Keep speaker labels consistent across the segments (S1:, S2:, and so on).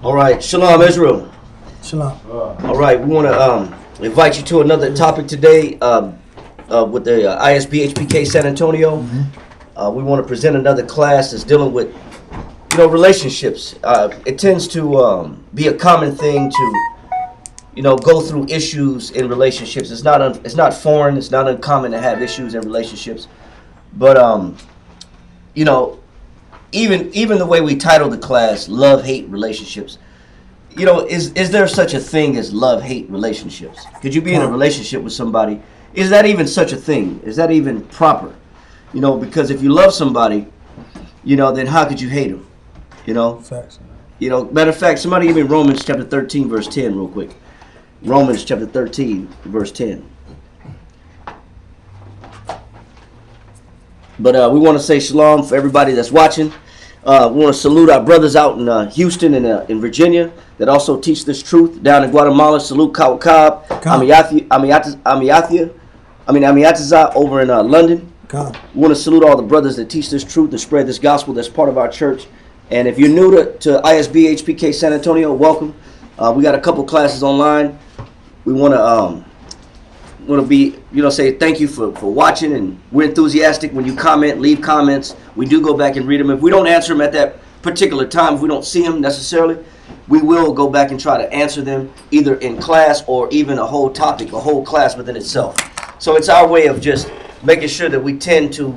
S1: All right, Shalom Israel.
S2: Shalom.
S1: All right, we want to invite you to another topic today with the isbhpk San Antonio. We want to present another class that's dealing with, relationships. It tends to be a common thing to, go through issues in relationships. It's not foreign. It's not uncommon to have issues in relationships. But even the way we title the class, love-hate relationships, is there such a thing as love-hate relationships? Could you be in a relationship with somebody? Is that even such a thing? Is that even proper? Because if you love somebody, then how could you hate them?
S2: Facts.
S1: Matter of fact, somebody give me Romans chapter 13, verse 10 real quick. Romans chapter 13, verse 10. But we want to say shalom for everybody that's watching. We want to salute our brothers out in Houston and in Virginia that also teach this truth. Down in Guatemala, salute Kawakab, Amiataza over in London. We want to salute all the brothers that teach this truth and spread this gospel that's part of our church. And if you're new to ISBHPK San Antonio, welcome. We got a couple classes online. We want to be, say thank you for watching, and we're enthusiastic when you comment, leave comments. We do go back and read them. If we don't answer them at that particular time, if we don't see them necessarily, we will go back and try to answer them either in class or even a whole topic, a whole class within itself. So it's our way of just making sure that we tend to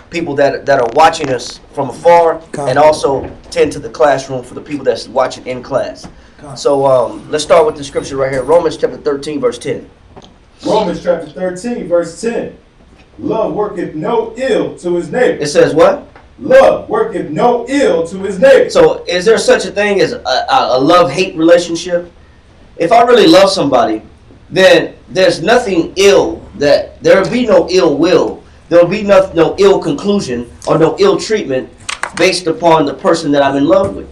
S1: people that are watching us from afar, and also tend to the classroom for the people that's watching in class. So let's start with the scripture right here, Romans chapter 13, verse 10.
S3: Romans chapter 13, verse 10. Love worketh no ill to his neighbor.
S1: It says what?
S3: Love worketh no ill to his neighbor.
S1: So is there such a thing as a love-hate relationship? If I really love somebody, then there's nothing ill, that there will be no ill will. There will be no ill conclusion or no ill treatment based upon the person that I'm in love with.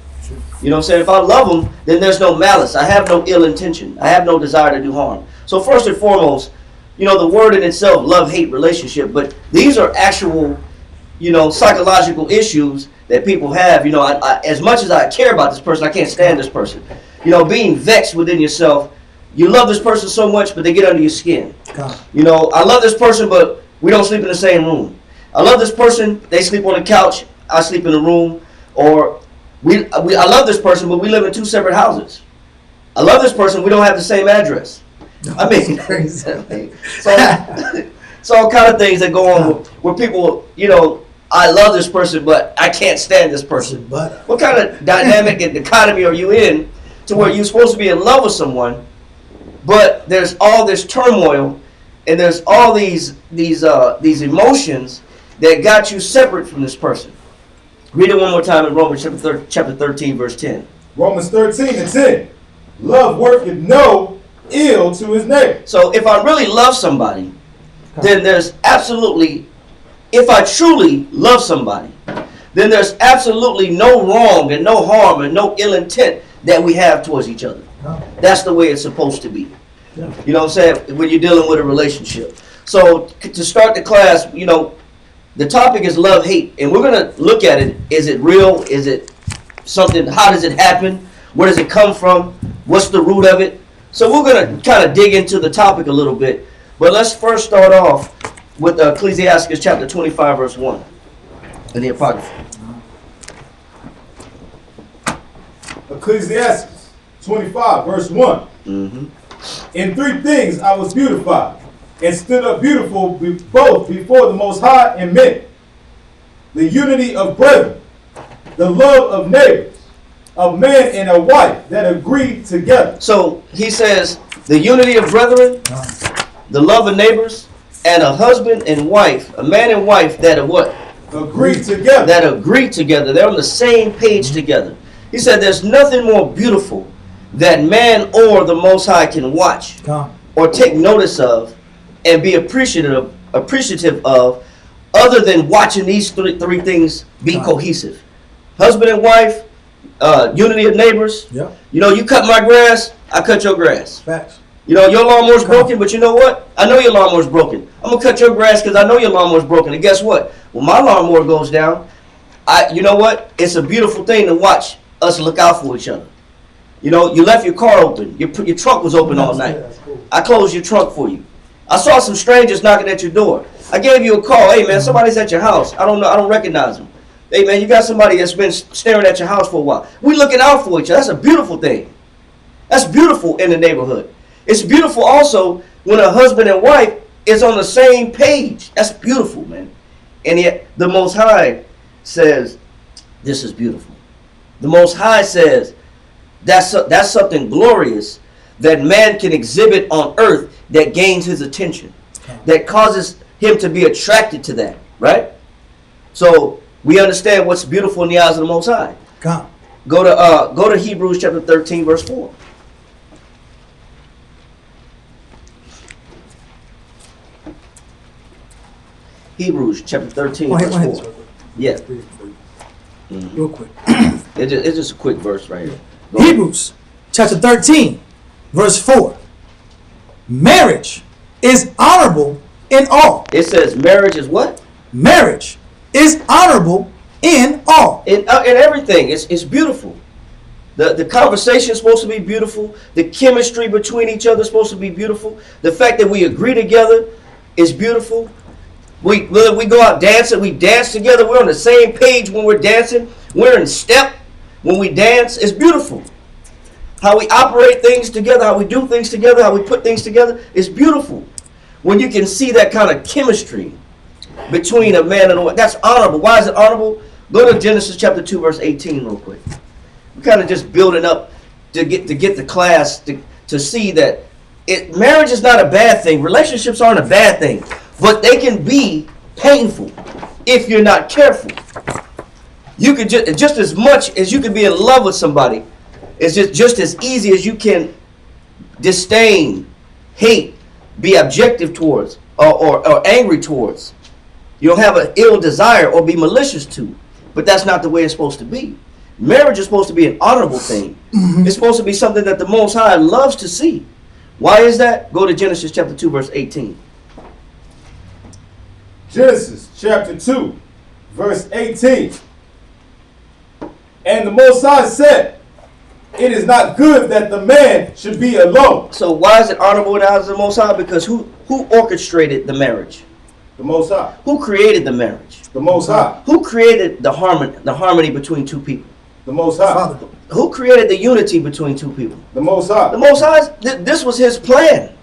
S1: You know what I'm saying? If I love them, then there's no malice. I have no ill intention. I have no desire to do harm. So first and foremost, the word in itself, love-hate relationship, but these are actual, psychological issues that people have. As much as I care about this person, I can't stand this person. Being vexed within yourself. You love this person so much, but they get under your skin. I love this person, but we don't sleep in the same room. I love this person, they sleep on the couch, I sleep in the room. Or I love this person, but we live in two separate houses. I love this person, we don't have the same address. I mean, so all kind of things that go on where people, I love this person, but I can't stand this person. What kind of dynamic and dichotomy are you in to where you're supposed to be in love with someone, but there's all this turmoil and there's all these emotions that got you separate from this person? Read it one more time in Romans chapter 13, verse 10.
S3: Romans 13 and 10. Love worketh no ill to his neighbor.
S1: So if I really love somebody, then there's absolutely, if I truly love somebody, then there's absolutely no wrong and no harm and no ill intent that we have towards each other. That's the way it's supposed to be. You know what I'm saying? When you're dealing with a relationship. So to start the class, the topic is love-hate, and we're going to look at it. Is it real? Is it something? How does it happen? Where does it come from? What's the root of it? So we're going to kind of dig into the topic a little bit. But let's first start off with Ecclesiastes chapter 25, verse 1 in the Apocrypha.
S3: Ecclesiastes 25, verse 1. In three things I was beautified, and stood up beautiful both before the Most High and men. The unity of brethren, the love of neighbors, a man and a wife that agree together.
S1: So he says the unity of brethren, the love of neighbors, and a husband and wife, a man and wife that are what?
S3: Agree together.
S1: That agree together. They're on the same page together. He said there's nothing more beautiful that man or the Most High can watch or take notice of and be appreciative of, other than watching these three things be cohesive. Husband and wife, unity of neighbors.
S2: Yep.
S1: You cut my grass, I cut your grass.
S2: Facts.
S1: Your lawnmower's broken, but you know what? I know your lawnmower's broken. I'm going to cut your grass because I know your lawnmower's broken. And guess what? When my lawnmower goes down, you know what? It's a beautiful thing to watch us look out for each other. You know, you left your car open. Your trunk was open all night. I closed your trunk for you. I saw some strangers knocking at your door. I gave you a call. Hey, man, somebody's at your house. I don't know. I don't recognize them. Hey, man, you got somebody that's been staring at your house for a while. We looking out for each other. That's a beautiful thing. That's beautiful in the neighborhood. It's beautiful also when a husband and wife is on the same page. That's beautiful, man. And yet the Most High says, this is beautiful. The Most High says, that's something glorious that man can exhibit on earth that gains his attention, that causes him to be attracted to that, right? So we understand what's beautiful in the eyes of the Most High. Go to Hebrews chapter 13, verse 4. Hebrews chapter 13, verse 4. Yeah.
S2: Real quick.
S1: It's just a quick verse right here.
S2: Hebrews chapter 13, verse 4. Marriage is honorable in all.
S1: It says marriage is what?
S2: Marriage is honorable in all.
S1: In everything. It's beautiful. The conversation is supposed to be beautiful. The chemistry between each other is supposed to be beautiful. The fact that we agree together is beautiful. We go out dancing, we dance together, we're on the same page when we're dancing, we're in step when we dance. It's beautiful. How we operate things together, how we do things together, how we put things together, is beautiful. When you can see that kind of chemistry between a man and a woman, that's honorable. Why is it honorable? Go to Genesis chapter 2, verse 18 real quick. We're kind of just building up to get the class to see that marriage is not a bad thing. Relationships aren't a bad thing. But they can be painful if you're not careful. You can just as much as you can be in love with somebody, it's just as easy as you can disdain, hate, be objective towards, or angry towards. You'll have an ill desire or be malicious to. But that's not the way it's supposed to be. Marriage is supposed to be an honorable thing. It's supposed to be something that the Most High loves to see. Why is that? Go to Genesis chapter 2, verse 18.
S3: Genesis chapter 2, verse 18. And the Most High said, it is not good that the man should be alone.
S1: So why is it honorable in the eyes of the Most High? Because who orchestrated the marriage?
S3: The Most High.
S1: Who created the marriage?
S3: The Most High.
S1: Who created the harmony between two people?
S3: The Most High.
S1: Who created the unity between two people?
S3: The Most High.
S1: The Most High. This was his plan.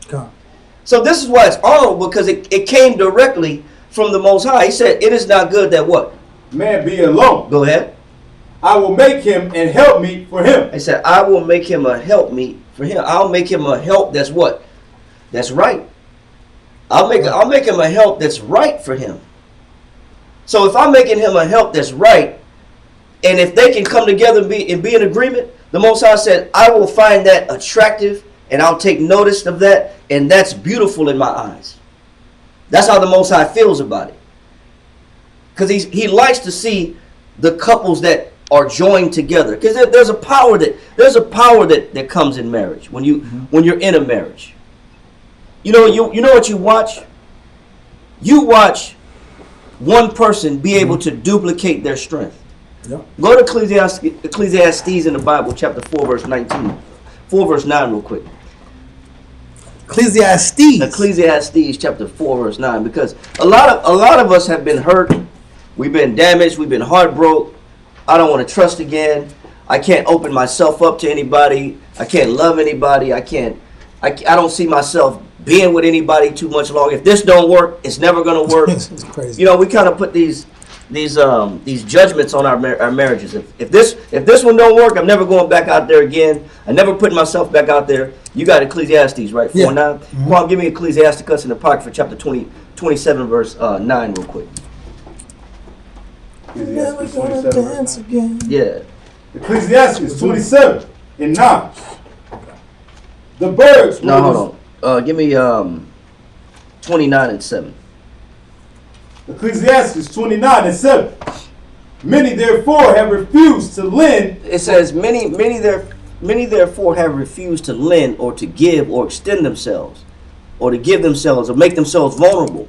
S1: So this is why it's honorable, because it came directly from the Most High. He said, it is not good that what?
S3: Man be alone.
S1: Go ahead.
S3: I will make him and help me for him.
S1: He said, I will make him a help me for him. I'll make him a help that's what? That's right. I'll make him a help that's right for him. So if I'm making him a help that's right, and if they can come together and be in agreement, the Most High said, I will find that attractive, and I'll take notice of that, and that's beautiful in my eyes. That's how the Most High feels about it. Because he likes to see the couples that are joined together. Because there's a power that comes in marriage when you're in a marriage. You know what you watch? You watch one person be able to duplicate their strength.
S2: Yep.
S1: Go to Ecclesiastes in the Bible, chapter 4, verse 19. 4 verse 9 real quick. Ecclesiastes chapter 4 verse 9, because a lot of us have been hurt, we've been damaged, we've been heartbroken. I don't want to trust again. I can't open myself up to anybody. I can't love anybody. I don't see myself being with anybody too much longer. If this don't work, it's never gonna work.
S2: It's crazy.
S1: You know, we kind of put these judgments on our marriages. If this one don't work, I'm never going back out there again. I never put myself back out there. You got Ecclesiastes, right? 4:9. Come on, give me Ecclesiasticus in the pocket for chapter 27, verse 9 real quick.
S3: Ecclesiastes 27, verse 9.
S1: Yeah.
S3: Ecclesiastes 27 and 9. The birds.
S1: No, hold on. Give me 29 and 7.
S3: Ecclesiastes 29 and 7. Many therefore have refused to lend.
S1: It says many therefore have refused to lend or to give or extend themselves or to give themselves or make themselves vulnerable.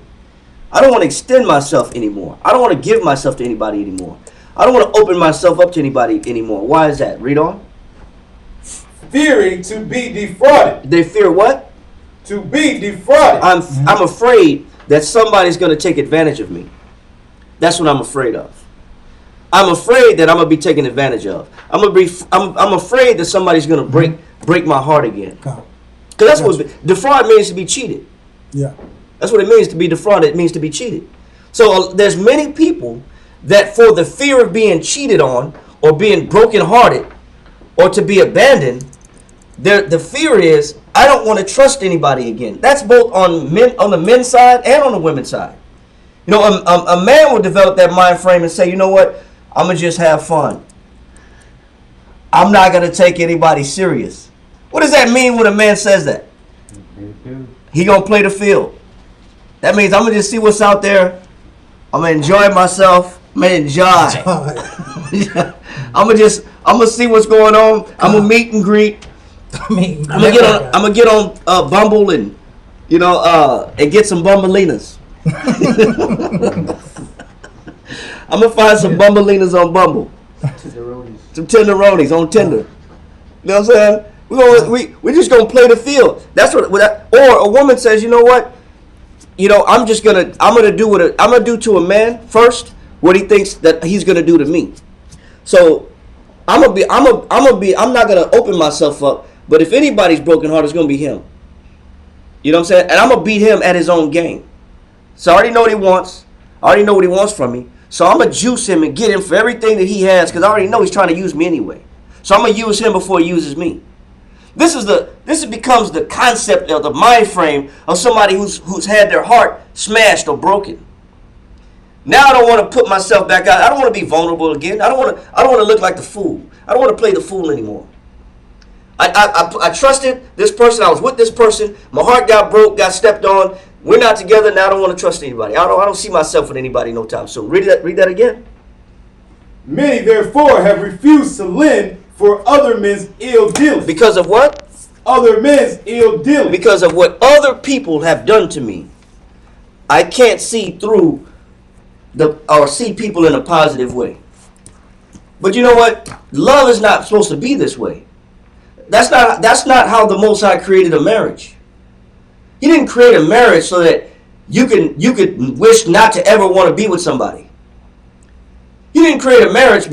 S1: I don't want to extend myself anymore. I don't want to give myself to anybody anymore. I don't want to open myself up to anybody anymore. Why is that? Read on.
S3: fearing to be defrauded.
S1: They fear what?
S3: To be defrauded.
S1: I'm afraid that somebody's going to take advantage of me. That's what I'm afraid of. I'm afraid that I'm going to be taken advantage of. I'm afraid that somebody's going to break my heart again. Because that's what defraud means, to be cheated.
S2: Yeah.
S1: That's what it means to be defrauded. It means to be cheated. So there's many people that for the fear of being cheated on or being brokenhearted or to be abandoned, the fear is, I don't want to trust anybody again. That's both on the men's side and on the women's side. You know, a man will develop that mind frame and say, you know what, I'm going to just have fun. I'm not going to take anybody serious. What does that mean when a man says that? He going to play the field. That means I'm going to just see what's out there. I'm going to enjoy myself. I'm going to enjoy. I'm going to see what's going on. I'm going to meet and greet. I'm gonna get on Bumble and and get some Bumbleinas. I'm gonna find some Bumbleinas on Bumble. Some tenderonis on Tinder. You know what I'm saying? We're just gonna play the field. That's what. Or a woman says, you know what? I'm gonna do to a man first what he thinks that he's gonna do to me. So I'm not gonna open myself up. But if anybody's broken heart, it's going to be him. You know what I'm saying? And I'm going to beat him at his own game. So I already know what he wants. I already know what he wants from me. So I'm going to juice him and get him for everything that he has, because I already know he's trying to use me anyway. So I'm going to use him before he uses me. This becomes the concept of the mind frame of somebody who's had their heart smashed or broken. Now I don't want to put myself back out. I don't want to be vulnerable again. I don't want to look like the fool. I don't want to play the fool anymore. I trusted this person. I was with this person. My heart got broke, got stepped on. We're not together. Now I don't want to trust anybody. I don't see myself with anybody no time soon. Read that again.
S3: Many, therefore, have refused to lend for other men's ill dealing.
S1: Because of what?
S3: Other men's ill dealing.
S1: Because of what other people have done to me. I can't see through or see people in a positive way. But you know what? Love is not supposed to be this way. That's not how the Most High created a marriage. He didn't create a marriage so that you could wish not to ever want to be with somebody. He didn't create a marriage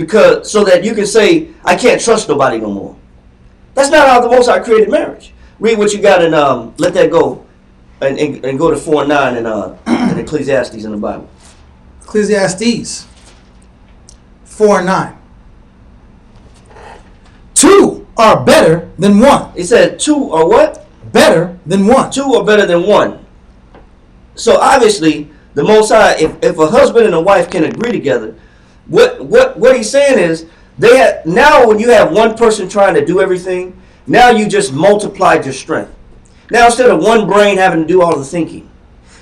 S1: so that you can say, I can't trust nobody no more. That's not how the Most High created marriage. Read what you got in Let That Go and go to 4:9 in Ecclesiastes in the Bible.
S2: Ecclesiastes 4:9. Two are better than one.
S1: It said two are what?
S2: Better than one.
S1: Two are better than one. So obviously, the Most High, if a husband and a wife can agree together, what he's saying is, now when you have one person trying to do everything, now you just multiplied your strength. Now instead of one brain having to do all the thinking,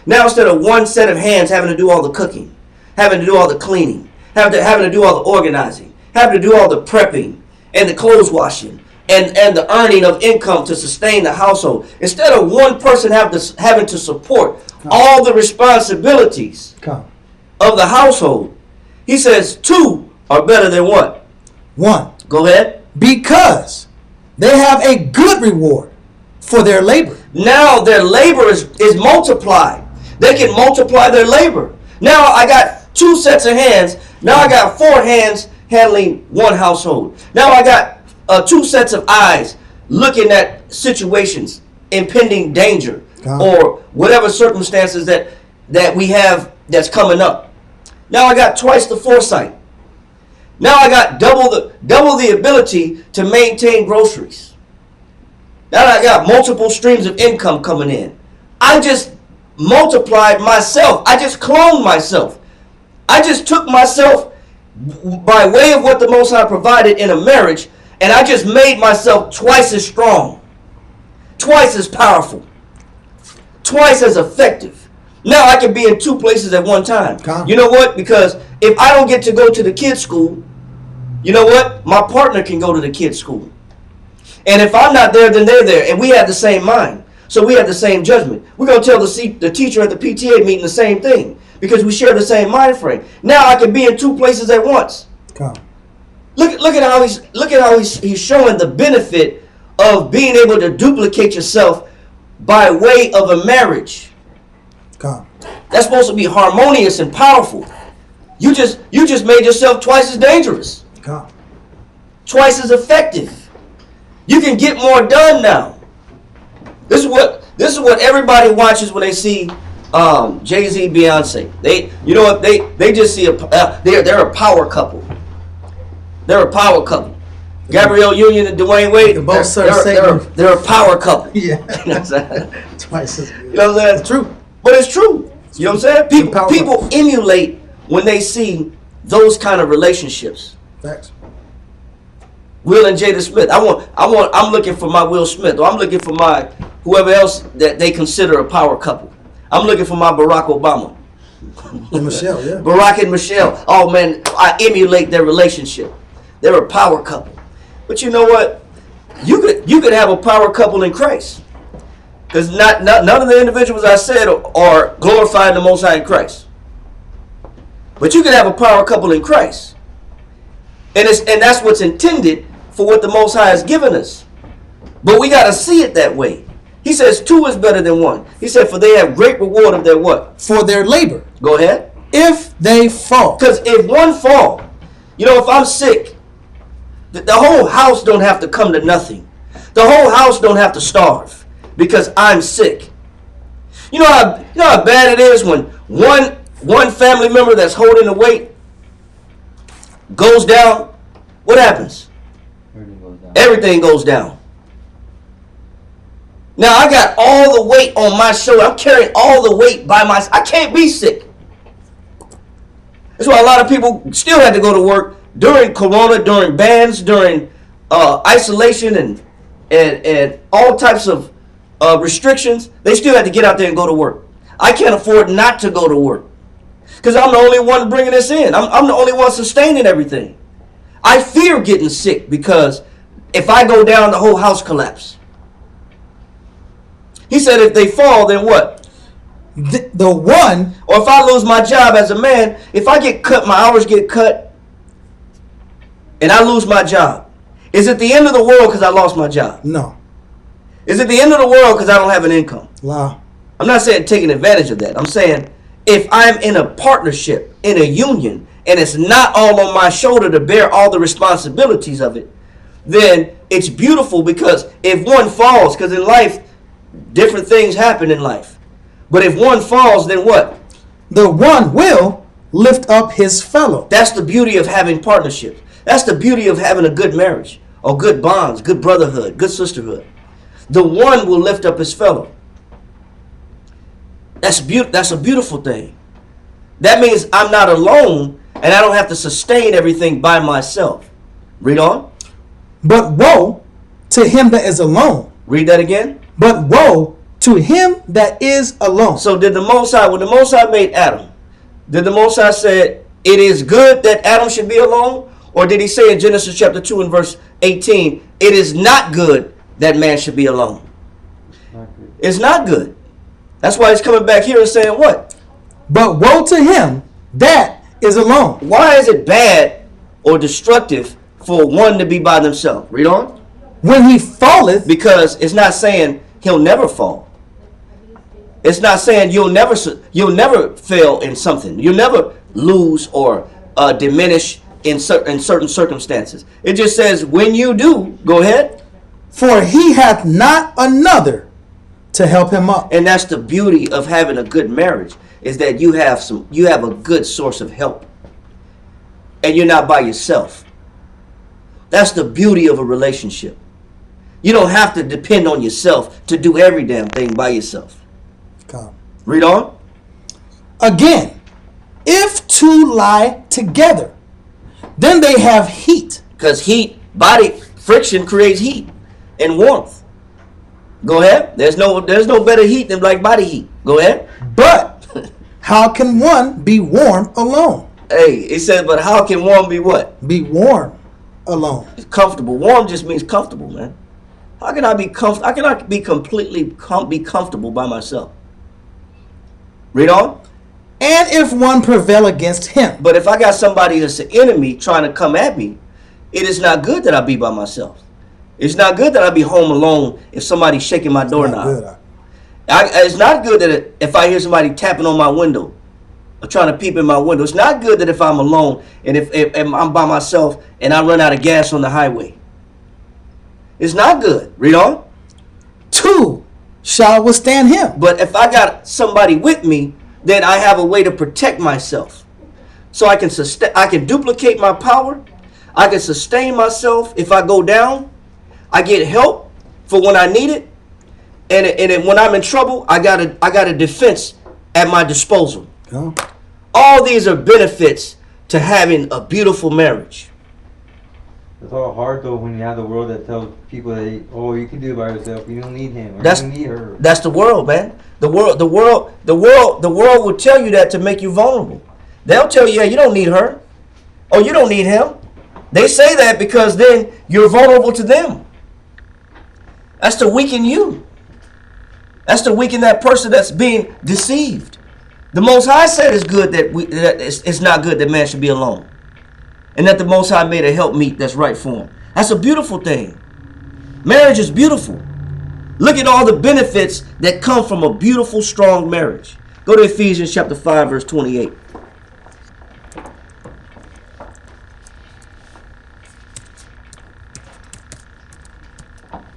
S1: now instead of one set of hands having to do all the cooking, having to do all the cleaning, having to do all the organizing, having to do all the prepping, and the clothes washing, and the earning of income to sustain the household. Instead of one person having to support all the responsibilities of the household, he says two are better than what?
S2: One.
S1: Go ahead.
S2: Because they have a good reward for their labor.
S1: Now their labor is multiplied. They can multiply their labor. Now I got two sets of hands. Now I got four hands handling one household. Now I got two sets of eyes looking at situations, impending danger, or whatever circumstances that we have that's coming up. Now I got twice the foresight. Now I got double the ability to maintain groceries. Now I got multiple streams of income coming in. I just multiplied myself. I just cloned myself. I just took myself by way of what the Most High provided in a marriage, and I just made myself twice as strong, twice as powerful, twice as effective. Now I can be in two places at one time. You know what? Because if I don't get to go to the kids' school, you know what? My partner can go to the kids' school. And if I'm not there, then they're there. And we have the same mind. So we have the same judgment. We're going to tell the teacher at the PTA meeting the same thing, because we share the same mind frame. Now I can be in two places at once. Look at how he's showing the benefit of being able to duplicate yourself by way of a marriage.
S2: Come.
S1: That's supposed to be harmonious and powerful. You just made yourself twice as dangerous,
S2: Come.
S1: twice as effective. You can get more done now. This is what everybody watches when they see Jay-Z, Beyonce. You know what? They just see they're a power couple. They're a power couple. Gabrielle Union and Dwayne Wade. They're a power couple.
S2: Yeah.
S1: You know what I'm saying?
S2: Twice as good.
S1: You know what I'm saying?
S2: It's true.
S1: But it's true. You know what I'm saying?
S2: Power
S1: People emulate when they see those kind of relationships.
S2: Facts.
S1: Will and Jada Smith. I'm looking for my Will Smith, or I'm looking for my whoever else that they consider a power couple. I'm looking for my Barack Obama.
S2: And Michelle, yeah.
S1: Barack and Michelle. Oh man, I emulate their relationship. They're a power couple. But you know what? You could have a power couple in Christ. Because none of the individuals I said are glorifying the Most High in Christ. But you can have a power couple in Christ. And that's what's intended for what the Most High has given us. But we got to see it that way. He says 2 is better than 1. He said, for they have great reward of their what?
S2: For their labor.
S1: Go ahead.
S2: If they fall.
S1: Because if one fall, if I'm sick, the whole house don't have to come to nothing. The whole house don't have to starve because I'm sick. You know how bad it is when one family member that's holding the weight goes down. What happens? Everything goes down. Now I got all the weight on my shoulder. I'm carrying all the weight by myself. I can't be sick. That's why a lot of people still had to go to work during Corona, during bans, during isolation and all types of restrictions. They still had to get out there and go to work. I can't afford not to go to work because I'm the only one bringing this in. I'm the only one sustaining everything. I fear getting sick because if I go down, the whole house collapse. He said if they fall, then what?
S2: The one.
S1: Or if I lose my job as a man, if I get cut, my hours get cut, and I lose my job, is it the end of the world because I lost my job?
S2: No.
S1: Is it the end of the world because I don't have an income?
S2: Wow.
S1: I'm not saying taking advantage of that. I'm saying if I'm in a partnership, in a union, and it's not all on my shoulder to bear all the responsibilities of it, then it's beautiful because if one falls, because in life, different things happen in life. But if one falls, then what?
S2: The one will lift up his fellow.
S1: That's the beauty of having partnerships. That's the beauty of having a good marriage, or good bonds, good brotherhood, good sisterhood. The one will lift up his fellow. That's a beautiful thing. That means I'm not alone and I don't have to sustain everything by myself. Read on.
S2: But woe to him that is alone.
S1: Read that again.
S2: But woe to him that is alone.
S1: So did the Most High, when the Most High made Adam, did the Most High say it is good that Adam should be alone? Or did he say in Genesis chapter 2 and verse 18, it is not good that man should be alone? It's not good. That's why he's coming back here and saying what?
S2: But woe to him that is alone.
S1: Why is it bad or destructive for one to be by themselves? Read on.
S2: When he falleth.
S1: Because it's not saying he'll never fall. It's not saying you'll never fail in something. You'll never lose or diminish in certain circumstances. It just says when you do, go ahead.
S2: For he hath not another to help him up.
S1: And that's the beauty of having a good marriage, is that you have a good source of help. And you're not by yourself. That's the beauty of a relationship. You don't have to depend on yourself to do every damn thing by yourself.
S2: Come.
S1: Read on.
S2: Again, if two lie together, then they have heat.
S1: Because body friction creates heat and warmth. Go ahead. There's no better heat than like body heat. Go ahead.
S2: But how can one be warm alone?
S1: Hey, it says, but how can one be what?
S2: Be warm alone.
S1: It's comfortable. Warm just means comfortable, man. How can I be comfortable? How can I be completely be comfortable by myself? Read on.
S2: And if one prevail against him.
S1: But if I got somebody that's an enemy trying to come at me, it is not good that I be by myself. It's not good that I be home alone if somebody's shaking my
S2: Not
S1: doorknob.
S2: good.
S1: It's not good that if I hear somebody tapping on my window or trying to peep in my window. It's not good that if I'm alone and if I'm by myself and I run out of gas on the highway. It's not good. Read on.
S2: 2 shall withstand him.
S1: But if I got somebody with me, then I have a way to protect myself. So I can duplicate my power. I can sustain myself if I go down. I get help for when I need it. And when I'm in trouble, I got a defense at my disposal.
S2: Yeah.
S1: All these are benefits to having a beautiful marriage.
S4: It's all hard though when you have the world that tells people that, oh, you can do it by yourself. You don't need him or
S1: That's
S4: you don't need her.
S1: That's the world, man. The world will tell you that to make you vulnerable. They'll tell you, yeah, you don't need her. Oh, you don't need him. They say that because then you're vulnerable to them. That's to weaken you. That's to weaken that person that's being deceived. The Most High said it's good that it's not good that man should be alone. And that the Most High made a helpmeet that's right for him. That's a beautiful thing. Marriage is beautiful. Look at all the benefits that come from a beautiful, strong marriage. Go to Ephesians chapter 5, verse 28.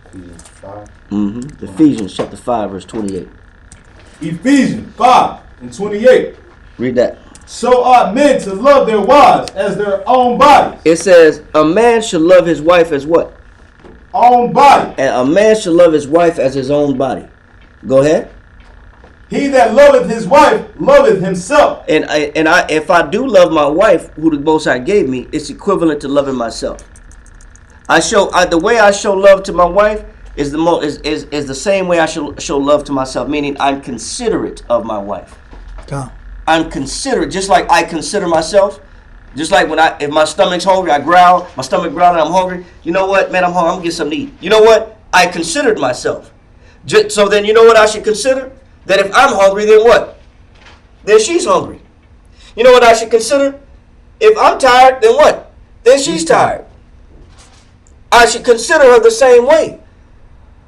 S3: Ephesians 5.
S1: Ephesians chapter 5, verse 28.
S3: Ephesians 5 and 28.
S1: Read that.
S3: So ought men to love their wives as their own bodies.
S1: It says, a man should love his wife as what?
S3: Own body.
S1: And a man should love his wife as his own body. Go ahead.
S3: He that loveth his wife loveth himself.
S1: And if I do love my wife, who the Most High gave me, it's equivalent to loving myself. The way I show love to my wife is the same way I show love to myself. Meaning I'm considerate of my wife.
S2: Come.
S1: I'm considerate, just like I consider myself. Just like if my stomach's hungry, I growl. My stomach growling, I'm hungry. You know what, man? I'm hungry. I'm gonna get something to eat. You know what? I considered myself. So then, you know what I should consider? That if I'm hungry, then what? Then she's hungry. You know what I should consider? If I'm tired, then what? Then she's tired. I should consider her the same way.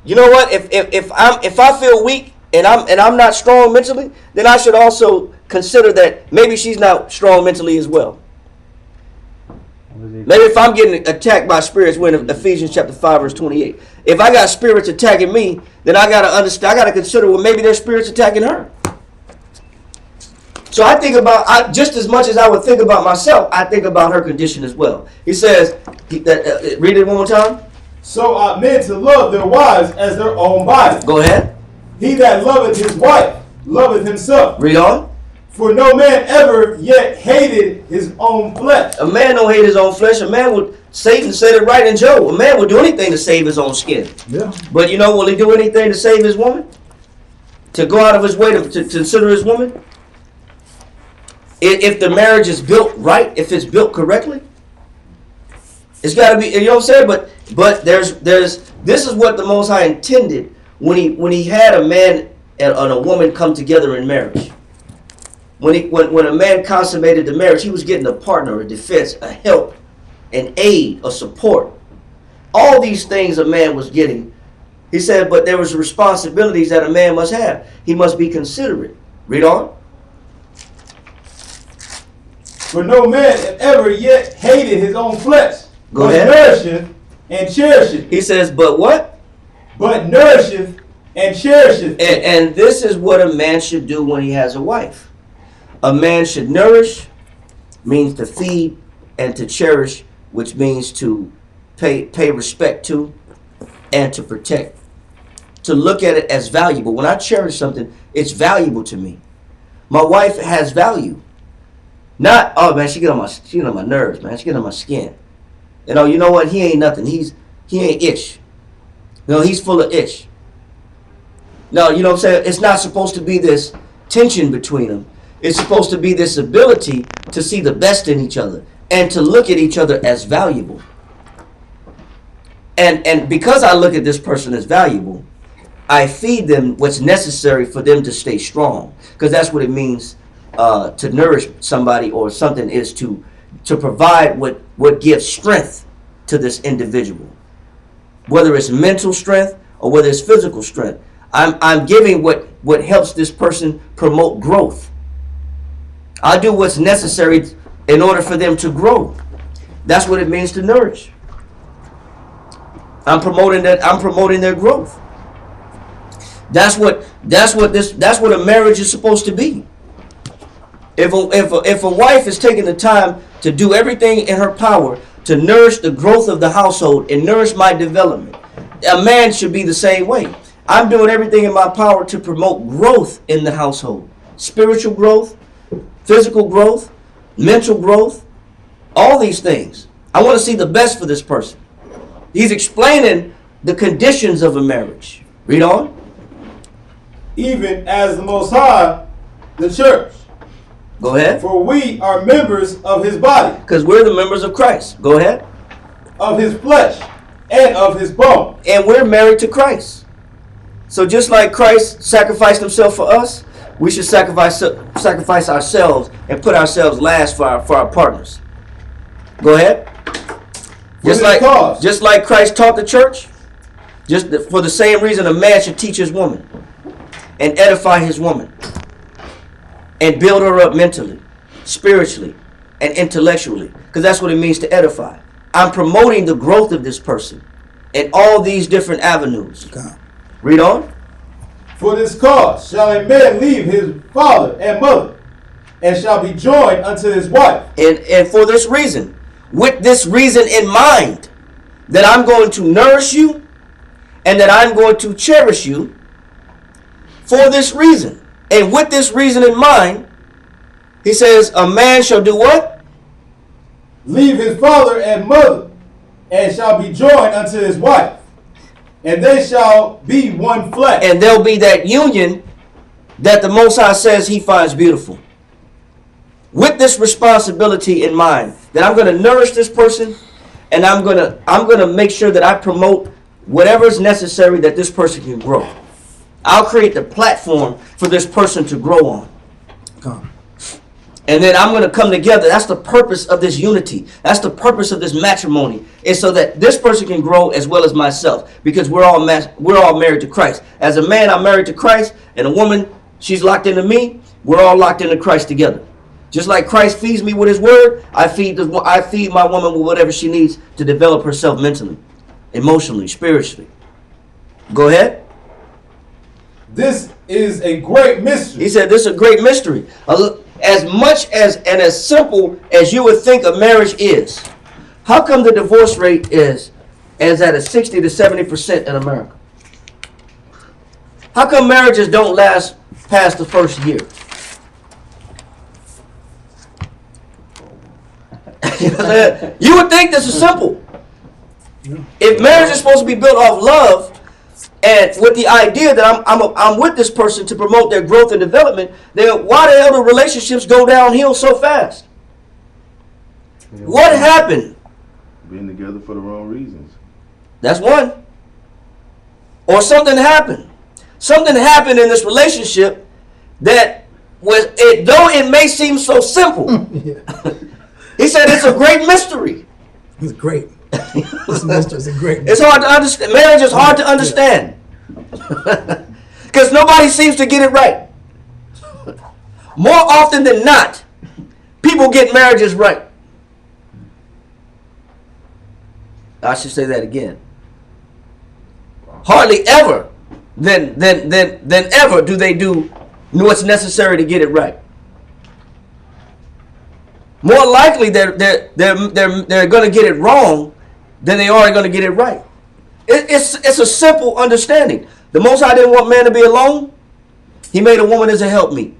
S1: You know what? If I feel weak and I'm not strong mentally, then I should also consider that maybe she's not strong mentally as well. Maybe if I'm getting attacked by spirits, we're in Ephesians chapter 5, verse 28. If I got spirits attacking me, then I got to understand, I got to consider, well, maybe there's spirits attacking her. So I think about, just as much as I would think about myself, I think about her condition as well. He says, read it one more time.
S3: So ought men to love their wives as their own bodies.
S1: Go ahead.
S3: He that loveth his wife loveth himself.
S1: Read on.
S3: For no man ever yet hated his own flesh.
S1: A man don't hate his own flesh. A man would, Satan said it right in Job. A man would do anything to save his own skin.
S2: Yeah.
S1: But you know, will he do anything to save his woman? To go out of his way to consider his woman? If the marriage is built right, if it's built correctly, it's got to be. You know what I'm saying? But there's this is what the Most High intended when he had a man and a woman come together in marriage. When a man consummated the marriage, he was getting a partner, a defense, a help, an aid, a support. All these things a man was getting. He said, but there was responsibilities that a man must have. He must be considerate. Read on.
S3: For no man ever yet hated his own flesh.
S1: Go
S3: but
S1: ahead.
S3: Nourisheth and cherisheth.
S1: He says, but what?
S3: But nourisheth and cherisheth.
S1: And this is what a man should do when he has a wife. A man should nourish, means to feed, and to cherish, which means to pay respect to, and to protect. To look at it as valuable. When I cherish something, it's valuable to me. My wife has value. Not, oh man, she get on my nerves, man. She get on my skin. You know what? He ain't nothing. He ain't ish. He's full of ish. No, you know what I'm saying? It's not supposed to be this tension between them. It's supposed to be this ability to see the best in each other and to look at each other as valuable. And because I look at this person as valuable, I feed them what's necessary for them to stay strong. Because that's what it means to nourish somebody or something, is to provide what gives strength to this individual. whether it's mental strength or whether it's physical strength. I'm giving what helps this person promote growth. I do what's necessary in order for them to grow. That's what it means to nourish. I'm promoting that. I'm promoting their growth. That's what a marriage is supposed to be. If a wife is taking the time to do everything in her power to nourish the growth of the household and nourish my development, a man should be the same way. I'm doing everything in my power to promote growth in the household. Spiritual growth, physical growth, mental growth, all these things. I want to see the best for this person. He's explaining the conditions of a marriage. Read on.
S3: Even as the Most High, the church.
S1: Go ahead.
S3: For we are members of his body.
S1: Because we're the members of Christ. Go ahead.
S3: Of his flesh and of his bone.
S1: And we're married to Christ. So just like Christ sacrificed himself for us, we should sacrifice ourselves and put ourselves last for our partners. Go ahead. Just like Christ taught the church, for the same reason a man should teach his woman and edify his woman and build her up mentally, spiritually, and intellectually, because that's what it means to edify. I'm promoting the growth of this person in all these different avenues.
S2: God.
S1: Read on.
S3: For this cause shall a man leave his father and mother, and shall be joined unto his wife.
S1: And for this reason, with this reason in mind, that I'm going to nourish you and that I'm going to cherish you for this reason. And with this reason in mind, he says, a man shall do what?
S3: Leave his father and mother, and shall be joined unto his wife, and they shall be one flesh.
S1: And there'll be that union that the Most High says he finds beautiful. With this responsibility in mind, that I'm going to nourish this person, and I'm going to make sure that I promote whatever is necessary that this person can grow. I'll create the platform for this person to grow on.
S2: God.
S1: And then I'm going to come together. That's the purpose of this unity. That's the purpose of this matrimony, is so that this person can grow as well as myself, because we're all married to Christ. As a man, I'm married to Christ, and a woman, she's locked into me. We're all locked into Christ together. Just like Christ feeds me with his word, I feed my woman with whatever she needs to develop herself mentally, emotionally, spiritually. Go ahead.
S3: This is a great mystery.
S1: He said this is a great mystery. As much as and as simple as you would think a marriage is, how come the divorce rate is at a 60 to 70% in America? How come marriages don't last past the first year? You would think this is simple. If marriage is supposed to be built off love, and with the idea that I'm with this person to promote their growth and development, then why the hell do relationships go downhill so fast? What happened?
S5: Being together for the wrong reasons.
S1: That's one. Or something happened. Something happened in this relationship that though it may seem so simple. He said it's a great mystery.
S2: It's great. It's a great.
S1: It's hard to understand. Marriage is hard to understand. Because nobody seems to get it right. More often than not, people get marriages right. I should say that again. Hardly ever than ever do they do what's necessary to get it right. More likely they're going to get it wrong than they are going to get it right. It's a simple understanding. The Most High didn't want man to be alone. He made a woman as a helpmeet.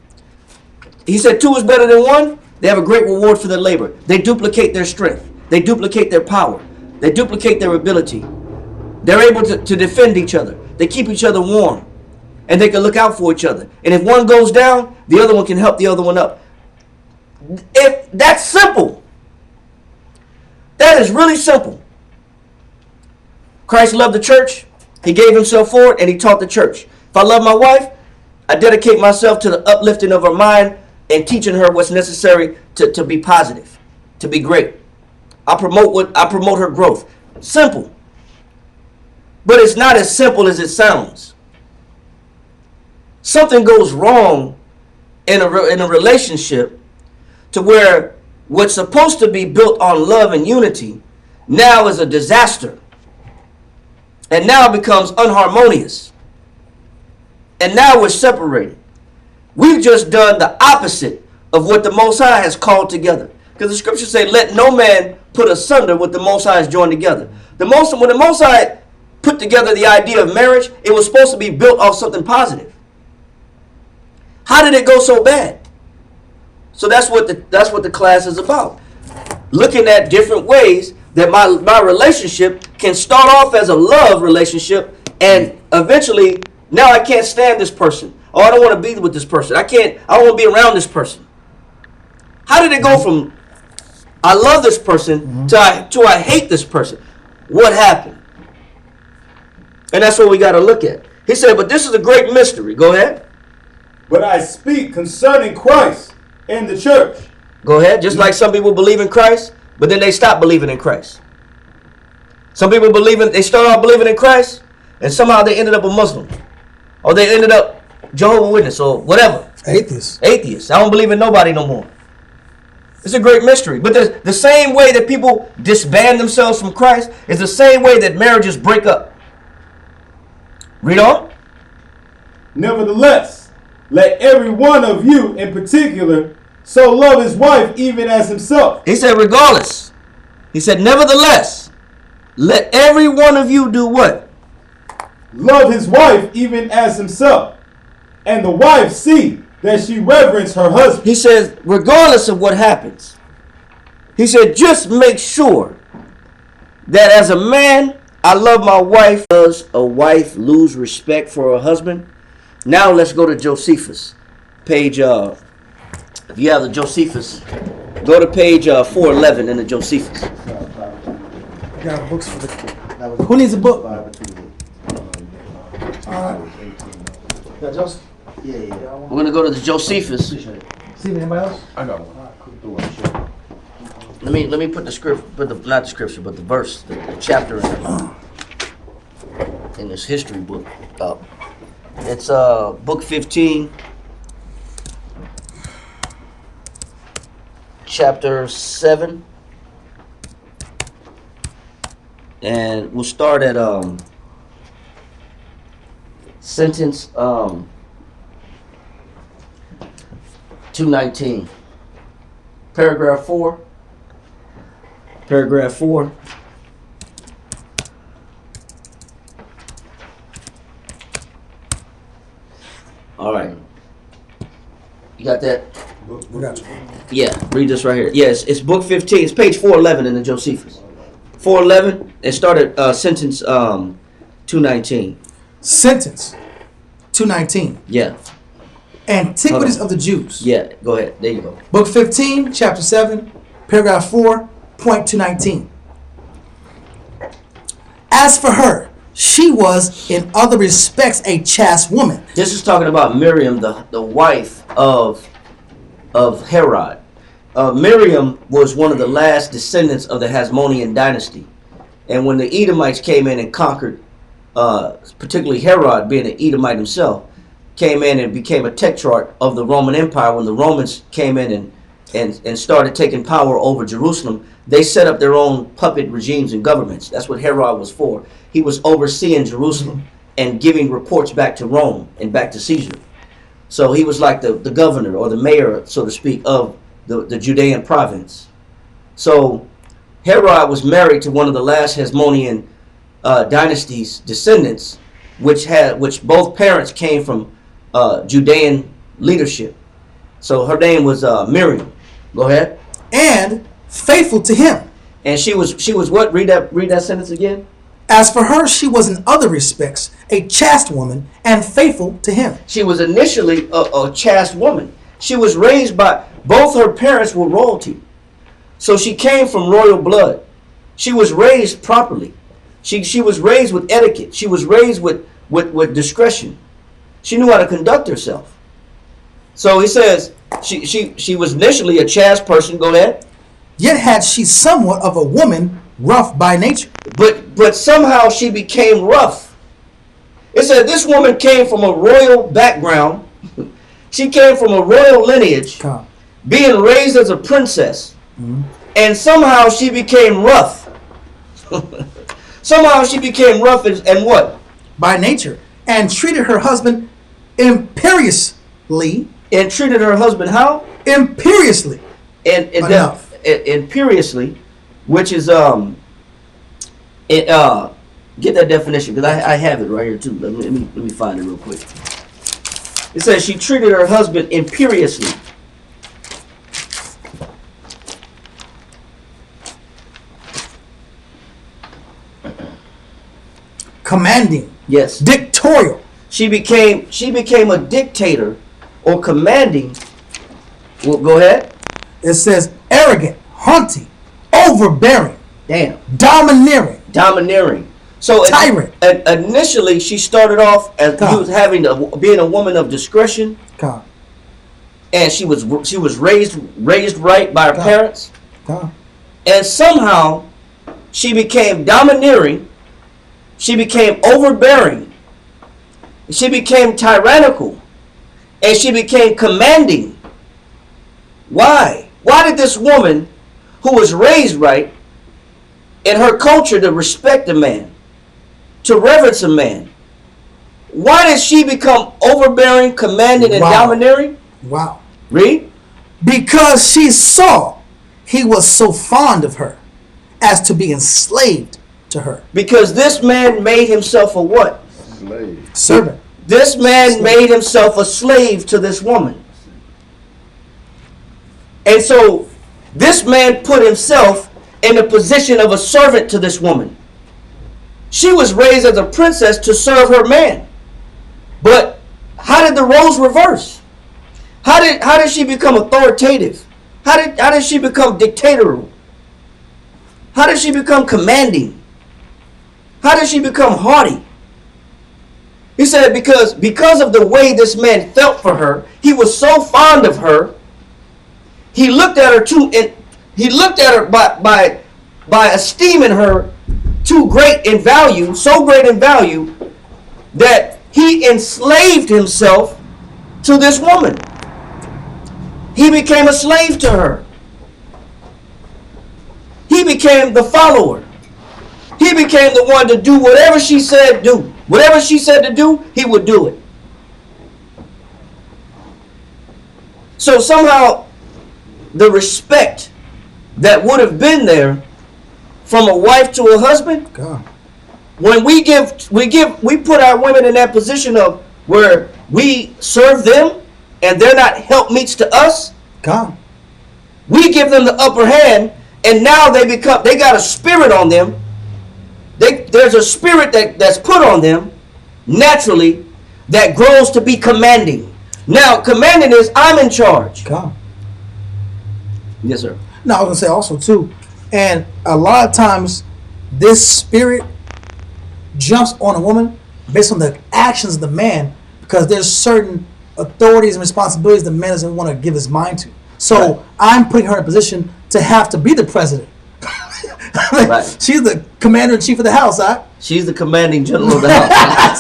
S1: He said two is better than one. They have a great reward for their labor. They duplicate their strength. They duplicate their power. They duplicate their ability. They're able to defend each other. They keep each other warm. And they can look out for each other. And if one goes down, the other one can help the other one up. If that's simple. That is really simple. Christ loved the church. He gave himself for it, and he taught the church. If I love my wife, I dedicate myself to the uplifting of her mind and teaching her what's necessary to be positive, to be great. I promote her growth. Simple. But it's not as simple as it sounds. Something goes wrong in a relationship to where what's supposed to be built on love and unity now is a disaster. And now becomes unharmonious. And now we're separated. We've just done the opposite of what the Most High has called together. Because the scriptures say, let no man put asunder what the Most High has joined together. When the Most High put together the idea of marriage, it was supposed to be built off something positive. How did it go so bad? So that's what the class is about. Looking at different ways that my relationship can start off as a love relationship, and eventually now I can't stand this person. Oh, I don't want to be with this person. I don't want to be around this person. How did it go from I love this person to I hate this person? What happened? And that's what we got to look at. He said, but this is a great mystery. Go ahead.
S3: But I speak concerning Christ and the church.
S1: Go ahead. Just like some people believe in Christ, but then they stop believing in Christ. Some people they start off believing in Christ, and somehow they ended up a Muslim. Or they ended up Jehovah's Witness or whatever. Atheists. I don't believe in nobody no more. It's a great mystery. But the same way that people disband themselves from Christ is the same way that marriages break up. Read on.
S3: Nevertheless, let every one of you in particular so love his wife even as himself.
S1: He said regardless. He said nevertheless, let every one of you do what?
S3: Love his wife even as himself. And the wife see that she reverence her husband.
S1: He says regardless of what happens. He said just make sure that as a man, I love my wife. Does a wife lose respect for her husband? Now let's go to Josephus. Page, if you have the Josephus, go to page 411 in the Josephus.
S2: I got books for the. Who needs a book?
S1: We're going to go to the Josephus.
S2: See anybody else?
S5: I got one.
S1: Let me put the script, not the scripture, but the verse, the chapter in this history book up. It's book 15, chapter 7, and we'll start at sentence 219, paragraph 4. Paragraph 4. All right. You got that?
S2: We got you.
S1: Yeah, read this right here. Yes, it's book 15. It's page 411 in the Josephus. 411, and start at sentence 219.
S2: Sentence 219.
S1: Yeah.
S2: Antiquities
S1: Hold on.
S2: of the Jews.
S1: Yeah, go ahead. There you go.
S2: Book 15, chapter 7, paragraph 4, point 219. As for her, she was in other respects a chaste woman.
S1: This is talking about Miriam, the wife of Herod. Miriam was one of the last descendants of the Hasmonean dynasty. And when the Edomites came in and conquered, particularly Herod, being an Edomite himself, came in and became a tetrarch of the Roman Empire. When the Romans came in and started taking power over Jerusalem, they set up their own puppet regimes and governments. That's what Herod was for. He was overseeing Jerusalem and giving reports back to Rome and back to Caesar. So he was like the governor or the mayor, so to speak, of the Judean province. So Herod was married to one of the last Hasmonean dynasty's descendants, which both parents came from Judean leadership. So her name was Miriam. Go ahead.
S2: And faithful to him.
S1: And she was what? Read that sentence again.
S2: As for her, she was in other respects a chaste woman and faithful to him.
S1: She was initially a chaste woman. She was raised by, both her parents were royalty. So she came from royal blood. She was raised properly. She was raised with etiquette. She was raised with discretion. She knew how to conduct herself. So he says she was initially a chaste person. Go ahead.
S2: Yet had she somewhat of a woman rough by nature.
S1: But somehow she became rough. It said this woman came from a royal background. She came from a royal lineage, being raised as a princess. And somehow she became rough. Somehow she became rough and what?
S2: By nature. And treated her husband imperiously.
S1: And treated her husband how?
S2: Imperiously.
S1: And imperiously, which is get that definition, because I have it right here too. Let me find it real quick. It says she treated her husband imperiously.
S2: Commanding.
S1: Yes.
S2: Dictatorial.
S1: She became a dictator or commanding. Well, go ahead.
S2: It says arrogant, haughty, overbearing.
S1: Damn.
S2: Domineering.
S1: So
S2: tyrant.
S1: Initially, she started off as being a woman of discretion, and she was raised right by her parents, and somehow she became domineering. She became overbearing. She became tyrannical, and she became commanding. Why? Why did this woman, who was raised right, in her culture to respect a man, to reverence a man, why did she become overbearing, commanding, and domineering?
S2: Wow.
S1: Read.
S2: Because she saw he was so fond of her as to be enslaved to her.
S1: Because this man made himself a what?
S5: Slave.
S2: Servant.
S1: This man made himself a slave to this woman. And so this man put himself in the position of a servant to this woman. She was raised as a princess to serve her man. But how did the roles reverse? How did she become authoritative? How did she become dictatorial? How did she become commanding? How did she become haughty? He said because of the way this man felt for her, he was so fond of her. He looked at her by esteeming her too great in value, so great in value, that he enslaved himself to this woman. He became a slave to her. He became the follower. He became the one to do whatever she said do. Whatever she said to do, he would do it. So somehow the respect that would have been there from a wife to a husband, when we put our women in that position of where we serve them and they're not helpmeets to us, we give them the upper hand, and now they got a spirit on them. There's a spirit that's put on them naturally that grows to be commanding. Now, commanding is I'm in charge. Yes, sir.
S2: No, I was going to say also, too, and a lot of times this spirit jumps on a woman based on the actions of the man, because there's certain authorities and responsibilities the man doesn't want to give his mind to. So I'm putting her in a position to have to be the president. She's the commander-in-chief of the house, huh?
S1: She's the commanding general of the house.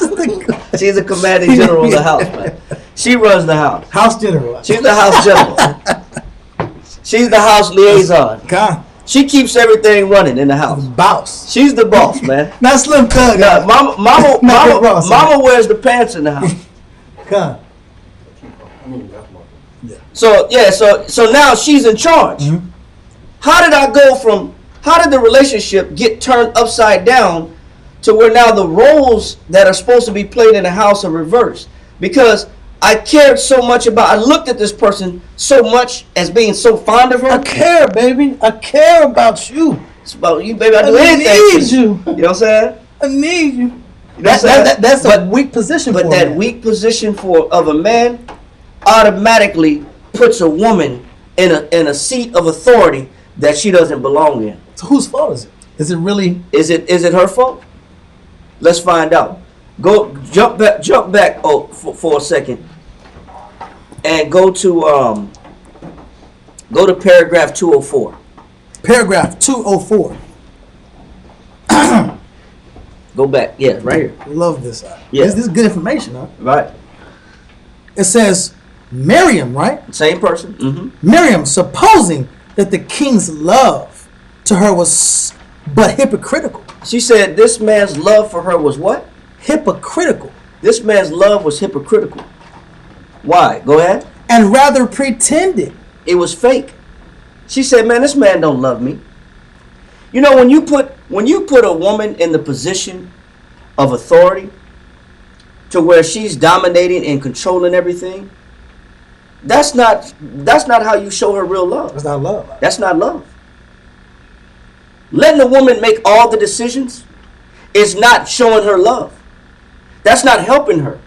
S1: She's the commanding general of the house, man. She runs the house.
S2: House general.
S1: She's the house general. She's the house liaison. She keeps everything running in the house.
S2: Boss.
S1: She's the boss, man.
S2: Not Slim Thug.
S1: Yeah, mama wears the pants in the house. So now she's in charge. How did the relationship get turned upside down to where now the roles that are supposed to be played in the house are reversed? Because I cared so much I looked at this person so much as being so fond of her.
S2: I care, baby. I care about you.
S1: It's about you, baby. I do anything
S2: need you.
S1: You know what I'm saying?
S2: I need you.
S1: You know what I'm saying?
S2: That's a weak position for
S1: But that weak position of a man automatically puts a woman in a seat of authority that she doesn't belong in.
S2: So whose fault is it? Is it really?
S1: Is it her fault? Let's find out. Jump back for a second, and go to paragraph 204.
S2: Paragraph 204.
S1: Go back. Yeah, right here.
S2: Love this.
S1: Yeah.
S2: This is good information, huh?
S1: Right.
S2: It says Miriam, right?
S1: Same person. Mm-hmm.
S2: Miriam, supposing that the king's love to her was but hypocritical.
S1: She said this man's love for her was what?
S2: Hypocritical.
S1: This man's love was hypocritical. Why? Go ahead.
S2: And rather pretended.
S1: It was fake. She said, man, this man don't love me. You know, when you put a woman in the position of authority to where she's dominating and controlling everything, that's not how you show her real love.
S2: That's not love.
S1: That's not love. Letting a woman make all the decisions is not showing her love. That's not helping her.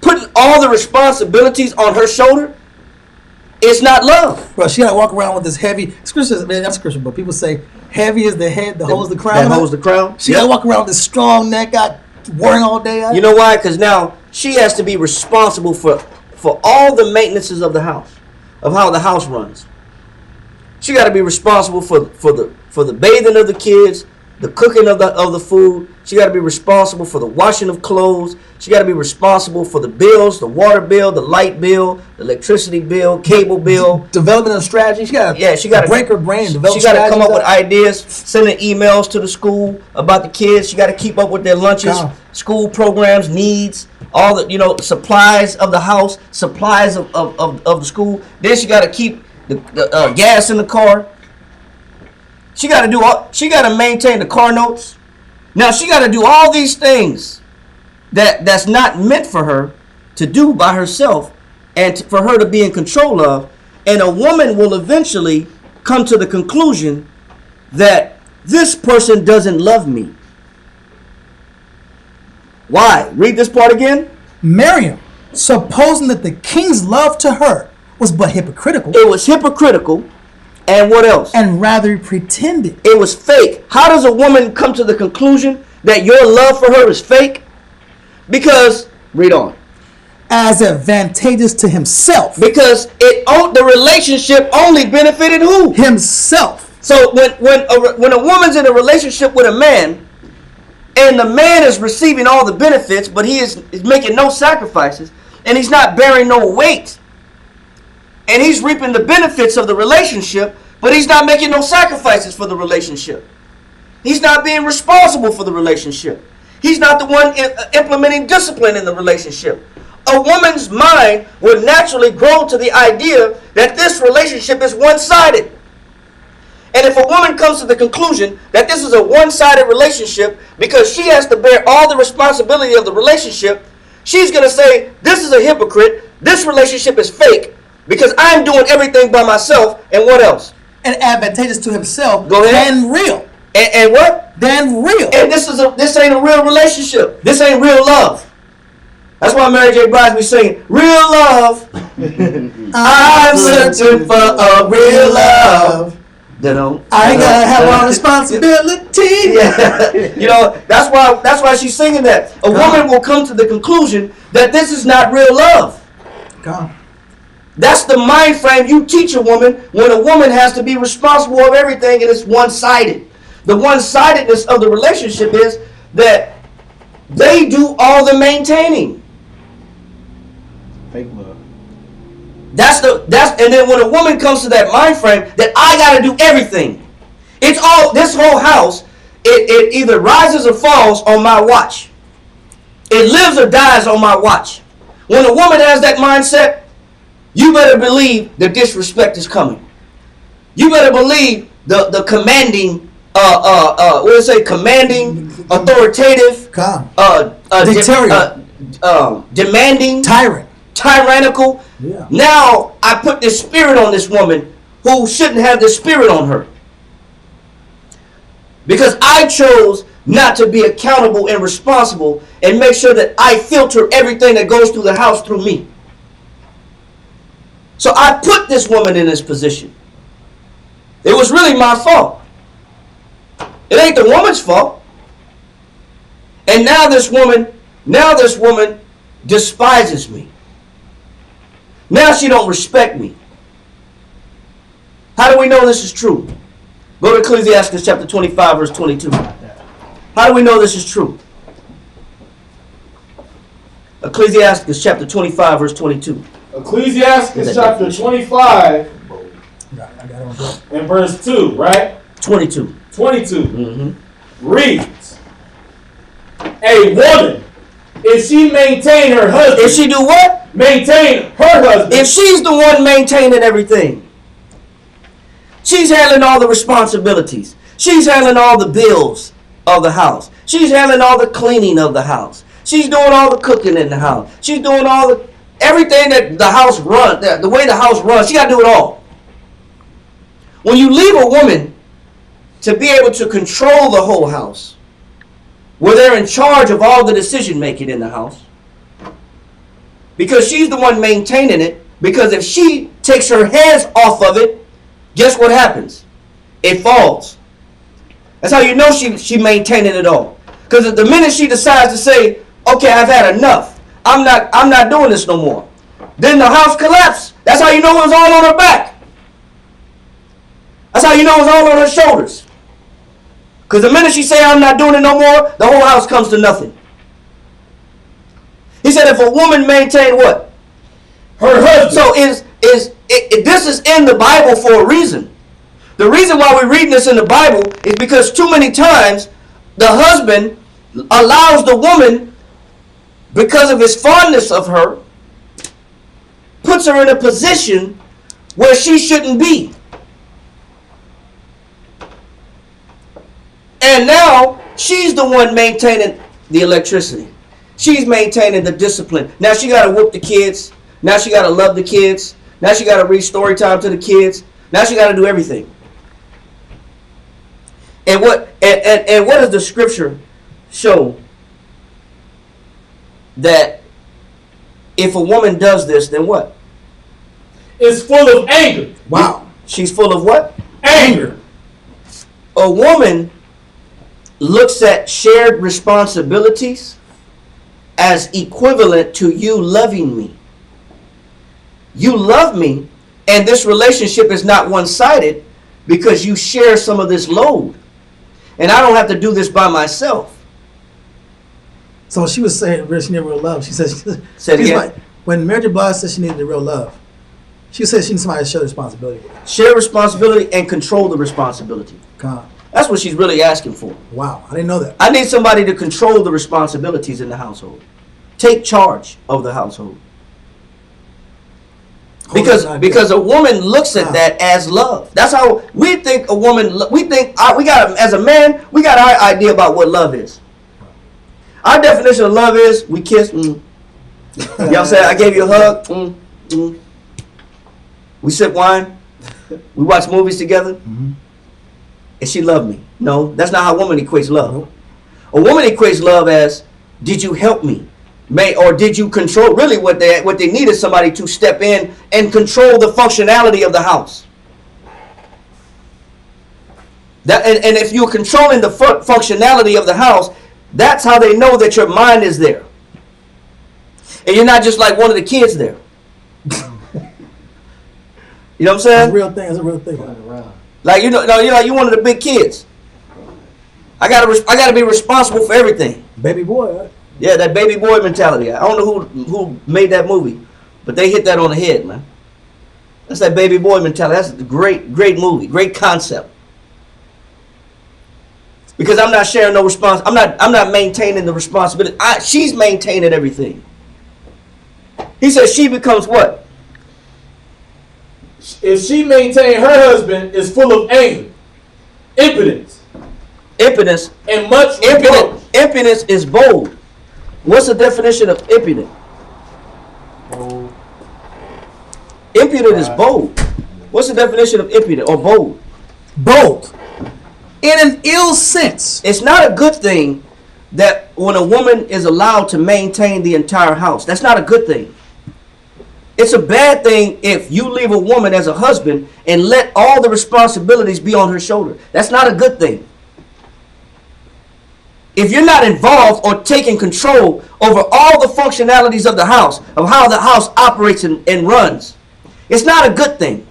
S1: Putting all the responsibilities on her shoulder is not love.
S2: Bro, she gotta walk around with this heavy scripture. Man, that's scripture, but people say heavy is the head that holds the crown.
S1: That holds the crown.
S2: She gotta walk around with this strong neck out, worrying all day.
S1: You know why? Because now she has to be responsible for all the maintenances of the house, of how the house runs. She got to be responsible for the bathing of the kids, the cooking of the food. She got to be responsible for the washing of clothes. She got to be responsible for the bills, the water bill, the light bill, the electricity bill, cable bill.
S2: Development of strategy. She got to break her brain.
S1: She got to come up with ideas, sending emails to the school about the kids. She got to keep up with their lunches, school programs, needs, all the supplies of the house, supplies of the school. Then she got to keep the gas in the car. She got to maintain the car notes. Now she got to do all these things that's not meant for her to do by herself, and for her to be in control of. And a woman will eventually come to the conclusion that this person doesn't love me. Why? Read this part again.
S2: Miriam, supposing that the king's love to her was but hypocritical.
S1: It was hypocritical. And what else?
S2: And rather pretended.
S1: It was fake. How does a woman come to the conclusion that your love for her is fake? Because, read on.
S2: As advantageous to himself.
S1: Because the relationship only benefited who?
S2: Himself.
S1: So when a woman's in a relationship with a man, and the man is receiving all the benefits, but he is making no sacrifices, and he's not bearing no weight, and he's reaping the benefits of the relationship, but he's not making no sacrifices for the relationship. He's not being responsible for the relationship. He's not the one implementing discipline in the relationship. A woman's mind will naturally grow to the idea that this relationship is one-sided. And if a woman comes to the conclusion that this is a one-sided relationship because she has to bear all the responsibility of the relationship, she's going to say, this is a hypocrite, this relationship is fake, because I'm doing everything by myself. And what else?
S2: And advantageous to himself.
S1: Go ahead.
S2: And real.
S1: And what?
S2: Than real.
S1: And this ain't a real relationship. This ain't real love. That's why Mary J. Blige be singing, real love. I'm searching for a real love.
S2: I ain't gotta have all responsibility.
S1: Yeah. That's why she's singing that. A woman will come to the conclusion that this is not real love.
S2: God.
S1: That's the mind frame you teach a woman when a woman has to be responsible of everything and it's one-sided. The one-sidedness of the relationship is that they do all the maintaining.
S3: Fake love.
S1: And then when a woman comes to that mind frame that I gotta do everything, it's all this whole house, it either rises or falls on my watch. It lives or dies on my watch. When a woman has that mindset, you better believe the disrespect is coming. You better believe the commanding, commanding, authoritative, demanding, tyrannical.
S2: Yeah.
S1: Now I put this spirit on this woman who shouldn't have this spirit on her. Because I chose not to be accountable and responsible and make sure that I filter everything that goes through the house through me. So I put this woman in this position. It was really my fault. It ain't the woman's fault. And now this woman despises me. Now she don't respect me. How do we know this is true? Go to Ecclesiastes chapter 25, verse 22. How do we know this is true? Ecclesiastes chapter 25, verse 22.
S3: Ecclesiastes chapter 25
S2: I got it on book.
S3: and verse 2, right?
S1: 22.
S3: 22
S1: Mm-hmm.
S3: reads, a woman, if she maintain her husband,
S1: If she do what?
S3: maintain her husband,
S1: If she's the one maintaining everything, she's handling all the responsibilities. She's handling all the bills of the house. She's handling all the cleaning of the house. She's doing all the cooking in the house. She's doing all the everything that the house runs, the way the house runs. She got to do it all. When you leave a woman to be able to control the whole house, where they're in charge of all the decision making in the house, because she's the one maintaining it, because if she takes her hands off of it, guess what happens? It falls. That's how you know she maintaining it all. Because the minute she decides to say, okay, I've had enough, I'm not doing this no more, then the house collapses. That's how you know it was all on her back. That's how you know it was all on her shoulders. Because the minute she say, I'm not doing it no more, the whole house comes to nothing. He said if a woman maintain what?
S3: her husband.
S1: So this is in the Bible for a reason. The reason why we're reading this in the Bible is because too many times the husband allows the woman, because of his fondness of her, puts her in a position where she shouldn't be. And now she's the one maintaining the electricity. She's maintaining the discipline. Now she got to whoop the kids. Now she got to love the kids. Now she got to read story time to the kids. Now she got to do everything. And what does the scripture show? That if a woman does this, then what?
S3: Is full of anger.
S2: Wow.
S1: She's full of what?
S3: Anger.
S1: A woman looks at shared responsibilities as equivalent to you loving me. You love me, and this relationship is not one-sided because you share some of this load. And I don't have to do this by myself.
S2: So she was saying she needed real love. She said,
S1: Say it
S2: she's
S1: again.
S2: like, when Mary J. Blige said she needed the real love, she said she needs somebody to share responsibility with her.
S1: Share responsibility and control the responsibility.
S2: God.
S1: That's what she's really asking for.
S2: Wow, I didn't know that.
S1: I need somebody to control the responsibilities in the household. Take charge of the household. Because a woman looks at that as love. That's how we think a woman. We think we got as a man. We got our idea about what love is. Our definition of love is we kiss. Y'all say I gave you a hug. We sip wine. We watch movies together.
S2: Mm-hmm.
S1: And she loved me. No, that's not how a woman equates love.
S2: Nope.
S1: A woman equates love as, did you help me? Or did you control? Really what they need is somebody to step in and control the functionality of the house. And if you're controlling the functionality of the house, that's how they know that your mind is there. And you're not just like one of the kids there. You know what I'm saying?
S2: It's a real thing. It's a real thing.
S1: Like you're like you one of the big kids. I gotta be responsible for everything.
S2: Baby boy, right?
S1: Yeah, that baby boy mentality. I don't know who made that movie, but they hit that on the head, man. That's that baby boy mentality. That's a great movie, great concept. Because I'm not sharing no response. I'm not maintaining the responsibility. She's maintaining everything. He says she becomes what?
S3: If she maintain her husband is full of anger, impotence, and much reproach.
S1: Impudence is bold. What's the definition of impudent? Impudent is bold. What's the definition of impudent or bold?
S2: Bold. In an ill sense.
S1: It's not a good thing that when a woman is allowed to maintain the entire house. That's not a good thing. It's a bad thing if you leave a woman as a husband and let all the responsibilities be on her shoulder. That's not a good thing. If you're not involved or taking control over all the functionalities of the house, of how the house operates and runs, it's not a good thing.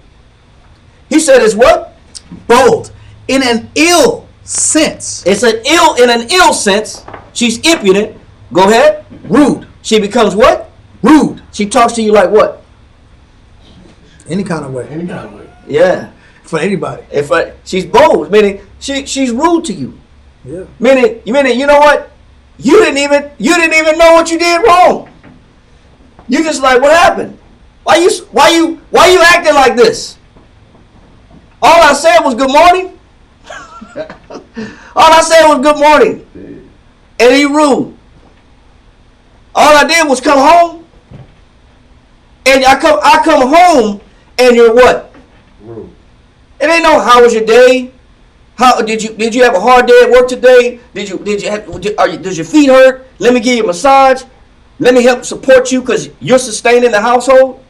S1: He said it's what?
S2: Bold. In an ill sense.
S1: It's in an ill sense. She's impudent. Go ahead.
S2: Rude.
S1: She becomes what?
S2: Rude.
S1: She talks to you like what?
S2: Any kind of way.
S6: Any kind of way.
S1: Yeah.
S2: For anybody.
S1: She's bold, meaning she's rude to you.
S2: Yeah.
S1: Meaning, you know what? You didn't even know what you did wrong. You just like, what happened? Why you acting like this? All I said was good morning. All I said was good morning. And you rude. All I did was come home. And I come home and you're what?
S4: Rude.
S1: It ain't no how was your day? How did you have a hard day at work today? Does your feet hurt? Let me give you a massage. Let me help support you because you're sustaining the household.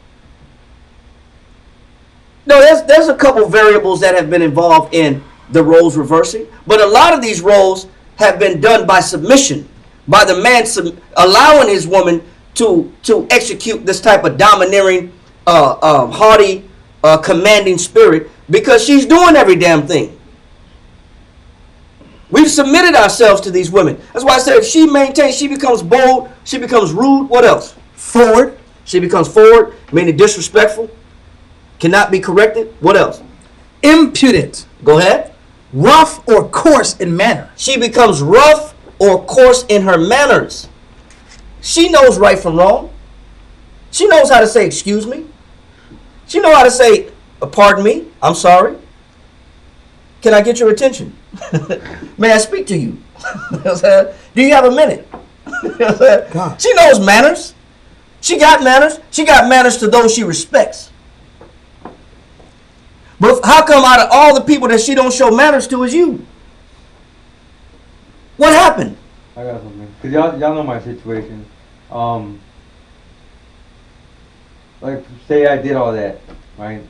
S1: No, there's a couple variables that have been involved in the roles reversing, but a lot of these roles have been done by submission, by the man allowing his woman to execute this type of domineering, haughty, commanding spirit because she's doing every damn thing. We've submitted ourselves to these women. That's why I said if she maintains, she becomes bold, she becomes rude. What else?
S2: Forward.
S1: She becomes forward, meaning disrespectful, cannot be corrected. What else?
S2: Impudent.
S1: Go ahead.
S2: Rough or coarse in manner.
S1: She becomes rough or coarse in her manners. She knows right from wrong. She knows how to say excuse me. She knows how to say pardon me, I'm sorry. Can I get your attention? May I speak to you? Do you have a minute? She knows manners. She got manners. She got manners to those she respects. But how come out of all the people that she don't show manners to is you? What happened?
S4: I got something. Cause y'all know my situation. Like say I did all that, right?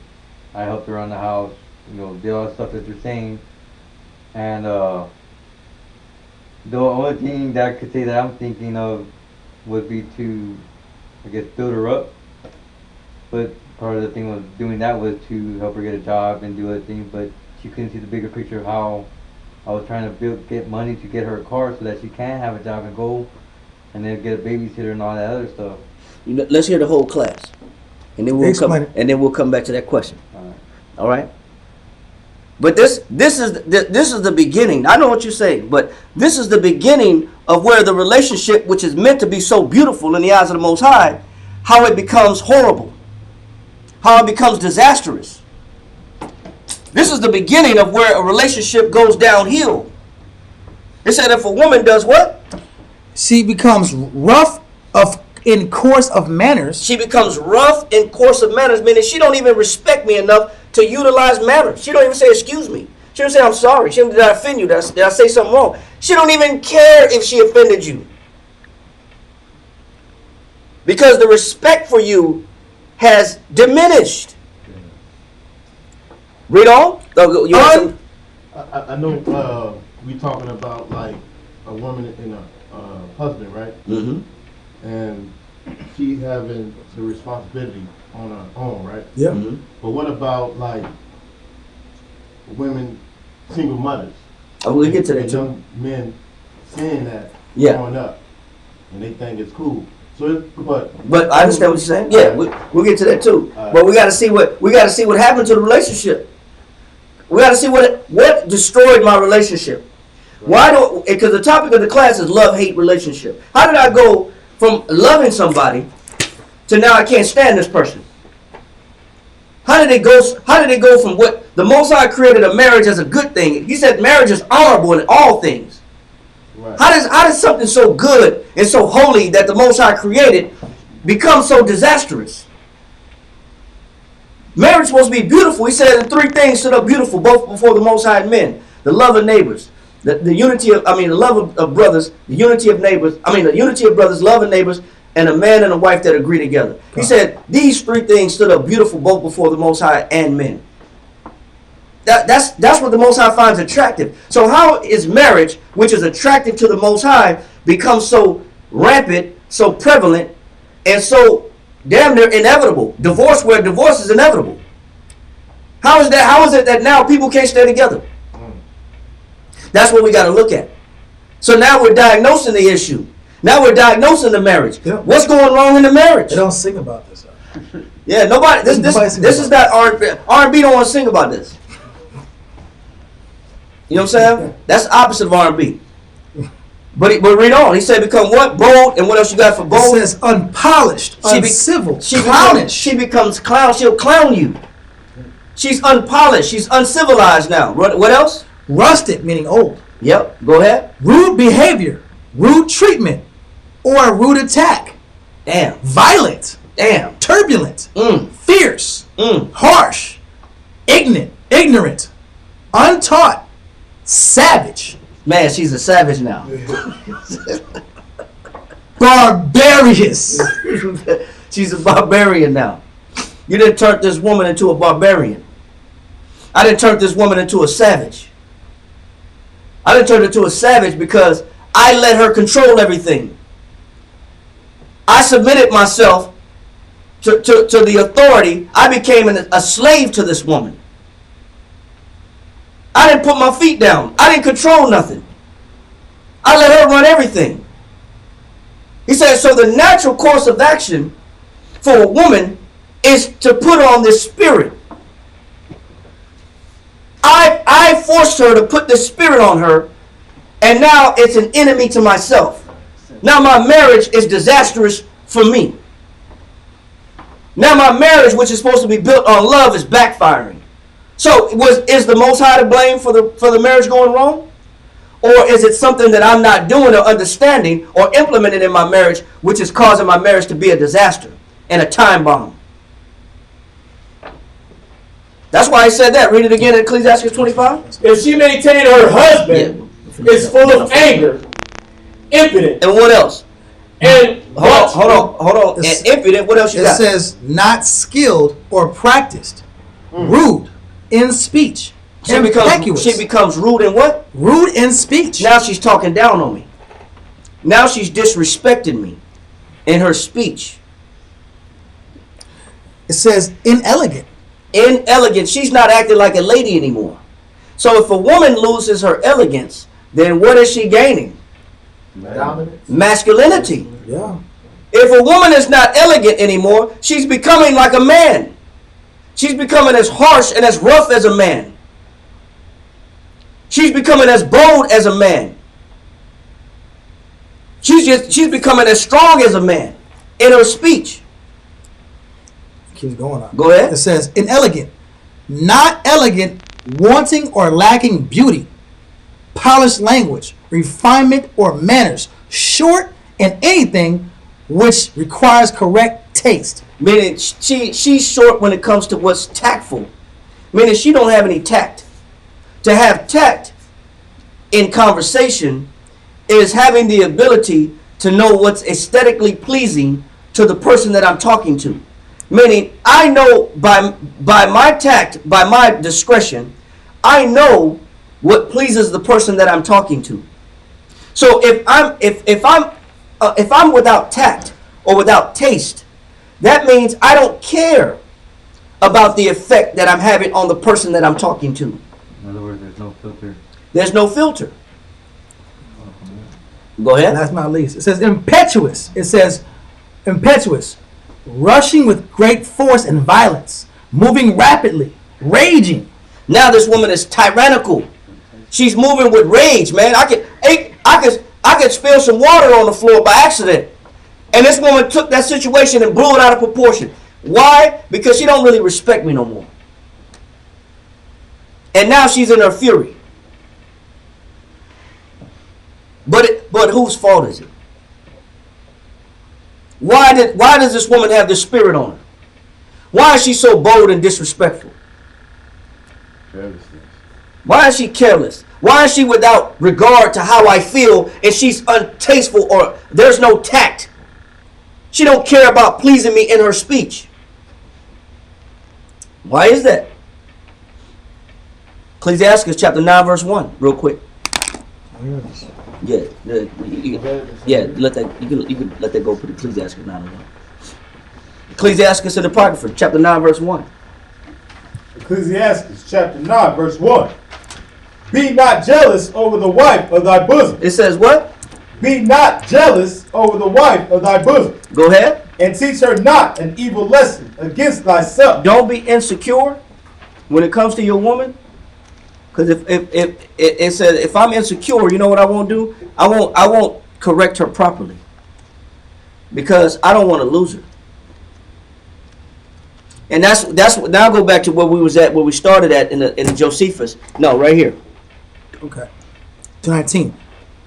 S4: I helped around the house, did all the stuff that you're saying, and the only thing that I could say that I'm thinking of would be to, I guess, build her up. But part of the thing was doing that was to help her get a job and do other things, but she couldn't see the bigger picture of how I was trying to get money to get her a car so that she can have a job and go and then get a babysitter and all that other stuff.
S1: Let's hear the whole class, and then we'll come back to that question. All right. But this is the beginning. I know what you're saying, but this is the beginning of where the relationship, which is meant to be so beautiful in the eyes of the Most High, how it becomes horrible, how it becomes disastrous. This is the beginning of where a relationship goes downhill. It said if a woman does what?
S2: She becomes rough in course of manners.
S1: She becomes rough in course of manners, meaning she don't even respect me enough to utilize manners. She don't even say excuse me. She don't say I'm sorry. She don't, did I offend you? Did I say something wrong? She don't even care if she offended you. Because the respect for you has diminished. Read on.
S6: I know we talking about like a woman and a husband, right?
S1: Mm-hmm.
S6: And she having the responsibility on her own, right?
S2: Yeah.
S1: Mm-hmm.
S6: But what about like women, single mothers?
S1: Oh, we'll get to that
S6: and
S1: too.
S6: young men saying that
S1: Yeah.
S6: growing up, and they think it's cool. So,
S1: But I understand what you're saying. Yeah, we'll get to that too. But we got to see what happened to the relationship. We got to see what destroyed my relationship. Why because the topic of the class is love-hate relationship. How did I go from loving somebody to now I can't stand this person? How did it go from what the Most High created a marriage as a good thing? He said marriage is honorable in all things.
S6: right.
S1: How does something so good and so holy that the Most High created become so disastrous? Marriage is supposed to be beautiful. He said the three things stood up beautiful both before the Most High and men. The love of neighbors. The unity of, the love of brothers, the unity of neighbors, the unity of brothers, love of neighbors, and a man and a wife that agree together. He said these three things stood up beautiful both before the Most High and men. That's what the Most High finds attractive. So how is marriage, which is attractive to the Most High, become so rampant, so prevalent, and so damn near inevitable? Divorce where divorce is inevitable. How is it that now people can't stay together? That's what we got to look at. So now we're diagnosing the issue. Now we're diagnosing the marriage.
S2: Yep.
S1: What's going wrong in the marriage?
S2: They don't sing about this.
S1: Yeah, nobody. This is not R&B. R&B don't want to sing about this. You know what I'm saying? That's the opposite of R&B. But read on. He said, become what? Bold. And what else you got for bold?
S2: It says unpolished, uncivil,
S1: clownish. She becomes clown. She'll clown you. She's unpolished. She's uncivilized now. What else?
S2: Rusted, meaning old.
S1: Yep. Go ahead.
S2: Rude behavior, rude treatment, or a rude attack.
S1: Damn.
S2: Violent.
S1: Damn.
S2: Turbulent. Fierce.
S1: Mm.
S2: Harsh. Ignorant. Untaught. Savage.
S1: Man, she's a savage now.
S2: Barbarious.
S1: She's a barbarian now. You didn't turn this woman into a barbarian. I didn't turn this woman into a savage. I didn't turn her into a savage because I let her control everything. I submitted myself to the authority. I became a slave to this woman. I didn't put my feet down. I didn't control nothing. I let her run everything. He said, so the natural course of action for a woman is to put on this spirit. I forced her to put this spirit on her, and now it's an enemy to myself. Now my marriage is disastrous for me. Now my marriage, which is supposed to be built on love, is backfiring. So is the Most High to blame for the marriage going wrong? Or is it something that I'm not doing or understanding or implementing in my marriage, which is causing my marriage to be a disaster and a time bomb? That's why I said that. Read it again in Ecclesiastes 25.
S3: If she maintained her husband is full of anger, impudent,
S1: And what else?
S3: and
S1: Hold on. And impudent, what else you got?
S2: It says not skilled or practiced, rude in speech,
S1: She
S2: impetuous.
S1: becomes rude and what?
S2: Rude in speech.
S1: Now she's talking down on me. Now she's disrespecting me in her speech.
S2: It says inelegant.
S1: Inelegant. She's not acting like a lady anymore. So if a woman loses her elegance, then what is she gaining?
S6: Dominance.
S1: Masculinity.
S2: Yeah.
S1: If a woman is not elegant anymore, she's becoming like a man. She's becoming as harsh and as rough as a man. She's becoming as bold as a man. She's becoming as strong as a man in her speech.
S2: Keeps going on.
S1: Go ahead.
S2: It says inelegant, not elegant, wanting or lacking beauty, polished language, refinement or manners, short in anything which requires correct taste.
S1: Meaning she's short when it comes to what's tactful. Meaning she don't have any tact. To have tact in conversation is having the ability to know what's aesthetically pleasing to the person that I'm talking to. Meaning I know by my tact, by my discretion, I know what pleases the person that I'm talking to. So if I'm without tact or without taste, that means I don't care about the effect that I'm having on the person that I'm talking to.
S4: In other words, there's no filter.
S1: There's no filter. Go ahead.
S2: Last but not least, it says impetuous. It says impetuous, rushing with great force and violence, moving rapidly, raging.
S1: Now this woman is tyrannical. She's moving with rage, man. I could spill some water on the floor by accident. And this woman took that situation and blew it out of proportion. Why? Because she don't really respect me no more. And now she's in her fury. But whose fault is it? Why does this woman have this spirit on her? Why is she so bold and disrespectful?
S5: Carelessness.
S1: Why is she careless? Why is she without regard to how I feel and she's untasteful or there's no tact? She don't care about pleasing me in her speech. Why is that? Ecclesiastes chapter 9 verse 1 real quick. Yeah, let that go. Put Ecclesiastes 9 1. Ecclesiastes in the Apocrypha, chapter 9 verse 1.
S3: Ecclesiastes chapter 9 verse 1. Be not jealous over the wife of thy bosom.
S1: It says what?
S3: Be not jealous over the wife of thy bosom.
S1: Go ahead.
S3: And teach her not an evil lesson against thyself.
S1: Don't be insecure when it comes to your woman. Because if it says if I'm insecure, you know what I won't do? I won't correct her properly. Because I don't want to lose her. And that's what, now go back to where we was at, where we started at in the Josephus. No, right here.
S2: Okay. 219.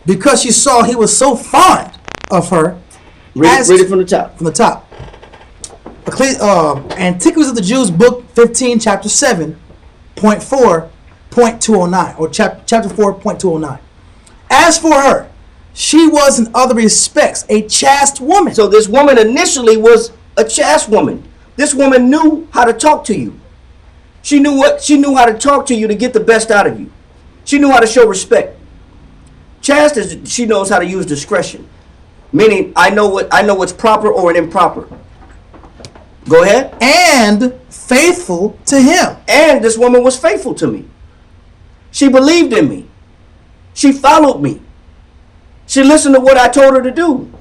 S2: Because she saw he was so fond of her.
S1: Read it from the top.
S2: From the top. Antiquities of the Jews, book 15, chapter 7, point 4, point 209, or chapter 4, point 209. As for her, she was in other respects a chaste woman.
S1: So this woman initially was a chaste woman. This woman knew how to talk to you. She knew how to talk to you to get the best out of you. She knew how to show respect. Chaste is she knows how to use discretion. Meaning I know what's proper or an improper. Go ahead.
S2: And faithful to him.
S1: And this woman was faithful to me. She believed in me. She followed me. She listened to what I told her to do.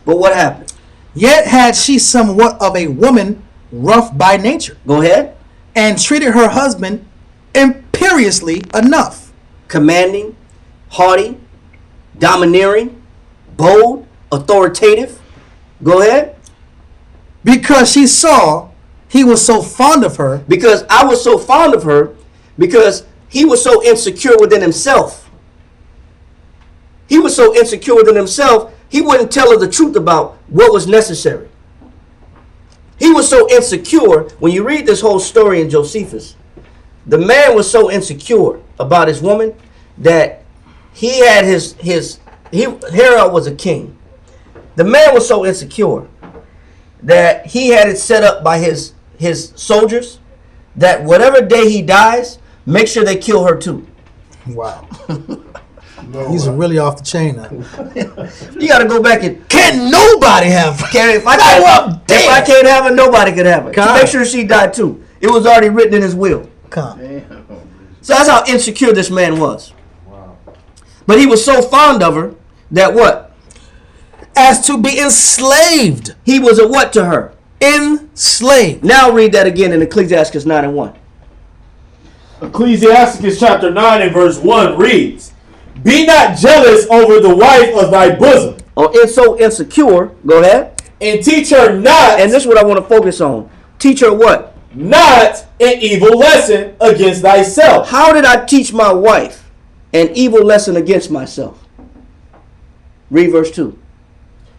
S1: But what happened?
S2: Yet had she somewhat of a woman rough by nature.
S1: Go ahead.
S2: And treated her husband imperiously enough.
S1: Commanding, haughty, domineering, bold, authoritative. Go ahead.
S2: Because she saw he was so fond of her.
S1: Because I was so fond of her. Because he was so insecure within himself. He was so insecure within himself, he wouldn't tell her the truth about what was necessary. He was so insecure. When you read this whole story in Josephus, the man was so insecure about his woman that he had Herod was a king. The man was so insecure that he had it set up by his soldiers that whatever day he dies, make sure they kill her too.
S2: Wow. He's really off the chain now.
S1: You got to go back and
S2: Can nobody have her?
S1: if I can't have her, nobody could have her. So make sure she died too. It was already written in his will.
S2: Come.
S1: So that's how insecure this man was.
S6: Wow.
S1: But he was so fond of her that what?
S2: As to be enslaved.
S1: He was a what to her?
S2: Enslaved.
S1: Now read that again in Ecclesiastes 9:1.
S3: Ecclesiasticus chapter 9 and verse 1 reads, Be not jealous over the wife of thy bosom.
S1: Oh, it's so insecure. Go ahead.
S3: And teach her not,
S1: And this is what I want to focus on. Teach her what?
S3: not an evil lesson against thyself.
S1: How did I teach my wife an evil lesson against myself? Read verse 2.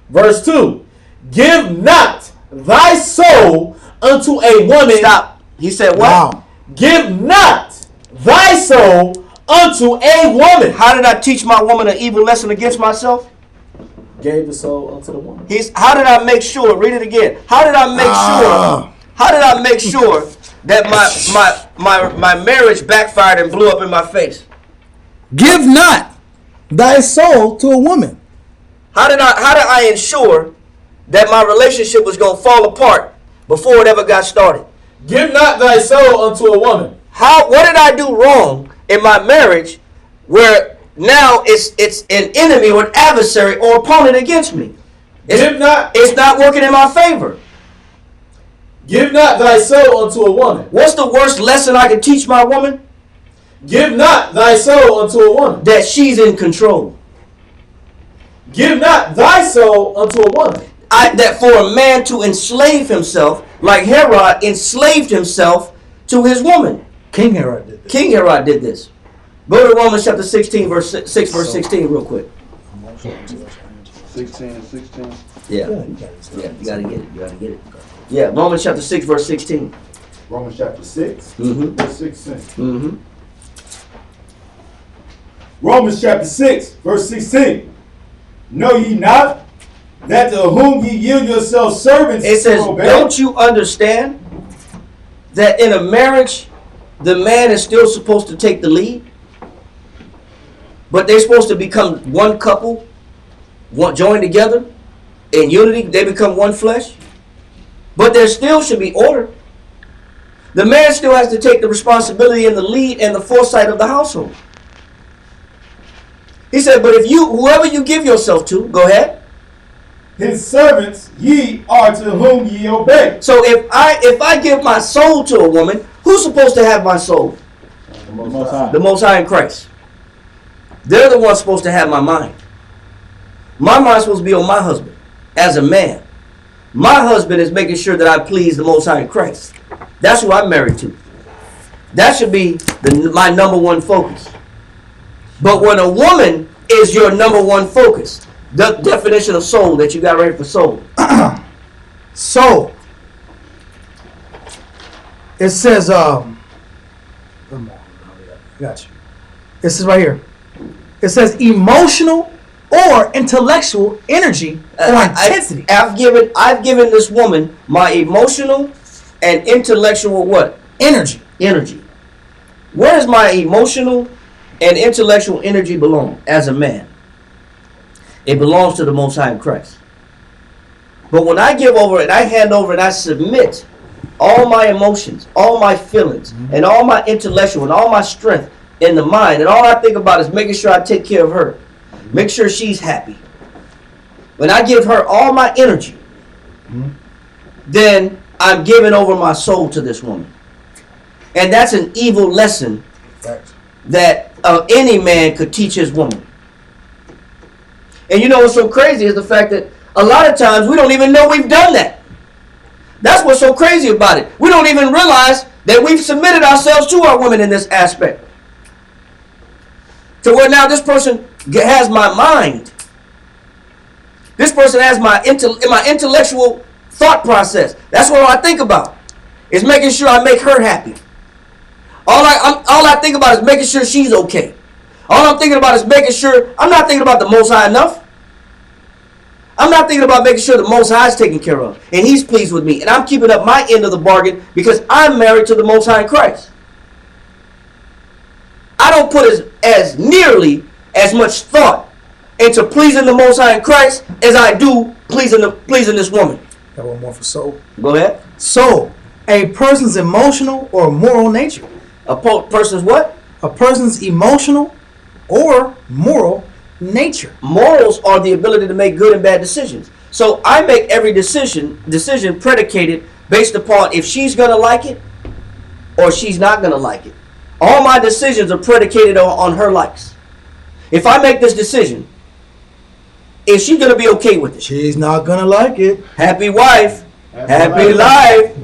S3: Verse 2, Give not thy soul unto a woman.
S1: Stop. He said what?
S2: Wow.
S3: Give not thy soul unto a woman.
S1: How did I teach my woman an evil lesson against myself?
S3: Gave the soul unto the woman.
S1: How did I make sure? Read it again. How did I make sure? How did I make sure that my marriage backfired and blew up in my face?
S2: Give not thy soul to a woman.
S1: How did I ensure that my relationship was going to fall apart before it ever got started?
S3: Give not thy soul unto a woman.
S1: What did I do wrong in my marriage where now it's an enemy or an adversary or opponent against me? It's not working in my favor.
S3: Give not thy soul unto a woman.
S1: What's the worst lesson I can teach my woman?
S3: Give not thy soul unto a woman.
S1: That she's in control.
S3: Give not thy soul unto a woman.
S1: That for a man to enslave himself, like Herod enslaved himself to his woman.
S2: King Herod did this.
S1: King Herod did this. Go to Romans chapter 16, verse 6, verse 16 real quick.
S5: 16 and 16.
S1: Yeah, you gotta get it. You gotta get it. Yeah, Romans chapter 6, verse 16.
S3: Romans chapter 6,
S1: Mm-hmm.
S3: verse 16.
S1: Mm-hmm.
S3: Romans chapter 6, verse 16. Know ye not that to whom ye yield yourselves servants
S1: It says,
S3: to obey?
S1: don't you understand that in a marriage, the man is still supposed to take the lead? But they're supposed to become one couple, joined together in unity. They become one flesh. But there still should be order. The man still has to take the responsibility and the lead and the foresight of the household. He said, but if you, whoever you give yourself to, go ahead.
S3: His servants ye are to whom ye obey.
S1: So if I give my soul to a woman, who's supposed to have my soul?
S5: The Most High.
S1: The Most High in Christ. They're the ones supposed to have my mind. My mind's supposed to be on my husband as a man. My husband is making sure that I please the Most High in Christ. That's who I'm married to. That should be my number one focus. But when a woman is your number one focus, the definition of soul that you got right for soul.
S2: Soul. It says, got you. It says right here. It says emotional or intellectual energy or intensity.
S1: I've given this woman my emotional and intellectual what?
S2: Energy.
S1: Energy. Where does my emotional and intellectual energy belong as a man? It belongs to the Most High in Christ. But when I give over and I hand over and I submit all my emotions, all my feelings, and all my intellectual and all my strength in the mind, and all I think about is making sure I take care of her, make sure she's happy. When I give her all my energy, then I'm giving over my soul to this woman. And that's an evil lesson that any man could teach his woman. And you know what's so crazy is the fact that a lot of times we don't even know we've done that. That's what's so crazy about it. We don't even realize that we've submitted ourselves to our women in this aspect. To where now this person has my mind. This person has my intellectual thought process. That's what I think about. Is making sure I make her happy. All I think about is making sure she's okay. All I'm thinking about is making sure, I'm not thinking about the Most High enough. I'm not thinking about making sure the Most High is taken care of. And He's pleased with me. And I'm keeping up my end of the bargain because I'm married to the Most High in Christ. I don't put as nearly as much thought into pleasing the Most High in Christ as I do pleasing this woman.
S2: Got one more for soul.
S1: Go ahead.
S2: Soul. A person's emotional or moral nature.
S1: A person's what?
S2: A person's emotional or moral nature.
S1: Morals are the ability to make good and bad decisions. So I make every decision predicated based upon if she's going to like it or she's not going to like it. All my decisions are predicated on her likes. If I make this decision, is she going to be okay with it?
S2: She's not going to like it.
S1: Happy wife, happy life.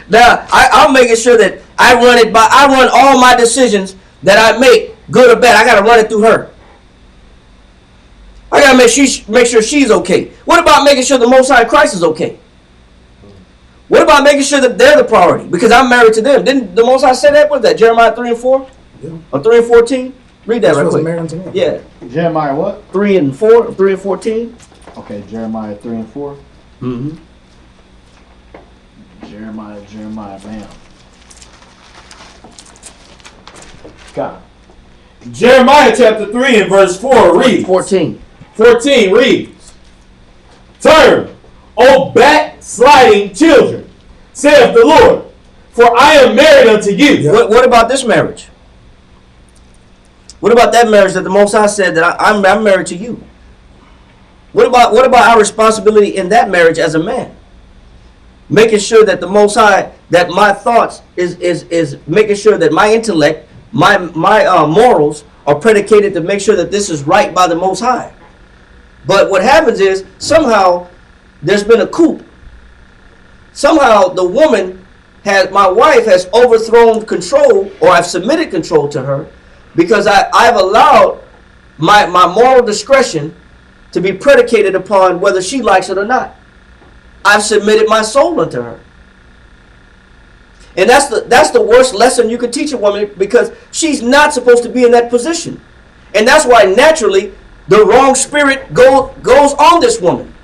S1: Now, I'm making sure that I run all my decisions that I make, good or bad. I got to run it through her. I got to make sure she's okay. What about making sure the Most High Christ is okay? What about making sure that they're the priority? Because I'm married to them. Didn't the Most High say that? What's that? Jeremiah 3 and 4?
S2: Yeah.
S1: Or 3 and 14? Read that right quick.
S2: Married unto him.
S1: Yeah.
S5: Jeremiah what?
S1: 3 and 4, 3 and 14.
S5: Okay, Jeremiah 3 and 4.
S1: Mm-hmm.
S5: Jeremiah, bam. God.
S3: Jeremiah chapter 3 and verse 4 reads.
S1: 14
S3: reads. Turn, O backsliding children, saith the Lord, for I am married unto you.
S2: Yep.
S1: What about this marriage? What about that marriage that the Most High said that I'm married to you? What about our responsibility in that marriage as a man? Making sure that the Most High, that my thoughts is making sure that my intellect, my morals are predicated to make sure that this is right by the Most High. But what happens is somehow there's been a coup. Somehow the woman my wife has overthrown control, or I've submitted control to her, because I've allowed my moral discretion to be predicated upon whether she likes it or not. I've submitted my soul unto her. And that's the worst lesson you could teach a woman, because she's not supposed to be in that position. And that's why naturally the wrong spirit goes on this woman.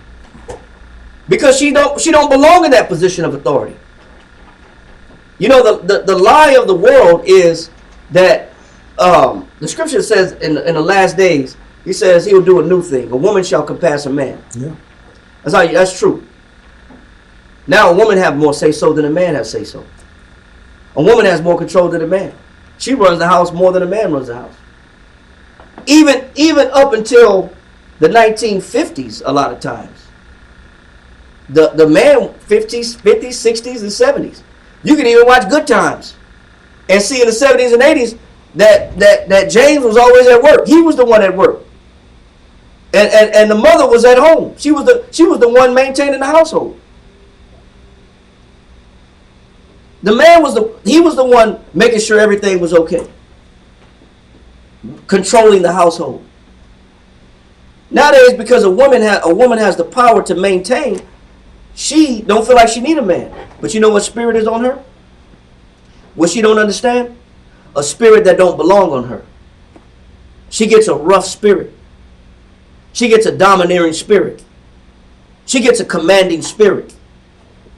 S1: Because she don't belong in that position of authority. You know, the lie of the world is that the scripture says in the last days, he says he'll do a new thing. A woman shall compass a man.
S2: Yeah.
S1: That's true. Now a woman have more say so than a man has say so. A woman has more control than a man. She runs the house more than a man runs the house. even up until the 1950s, a lot of times, the man 50s, 60s, and 70s. You can even watch Good Times and see in the 70s and 80s that James was always at work. He was the one at work. And the mother was at home. She was the one maintaining the household. The man was the one making sure everything was okay. Controlling the household. Nowadays, because a woman has the power to maintain, she don't feel like she need a man. But you know what spirit is on her? What she don't understand? A spirit that don't belong on her. She gets a rough spirit. She gets a domineering spirit. She gets a commanding spirit.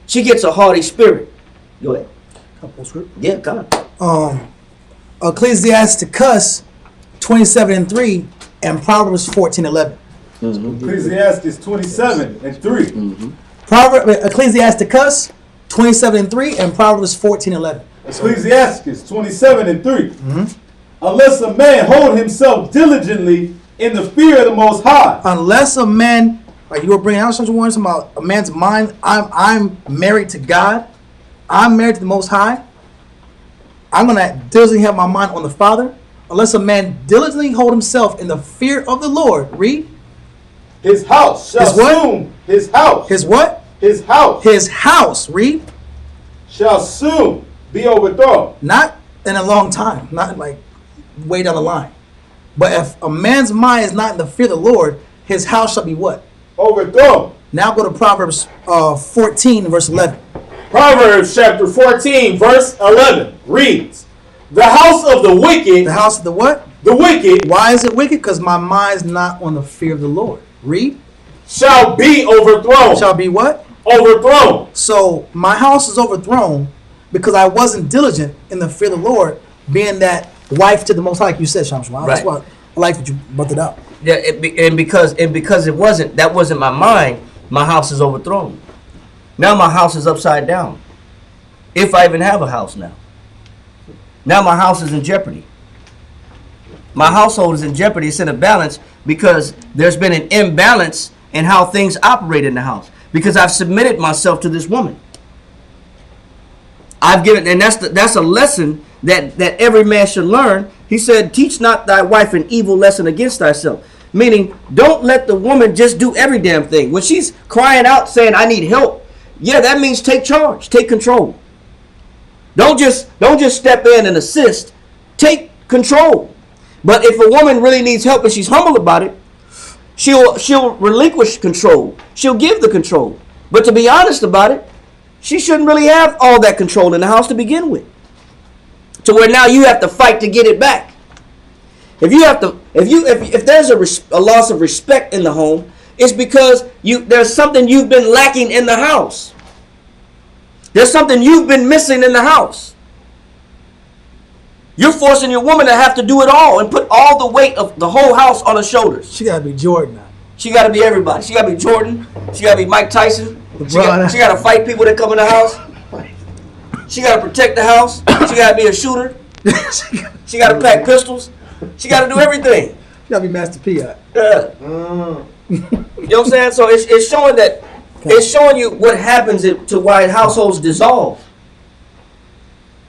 S1: She gets a haughty spirit. Go ahead.
S2: Couple script.
S1: Yeah, come on.
S2: Ecclesiasticus 27:3 and Proverbs 14:11.
S3: Ecclesiastes 27:3.
S2: Ecclesiasticus 27:3 and Proverbs 14:11.
S3: Ecclesiastes 27:3. Unless a man hold himself diligently in the fear of the Most High.
S2: Unless a man, like you were bringing out something about a man's mind, I'm married to God. I'm married to the Most High. I'm gonna diligently have my mind on the Father. Unless a man diligently hold himself in the fear of the Lord. Read.
S3: His house shall
S2: His what?
S3: soon. His house.
S2: His what?
S3: His house.
S2: His house. Read.
S3: Shall soon be overthrown.
S2: Not in a long time. Not like way down the line. But if a man's mind is not in the fear of the Lord, his house shall be what?
S3: Overthrown.
S2: Now go to Proverbs 14 verse 11.
S6: Proverbs chapter 14, verse 11 reads, the house of the wicked.
S2: The house of the what?
S6: The wicked.
S2: Why is it wicked? Because my mind's not on the fear of the Lord. Read.
S6: Shall be overthrown.
S2: Shall be what?
S6: Overthrown.
S2: So my house is overthrown because I wasn't diligent in the fear of the Lord, being that wife to the Most High, like you said, Shams. Right. That's why I like what you brought it up.
S1: Yeah, because that wasn't my mind, my house is overthrown. Now my house is upside down. If I even have a house now. Now my house is in jeopardy. My household is in jeopardy. It's in a balance because there's been an imbalance in how things operate in the house. Because I've submitted myself to this woman. I've given, and that's a lesson that every man should learn. He said, teach not thy wife an evil lesson against thyself. Meaning, don't let the woman just do every damn thing. When she's crying out saying, I need help, yeah, that means take charge, take control. Don't just step in and assist. Take control. But if a woman really needs help and she's humble about it, she'll relinquish control. She'll give the control. But to be honest about it, she shouldn't really have all that control in the house to begin with. To where now you have to fight to get it back. If there's a loss of respect in the home, it's because there's something you've been lacking in the house. There's something you've been missing in the house. You're forcing your woman to have to do it all and put all the weight of the whole house on her shoulders.
S2: She gotta be Jordan now.
S1: She gotta be everybody. She gotta be Jordan. She gotta be Mike Tyson. She gotta fight people that come in the house. She gotta protect the house. She gotta be a shooter. She gotta pack pistols. She gotta do everything.
S2: She gotta be Master P.
S1: Yeah. You know what I'm saying? So it's showing that it's showing you what happens to why households dissolve.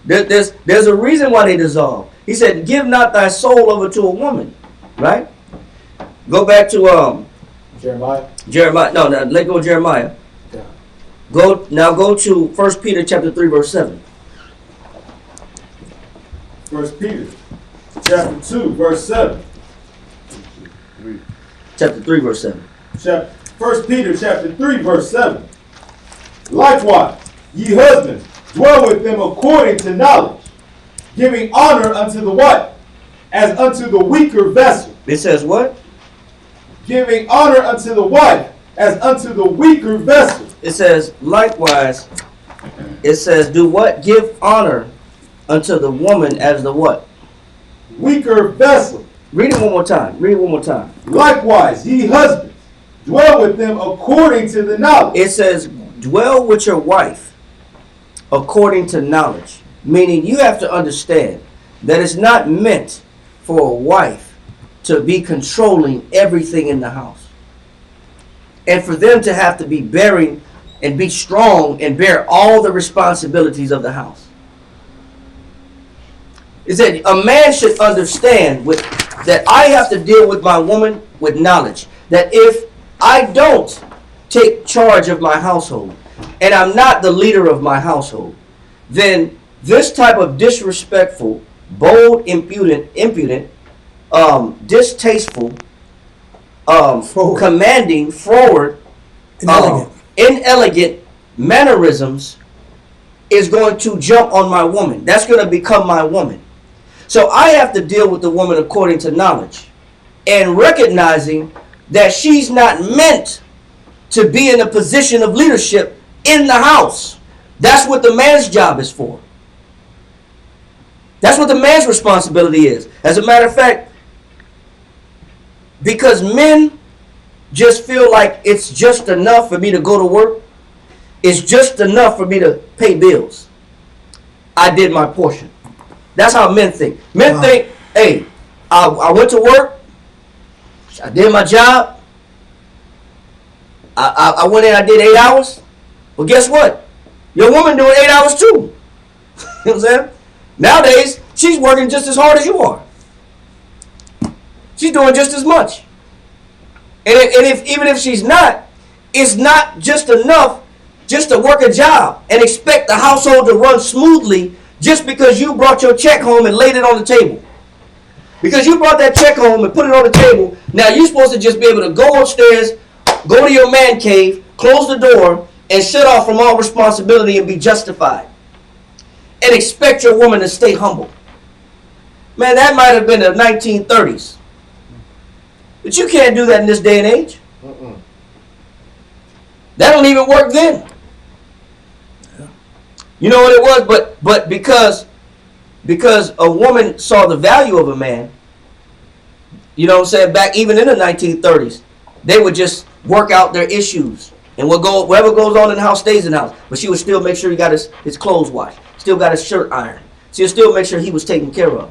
S1: There's a reason why they dissolve. He said, give not thy soul over to a woman. Right? Go back to Jeremiah. No, let go of Jeremiah.
S5: Yeah.
S1: Go to 1 Peter chapter 3, verse 7.
S3: 1 Peter chapter 2, verse 7.
S1: Chapter 3, verse 7.
S3: 1 Peter chapter 3, verse 7. Likewise, ye husbands, dwell with them according to knowledge, giving honor unto the wife, as unto the weaker vessel.
S1: It says what?
S3: Giving honor unto the wife, as unto the weaker vessel.
S1: It says, likewise, it says, do what? Give honor unto the woman as the what?
S3: Weaker vessel.
S1: Read it one more time. Read it one more time.
S3: Likewise, ye husbands, dwell with them according to the knowledge.
S1: It says, dwell with your wife according to knowledge. Meaning you have to understand that it's not meant for a wife to be controlling everything in the house. And for them to have to be bearing and be strong and bear all the responsibilities of the house. Is that a man should understand that I have to deal with my woman with knowledge. That if I don't take charge of my household and I'm not the leader of my household, then this type of disrespectful, bold, impudent, distasteful, commanding, forward, inelegant mannerisms is going to jump on my woman. That's going to become my woman. So I have to deal with the woman according to knowledge and recognizing that she's not meant to be in a position of leadership in the house. That's what the man's job is for. That's what the man's responsibility is. As a matter of fact, because men just feel like it's just enough for me to go to work, it's just enough for me to pay bills, I did my portion. That's how men think. Men think, hey, I went to work, I did my job, I went in, I did 8 hours. Well, guess what? Your woman doing 8 hours too. You know what I'm saying? Nowadays, she's working just as hard as you are. She's doing just as much. And even if she's not, it's not just enough just to work a job and expect the household to run smoothly just because you brought your check home and laid it on the table. Because you brought that check home and put it on the table, now you're supposed to just be able to go upstairs, go to your man cave, close the door, and shut off from all responsibility and be justified. And expect your woman to stay humble. Man, that might have been the 1930s. But you can't do that in this day and age. That don't even work then. Yeah. You know what it was? But because a woman saw the value of a man, you know what I'm saying, back even in the 1930s, they would just work out their issues. And whatever goes on in the house stays in the house. But she would still make sure he got his clothes washed. Still got his shirt ironed. She'll still make sure he was taken care of.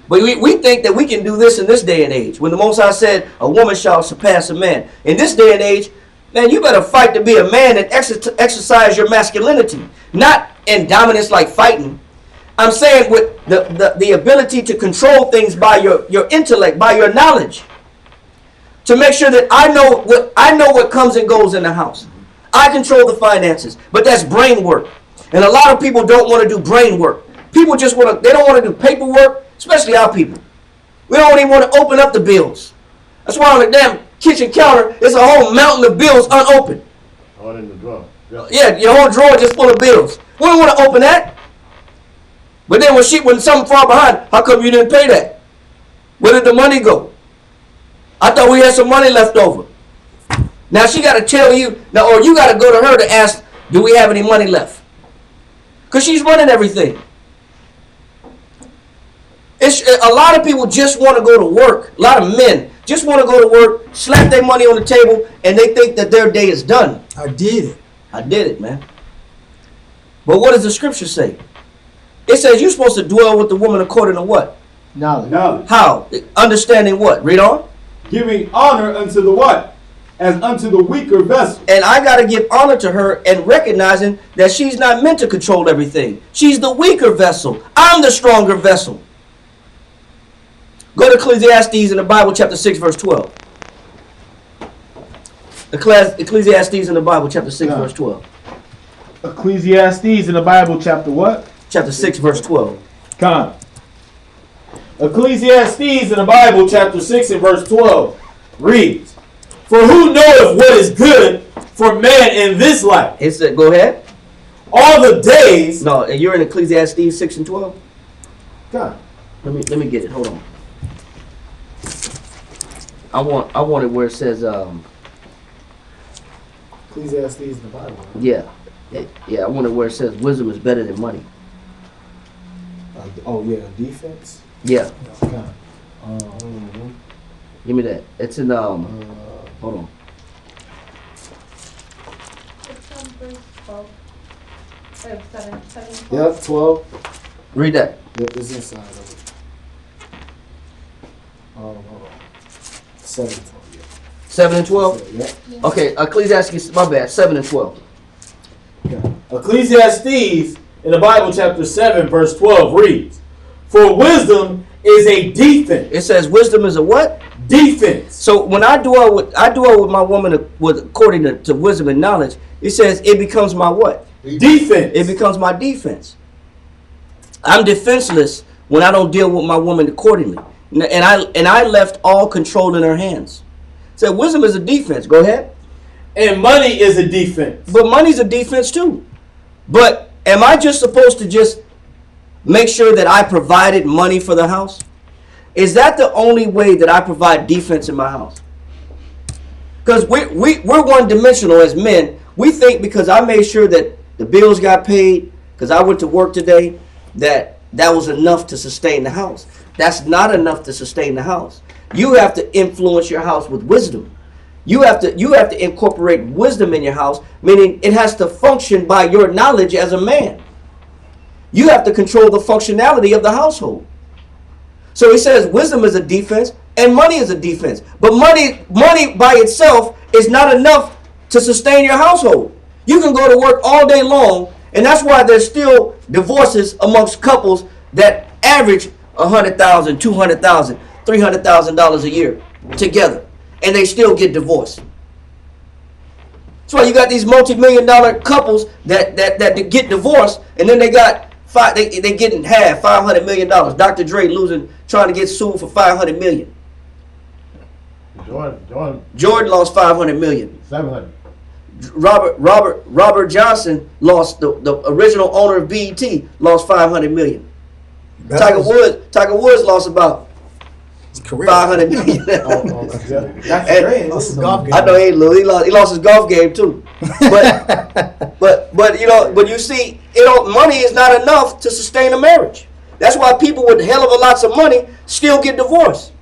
S1: But we think that we can do this in this day and age. When the Most High said, a woman shall surpass a man. In this day and age, man, you better fight to be a man and exercise your masculinity. Not in dominance like fighting. I'm saying with the ability to control things by your intellect, by your knowledge. To make sure that I know what comes and goes in the house. I control the finances. But that's brain work. And a lot of people don't want to do brain work. People just they don't want to do paperwork, especially our people. We don't even want to open up the bills. That's why on the damn kitchen counter, there's a whole mountain of bills unopened.
S6: All in the drawer.
S1: Yeah, your whole drawer just full of bills. We don't want to open that. But then when something fall behind, how come you didn't pay that? Where did the money go? I thought we had some money left over. Now she got to tell you, or you got to go to her to ask, do we have any money left? Because she's running everything. A lot of people just want to go to work. A lot of men just want to go to work, slap their money on the table, and they think that their day is done.
S2: I did it,
S1: man. But what does the scripture say? It says you're supposed to dwell with the woman according to what?
S5: Knowledge.
S1: How? Understanding what? Read on.
S3: Giving honor unto the what? As unto the weaker vessel.
S1: And I got to give honor to her and recognizing that she's not meant to control everything. She's the weaker vessel. I'm the stronger vessel. Go to Ecclesiastes in the Bible, chapter 6, verse 12. Ecclesiastes in the Bible, chapter 6, verse 12.
S5: Ecclesiastes in the Bible, chapter what?
S1: Chapter 6, verse 12.
S5: Con.
S3: Ecclesiastes in the Bible, chapter 6 and verse 12 reads, for who knoweth what is good for man in this life?
S1: It said, go ahead.
S3: All the days.
S1: No, you're in Ecclesiastes 6 and 12?
S3: God.
S1: Let me get it. Hold on. I want it where it says
S6: Ecclesiastes in the Bible. Right?
S1: Yeah, I want it where it says wisdom is better than money.
S6: Defense.
S1: Yeah.
S6: God.
S1: Give me that. It's in hold on.
S6: Yep, 12.
S1: Read that.
S6: Yep, it's inside of it. Hold on. 7 and 12, yeah.
S1: 7 and 12?
S6: Yeah.
S1: Okay, Ecclesiastes, my bad, 7 and 12.
S6: Ecclesiastes in the Bible, chapter 7, verse 12 reads, "For wisdom is a defense."
S1: It says wisdom is a what?
S6: Defense.
S1: So when I dwell with my woman according to wisdom and knowledge, it says it becomes my what?
S6: Defense.
S1: It becomes my defense. I'm defenseless when I don't deal with my woman accordingly. And I left all control in her hands. So wisdom is a defense. Go ahead.
S6: And money is a defense.
S1: But money's a defense too. But am I just supposed to just make sure that I provided money for the house? Is that the only way that I provide defense in my house? Because we're one-dimensional as men. We think because I made sure that the bills got paid, because I went to work today, that was enough to sustain the house. That's not enough to sustain the house. You have to influence your house with wisdom. You have to incorporate wisdom in your house, meaning it has to function by your knowledge as a man. You have to control the functionality of the household. So he says wisdom is a defense and money is a defense. But money by itself is not enough to sustain your household. You can go to work all day long, and that's why there's still divorces amongst couples that average $100,000, $200,000, $300,000 a year together, and they still get divorced. That's why you got these multi-million-dollar couples that get divorced, and then they getting half, $500 million. Dr. Dre trying to get sued for $500 million. Jordan lost $500 million.
S6: 700.
S1: Robert Johnson lost, the original owner of BET lost $500 million. Tiger Woods lost about $500 million. I know he lost his golf game too. But you see, money is not enough to sustain a marriage. That's why people with hell of a lots of money still get divorced.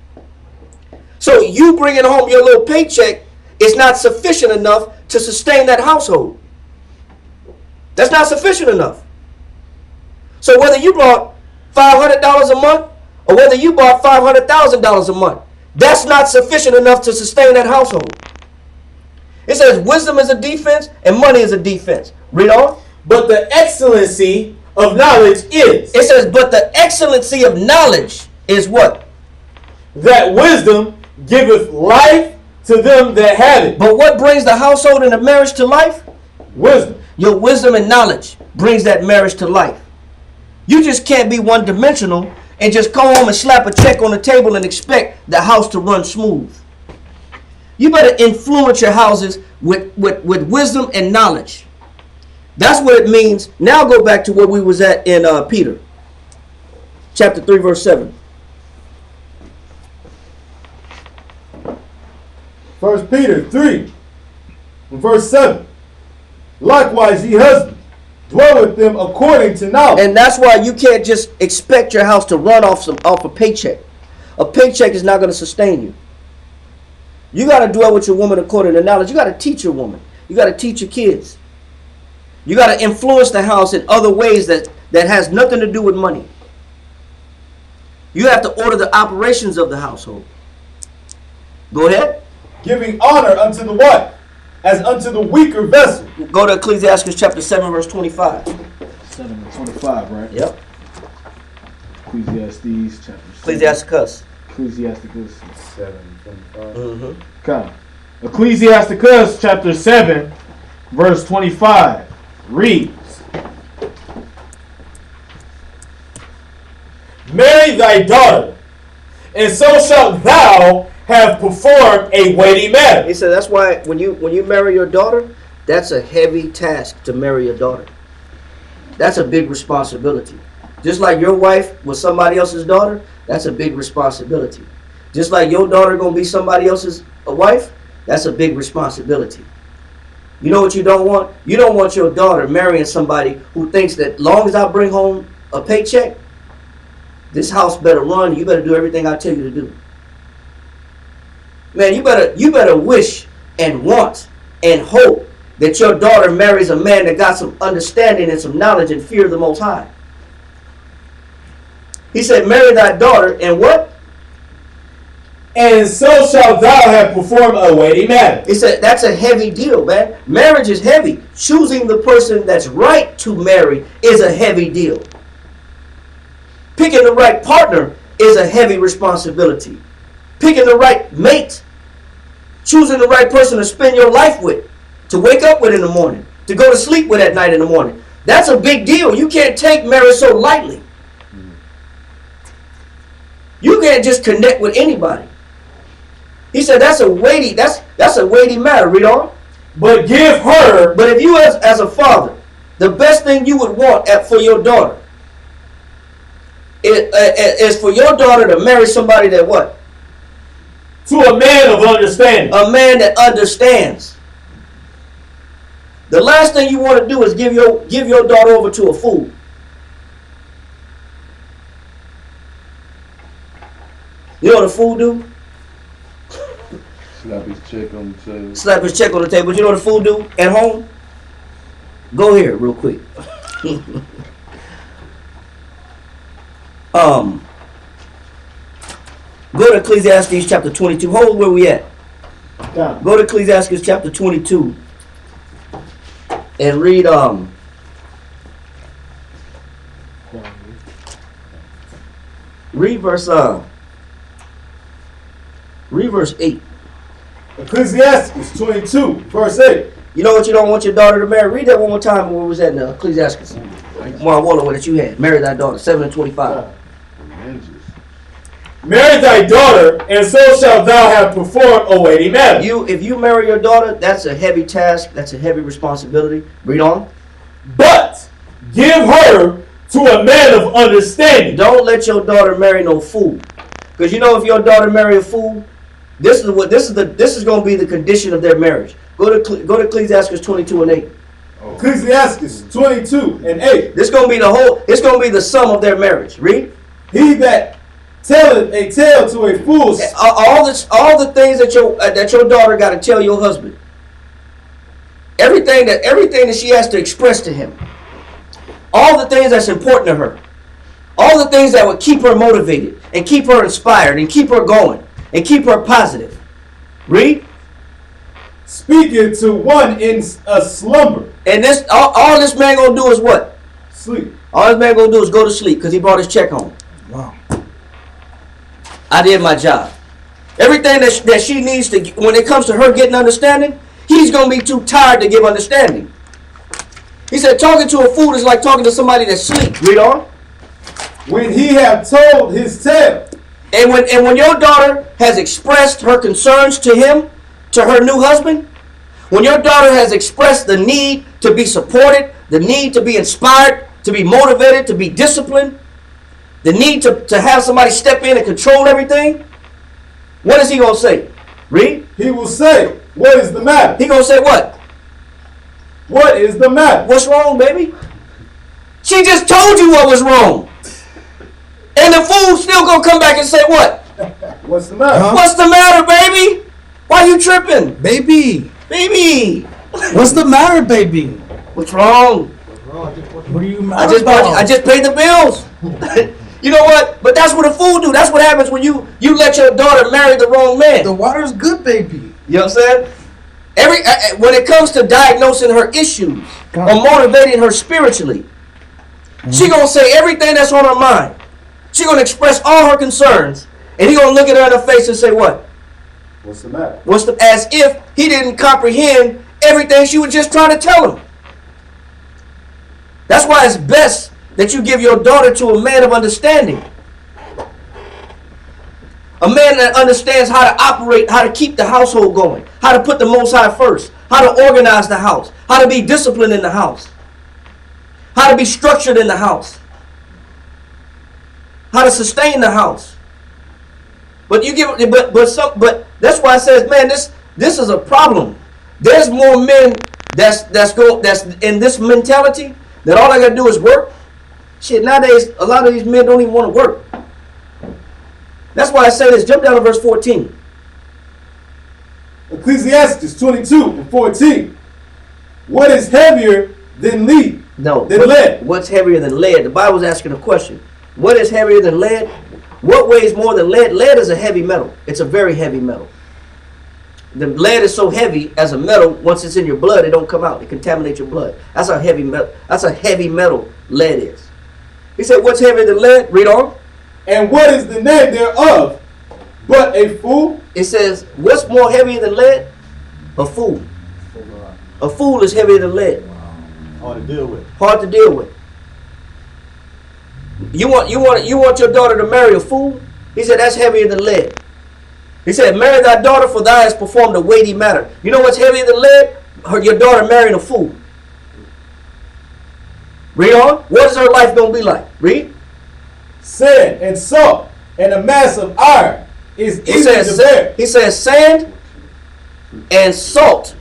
S1: So you bringing home your little paycheck is not sufficient enough to sustain that household. That's not sufficient enough. So whether you brought $500 a month or whether you bought $500,000 a month, that's not sufficient enough to sustain that household. It says wisdom is a defense and money is a defense. Read on.
S6: But the excellency of knowledge is.
S1: It says, but the excellency of knowledge is what?
S6: That wisdom giveth life to them that have it.
S1: But what brings the household and the marriage to life?
S6: Wisdom.
S1: Your wisdom and knowledge brings that marriage to life. You just can't be one-dimensional and just come home and slap a check on the table and expect the house to run smooth. You better influence your houses with wisdom and knowledge. That's what it means. Now go back to where we was at in Peter. Chapter 3, verse 7.
S3: 1 Peter 3, verse 7. Likewise, ye husbands, dwell with them according to knowledge.
S1: And that's why you can't just expect your house to run off a paycheck. A paycheck is not going to sustain you. You got to dwell with your woman according to knowledge. You got to teach your woman. You got to teach your kids. You got to influence the house in other ways that has nothing to do with money. You have to order the operations of the household. Go ahead.
S3: Giving honor unto the what? As unto the weaker vessel.
S1: Go to Ecclesiastes chapter 7, verse 25.
S5: 7 and 25, right?
S1: Yep.
S5: Ecclesiastes chapter 7.
S1: Ecclesiasticus.
S5: Ecclesiasticus
S3: 7:25.
S1: Mm-hmm.
S5: Okay. Ecclesiasticus chapter 7, verse 25 reads,
S6: Marry thy daughter, and so shalt thou have performed a weighty matter.
S1: He said that's why when you marry your daughter, that's a heavy task to marry a daughter. That's a big responsibility. Just like your wife was somebody else's daughter, that's a big responsibility. Just like your daughter gonna be somebody else's wife, that's a big responsibility. You know what you don't want? You don't want your daughter marrying somebody who thinks that long as I bring home a paycheck, this house better run. You better do everything I tell you to do. Man, you better wish and want and hope that your daughter marries a man that got some understanding and some knowledge and fear of the Most High. He said, marry thy daughter and what?
S3: and so shalt thou have performed a weighty matter.
S1: That's a heavy deal, man. Marriage is heavy. Choosing the person that's right to marry is a heavy deal. Picking the right partner is a heavy responsibility. Picking the right mate, choosing the right person to spend your life with, to wake up with in the morning, to go to sleep with at night in the morning. That's a big deal. You can't take marriage so lightly. You can't just connect with anybody. He said that's a weighty matter. Read on.
S3: But give her.
S1: But if you as a father, the best thing you would want for your daughter is for your daughter to marry somebody that what?
S3: To a man of understanding.
S1: A man that understands. The last thing you want to do is give your daughter over to a fool. You know what a fool do?
S7: Slap his check on the table.
S1: Slap his check on the table. But you know what a fool do at home? Go here real quick. Go to Ecclesiastes chapter 22. Hold where we at. Go to Ecclesiastes chapter 22 and read read verse 8.
S3: Ecclesiastes 22, verse 8.
S1: You know what you don't want your daughter to marry? Read that one more time where we was at in Ecclesiastes. Marwalla that you had. Marry thy daughter. 7:25.
S3: Marry thy daughter, and so shalt thou have performed a weighty matter.
S1: If you marry your daughter, that's a heavy task. That's a heavy responsibility. Read on.
S3: But give her to a man of understanding.
S1: Don't let your daughter marry no fool. Because you know if your daughter marry a fool, this is going to be the condition of their marriage. Go to Ecclesiastes 22 and 8.
S3: Ecclesiastes 22 and 8.
S1: This going to be it's going to be the sum of their marriage. Read.
S3: He that telleth a tale to a fool.
S1: All the things that your daughter got to tell your husband. Everything that she has to express to him. All the things that's important to her. All the things that would keep her motivated and keep her inspired and keep her going and keep her positive. Read.
S3: Speaking to one in a slumber.
S1: And all this man gonna do is what?
S3: Sleep.
S1: All this man gonna do is go to sleep because he brought his check home.
S2: Wow.
S1: I did my job. Everything that she needs to, when it comes to her getting understanding, he's gonna be too tired to give understanding. He said, talking to a fool is like talking to somebody that sleeps. Read on.
S3: When he have told his tale.
S1: And when your daughter has expressed her concerns to him, to her new husband, when your daughter has expressed the need to be supported, the need to be inspired, to be motivated, to be disciplined, the need to have somebody step in and control everything, what is he going to say? Read.
S3: He will say, what is the matter?
S1: He going to say what?
S3: What is the matter?
S1: What's wrong, baby? She just told you what was wrong. And the fool still going to come back and say what?
S3: What's the matter?
S2: Huh?
S1: What's the matter, baby? Why you tripping?
S2: Baby.
S1: Baby.
S2: What's the matter, baby?
S1: What's wrong?
S2: What are you mad
S1: I
S2: about?
S1: just paid the bills. You know what? But that's what a fool do. That's what happens when you let your daughter marry the wrong man.
S2: The water's good, baby.
S1: You know what I'm saying? When it comes to diagnosing her issues or motivating her spiritually, she gonna say everything that's on her mind. She gonna express all her concerns, and he gonna look at her in the face and say, "What?
S3: What's the matter?"
S1: As if he didn't comprehend everything she was just trying to tell him. That's why it's best that you give your daughter to a man of understanding. A man that understands how to operate, how to keep the household going, how to put the Most High first, how to organize the house, how to be disciplined in the house, how to be structured in the house, how to sustain the house. But that's why it says, man, this is a problem. There's more men that's in this mentality that all I gotta do is work. Shit, nowadays a lot of these men don't even want to work. That's why I say this. Jump down to verse 14.
S3: Ecclesiastes 22 and 14. What is heavier than lead?
S1: No.
S3: Than lead.
S1: What's heavier than lead? The Bible's asking a question. What is heavier than lead? What weighs more than lead? Lead is a heavy metal. It's a very heavy metal. The lead is so heavy as a metal, once it's in your blood, it don't come out. It contaminates your blood. That's how heavy metal. That's a heavy metal lead is. He said, what's heavier than lead? Read on.
S3: And what is the name thereof but a fool?
S1: It says, what's more heavy than lead? A fool. A fool is heavier than lead.
S6: Hard to deal with.
S1: Hard to deal with. You want your daughter to marry a fool? He said, that's heavier than lead. He said, marry thy daughter, for thou hast performed a weighty matter. You know what's heavier than lead? Your daughter marrying a fool. Read on. What is her life going to be like? Read.
S3: Sand and salt and a mass of iron is easy to bear.
S1: He says sand and salt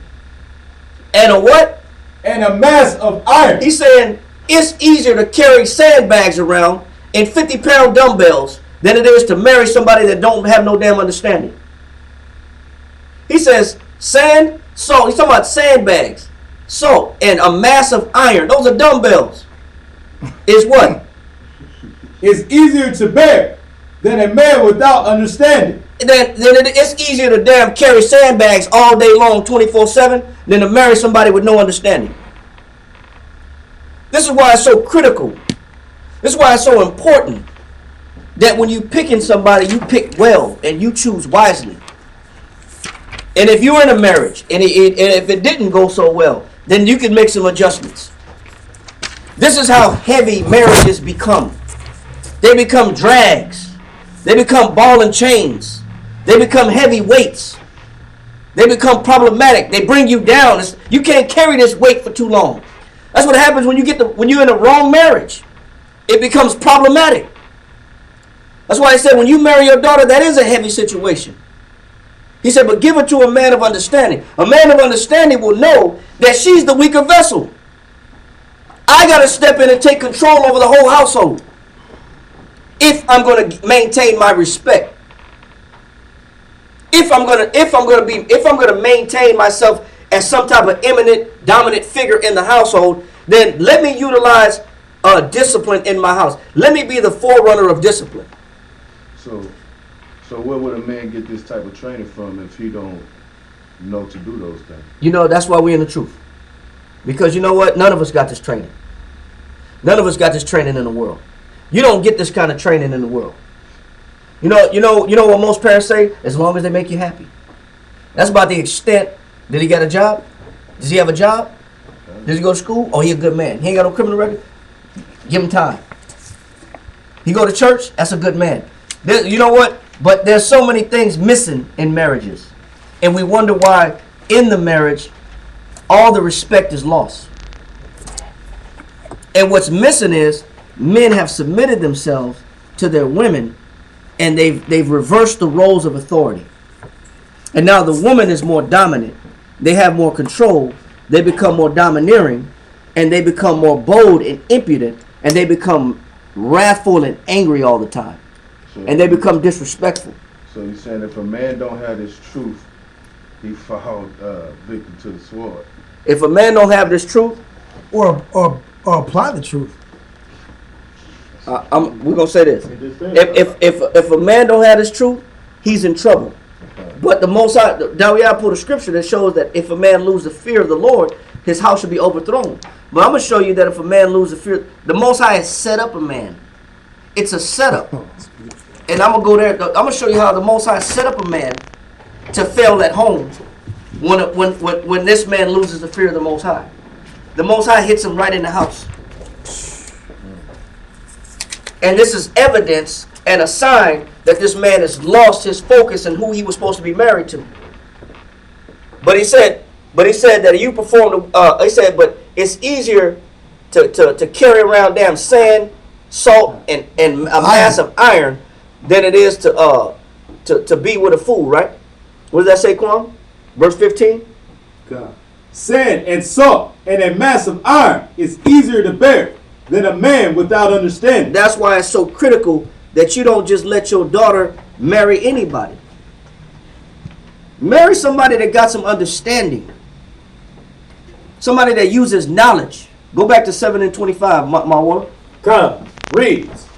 S1: and a what?
S3: And a mass of iron.
S1: He's saying it's easier to carry sandbags around and 50-pound dumbbells than it is to marry somebody that don't have no damn understanding. He says sand, salt. He's talking about sandbags, salt, and a mass of iron. Those are dumbbells. Is what?
S3: Is easier to bear than a man without understanding.
S1: Then it's easier to damn carry sandbags all day long, 24/7, than to marry somebody with no understanding. This is why it's so critical. This is why it's so important that when you picking somebody, you pick well and you choose wisely. And if you're in a marriage and if it didn't go so well, then you can make some adjustments. This is how heavy marriages become. They become drags. They become ball and chains. They become heavy weights. They become problematic. They bring you down. You can't carry this weight for too long. That's what happens when you're in a wrong marriage. It becomes problematic. That's why I said when you marry your daughter, that is a heavy situation. He said, but give it to a man of understanding. A man of understanding will know that she's the weaker vessel. I got to step in and take control over the whole household if I'm going to maintain my respect. If I'm going to maintain myself as some type of eminent, dominant figure in the household, then let me utilize discipline in my house. Let me be the forerunner of discipline.
S7: So where would a man get this type of training from if he don't know to do those things?
S1: You know, that's why we're in the truth. Because you know what? None of us got this training. None of us got this training in the world. You don't get this kind of training in the world. You know what most parents say? As long as they make you happy. That's about the extent. Did he get a job? Does he have a job? Does he go to school? Oh, he a good man. He ain't got no criminal record? Give him time. He go to church? That's a good man. You know what? But there's so many things missing in marriages. And we wonder why in the marriage, all the respect is lost. And what's missing is men have submitted themselves to their women and they've reversed the roles of authority. And now the woman is more dominant. They have more control. They become more domineering and they become more bold and impudent and they become wrathful and angry all the time. And they become disrespectful.
S7: So you're saying if a man don't have this truth, he fall victim to the sword.
S1: If a man don't have this truth,
S2: or apply the truth.
S1: we're gonna say this: if a man don't have this truth, he's in trouble. But the Most High, Dawiyah put a scripture that shows that if a man lose the fear of the Lord, his house should be overthrown. But I'm gonna show you that if a man loses the fear, the Most High has set up a man. It's a setup. And I'm going to go there. I'm going to show you how the Most High set up a man to fail at home when this man loses the fear of the Most High. The Most High hits him right in the house. And this is evidence and a sign that this man has lost his focus and who he was supposed to be married to. But he said that you performed, he said, but it's easier to carry around damn sand, salt, and a mass of iron than it is to be with a fool, right? What does that say, Kwam? Verse 15?
S3: God. Sand and salt and a mass of iron is easier to bear than a man without understanding.
S1: That's why it's so critical that you don't just let your daughter marry anybody. Marry somebody that got some understanding. Somebody that uses knowledge. Go back to 7:25, my woman.
S3: God reads,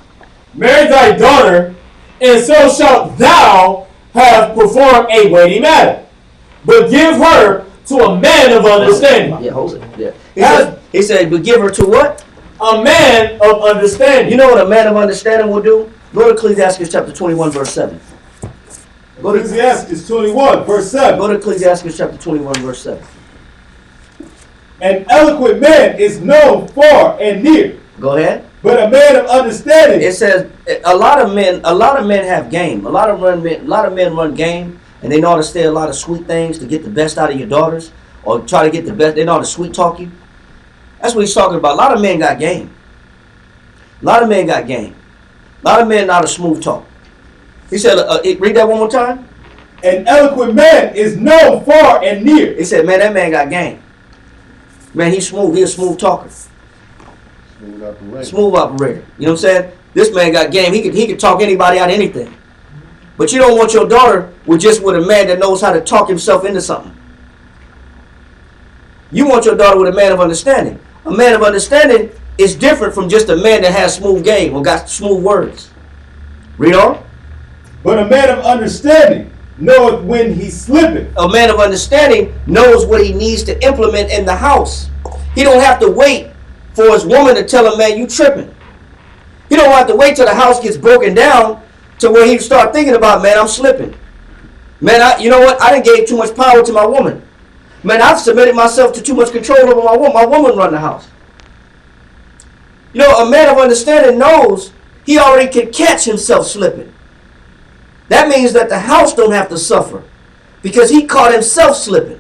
S3: marry thy daughter and so shalt thou have performed a weighty matter. But give her to a man of understanding.
S1: Yeah, hold it. Yeah. He said, but give her to what?
S3: A man of understanding.
S1: You know what a man of understanding will do? Go to Ecclesiastes chapter 21, verse 7.
S3: Ecclesiastes 21, verse 7.
S1: Go to Ecclesiastes chapter 21, verse 7.
S3: An eloquent man is known far and near.
S1: Go ahead.
S3: But a man of understanding.
S1: It says a lot of men have game. A lot of men run game, and they know how to say a lot of sweet things to get the best out of your daughters, or try to get the best. They know how to sweet talk you. That's what he's talking about. A lot of men got game. A lot of men got game. A lot of men know how to smooth talk. He said, read that one more time.
S3: An eloquent man is known far and near.
S1: He said, man, that man got game. Man, he's smooth. He's a smooth talker.
S7: Smooth operator.
S1: Smooth operator. You know what I'm saying? This man got game. He could talk anybody out of anything. But you don't want your daughter with a man that knows how to talk himself into something. You want your daughter with a man of understanding. A man of understanding is different from just a man that has smooth game or got smooth words. Read on.
S3: But a man of understanding knoweth when he slippeth.
S1: A man of understanding knows what he needs to implement in the house. He don't have to wait for his woman to tell him, man, you tripping. He don't have to wait till the house gets broken down to where he start thinking about, man, I'm slipping. Man, you know what? I done gave too much power to my woman. Man, I've submitted myself to too much control over my woman. My woman run the house. You know, a man of understanding knows he already can catch himself slipping. That means that the house don't have to suffer because he caught himself slipping.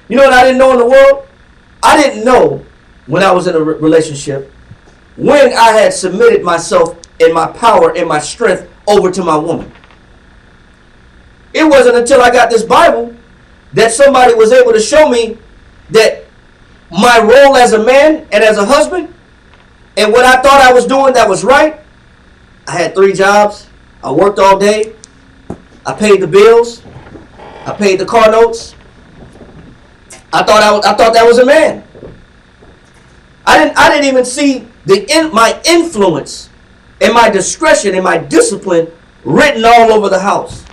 S1: You know what I didn't know in the world? I didn't know when I was in a relationship when I had submitted myself and my power and my strength over to my woman. It wasn't until I got this Bible that somebody was able to show me that my role as a man and as a husband and what I thought I was doing that was right. I had 3 jobs. I worked all day. I paid the bills. I paid the car notes. I thought that was a man. I didn't even see my influence and my discretion and my discipline written all over the house.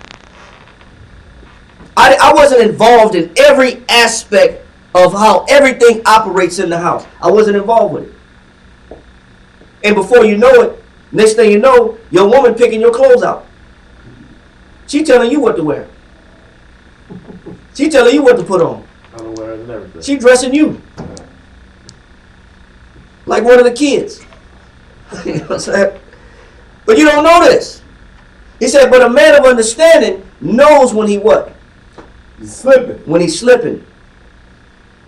S1: I wasn't involved in every aspect of how everything operates in the house. I wasn't involved with it. And before you know it, next thing you know, your woman picking your clothes out. She telling you what to wear. She telling you what to put on.
S6: Unawares and everything.
S1: She dressing you. Like one of the kids. You know what I'm saying? But you don't know this. He said, but a man of understanding knows when he what?
S3: He's slipping.
S1: When he's slipping.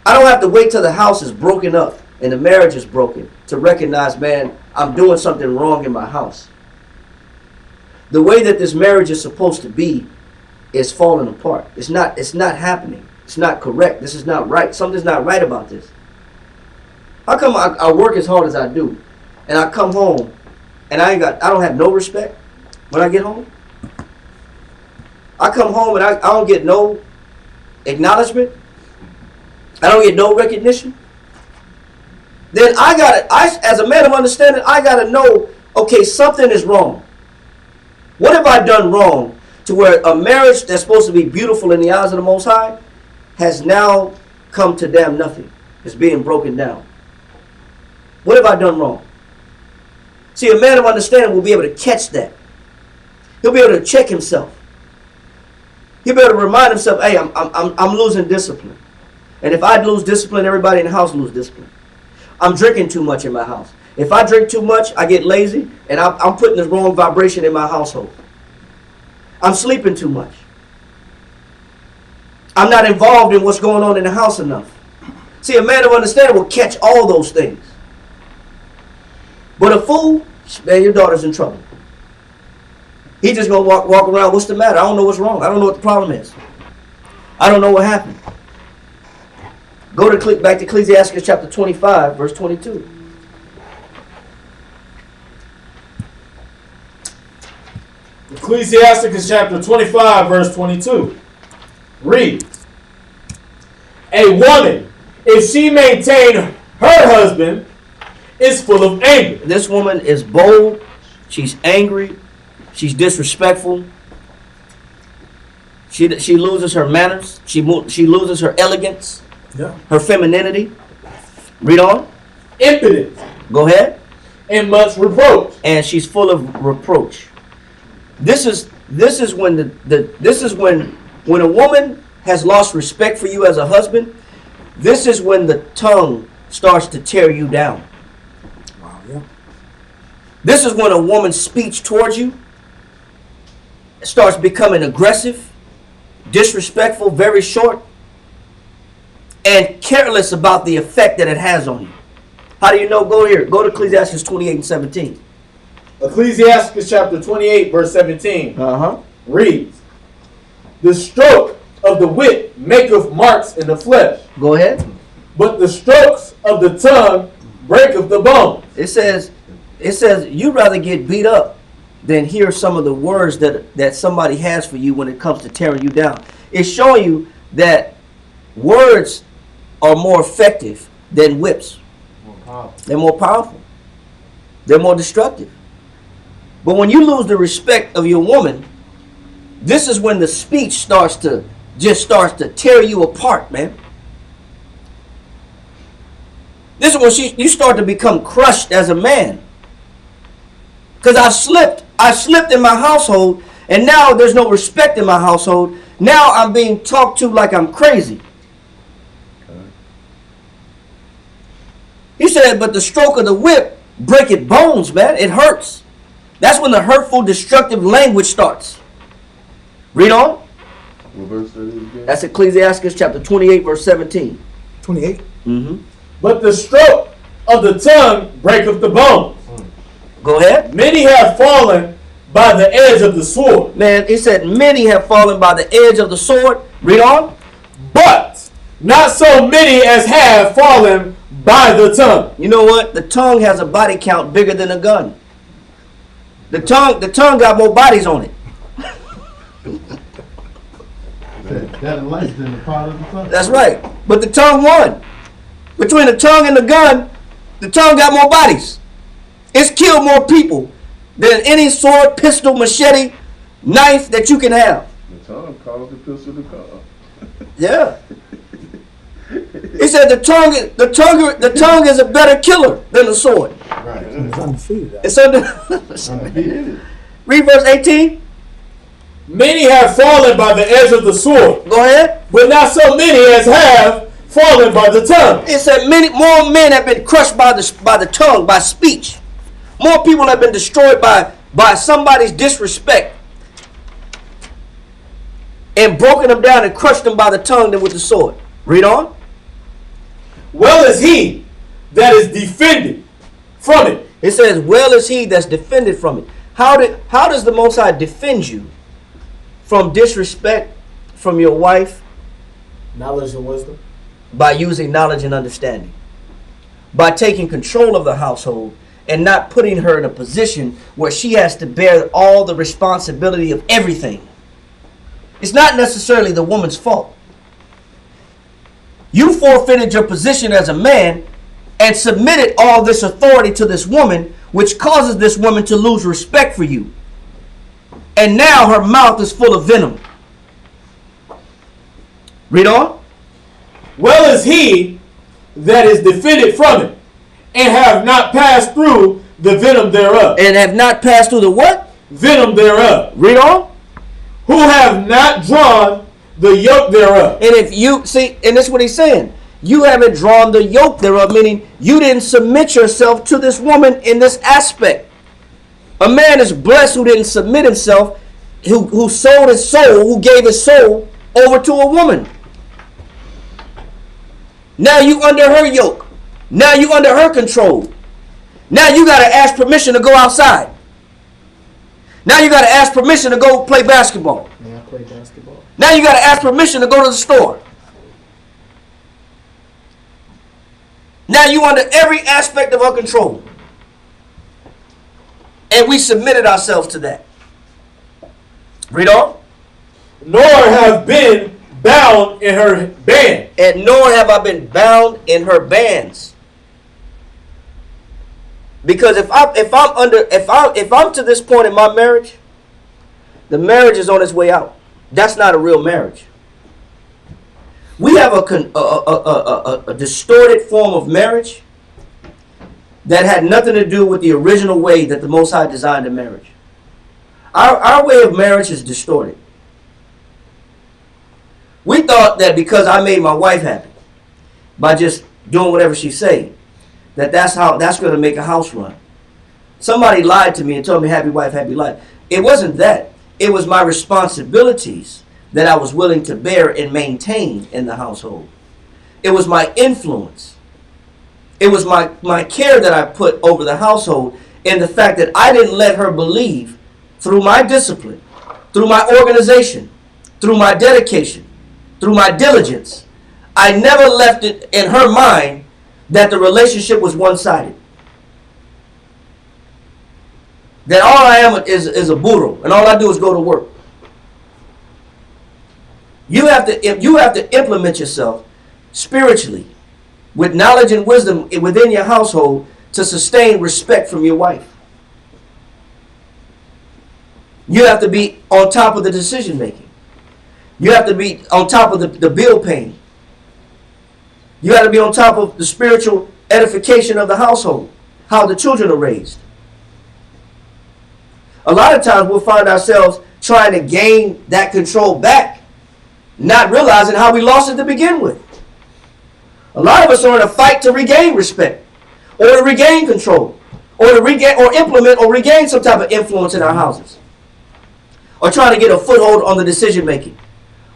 S1: I don't have to wait till the house is broken up and the marriage is broken to recognize, man, I'm doing something wrong in my house. The way that this marriage is supposed to be is falling apart. It's not happening. It's not correct. This is not right. Something's not right about this. How come I work as hard as I do and I come home and I don't have no respect when I get home? I come home and I don't get no acknowledgement. I don't get no recognition. Then as a man of understanding, I gotta know, okay, something is wrong. What have I done wrong to where a marriage that's supposed to be beautiful in the eyes of the Most High has now come to damn nothing? It's being broken down. What have I done wrong? See, a man of understanding will be able to catch that. He'll be able to check himself. He'll be able to remind himself, hey, I'm losing discipline. And if I lose discipline, everybody in the house lose discipline. I'm drinking too much in my house. If I drink too much, I get lazy, and I'm putting the wrong vibration in my household. I'm sleeping too much. I'm not involved in what's going on in the house enough. See, a man of understanding will catch all those things. But a fool, man, your daughter's in trouble. He just gonna walk around, what's the matter? I don't know what's wrong. I don't know what the problem is. I don't know what happened. Go back to Ecclesiastes chapter 25, verse 22.
S3: Ecclesiastes chapter 25, verse 22. Read. A woman, if she maintain her husband, is full of anger.
S1: This woman is bold. She's angry. She's disrespectful. She loses her manners. She loses her elegance.
S2: Yeah.
S1: Her femininity. Read on.
S3: Impudent.
S1: Go ahead.
S3: And much reproach.
S1: And she's full of reproach. This is when when a woman has lost respect for you as a husband. This is when the tongue starts to tear you down.
S2: Wow, yeah.
S1: This is when a woman's speech towards you starts becoming aggressive, disrespectful, very short, and careless about the effect that it has on you. How do you know? Go here. Go to Ecclesiastes 28 and 17.
S3: Ecclesiastes chapter 28 verse 17
S1: Uh-huh.
S3: reads, the stroke of the whip maketh marks in the flesh,
S1: Go ahead.
S3: but the strokes of the tongue breaketh the bone.
S1: It says you'd rather get beat up than hear some of the words that somebody has for you when it comes to tearing you down. It's showing you that words are more effective than whips. They're more powerful. They're more destructive. But when you lose the respect of your woman, this is when the speech starts to tear you apart, man. This is when you start to become crushed as a man. Because I slipped in my household, and now there's no respect in my household. Now I'm being talked to like I'm crazy. He said, but the stroke of the whip breaketh bones, man. It hurts. That's when the hurtful, destructive language starts. Read on.
S7: What verse that is again?
S1: That's Ecclesiastes chapter 28, verse 17.
S2: 28.
S1: Mm-hmm.
S3: But the stroke of the tongue breaketh the bones.
S1: Go ahead.
S3: Many have fallen by the edge of the sword.
S1: Man, it said, many have fallen by the edge of the sword. Read on.
S3: But not so many as have fallen by the tongue.
S1: You know what? The tongue has a body count bigger than a gun. The tongue got more bodies on it.
S6: That lights in the part of the tongue.
S1: That's right. But the tongue won. Between the tongue and the gun, the tongue got more bodies. It's killed more people than any sword, pistol, machete, knife that you can have.
S7: The tongue caused the pistol to come.
S1: Yeah. He said the tongue is a better killer than the sword.
S6: Right.
S2: It's undefeated.
S1: It's under.
S6: Undefeated.
S1: Read verse 18.
S3: Many have fallen by the edge of the sword,
S1: Go ahead.
S3: but not so many as have fallen by the tongue.
S1: It said many more men have been crushed by the tongue, by speech. More people have been destroyed by somebody's disrespect and broken them down and crushed them by the tongue than with the sword. Read on.
S3: Well is he that is defended from it.
S1: It says, well is he that's defended from it. How does the Most High defend you from disrespect from your wife?
S3: Knowledge and wisdom.
S1: By using knowledge and understanding. By taking control of the household and not putting her in a position where she has to bear all the responsibility of everything. It's not necessarily the woman's fault. You forfeited your position as a man and submitted all this authority to this woman, which causes this woman to lose respect for you. And now her mouth is full of venom. Read on.
S3: Well is he that is defended from it, and have not passed through the venom thereof.
S1: And have not passed through the what?
S3: Venom thereof.
S1: Read on.
S3: Who have not drawn the yoke thereof.
S1: And if you see, and this is what he's saying, you haven't drawn the yoke thereof, meaning you didn't submit yourself to this woman in this aspect. A man is blessed who didn't submit himself, who sold his soul, who gave his soul over to a woman. Now you under her yoke. Now you under her control. Now you got to ask permission to go outside. Now you got to ask permission to go play basketball.
S6: May I play basketball?
S1: Now you got to ask permission to go to the store. Now you under every aspect of her control. And we submitted ourselves to that. Read on.
S3: Nor have been bound in her band.
S1: And nor have I been bound in her bands. Because if I'm to this point in my marriage, the marriage is on its way out. That's not a real marriage. We have a distorted form of marriage that had nothing to do with the original way that the Most High designed a marriage. Our way of marriage is distorted. We thought that because I made my wife happy by just doing whatever she said, that's going to make a house run. Somebody lied to me and told me happy wife, happy life. It wasn't that. It was my responsibilities that I was willing to bear and maintain in the household. It was my influence. It was my care that I put over the household, and the fact that I didn't let her believe through my discipline, through my organization, through my dedication, through my diligence. I never left it in her mind that the relationship was one-sided. That all I am is a burro, and all I do is go to work. You have to implement yourself spiritually with knowledge and wisdom within your household to sustain respect from your wife. You have to be on top of the decision making. You have to be on top of the bill paying. You got to be on top of the spiritual edification of the household, how the children are raised. A lot of times we'll find ourselves trying to gain that control back, not realizing how we lost it to begin with. A lot of us are in a fight to regain respect, or to regain control, or to regain or implement or regain some type of influence in our houses, or trying to get a foothold on the decision making.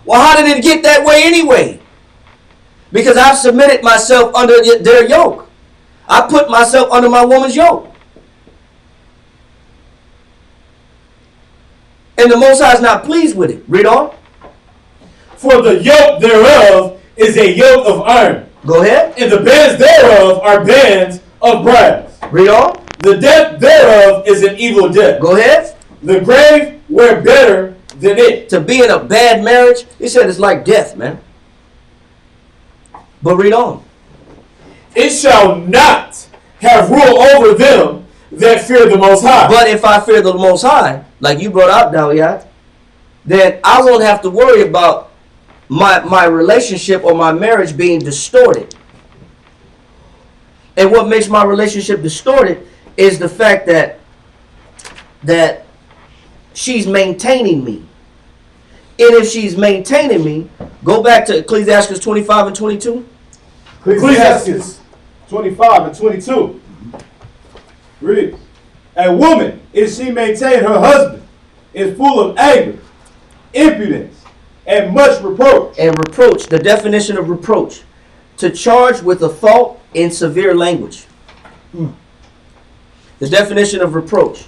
S1: Well, how did it get that way anyway? Because I've submitted myself under their yoke. I put myself under my woman's yoke. And the Most High is not pleased with it. Read on.
S3: For the yoke thereof is a yoke of iron.
S1: Go ahead.
S3: And the bands thereof are bands of brass.
S1: Read on.
S3: The death thereof is an evil death.
S1: Go ahead.
S3: The grave were better than it.
S1: To be in a bad marriage, he said it's like death, man. But read on.
S3: It shall not have rule over them that fear the Most High.
S1: But if I fear the Most High, like you brought up, Dawiyat, then I won't have to worry about my relationship or my marriage being distorted. And what makes my relationship distorted is the fact that she's maintaining me. And if she's maintaining me, go back to Ecclesiastes 25 and 22.
S3: Ecclesiastes 25 and 22. Read. A woman, if she maintain her husband, is full of anger, impudence, and much reproach.
S1: And reproach, the definition of reproach, to charge with a fault in severe language. The definition of reproach,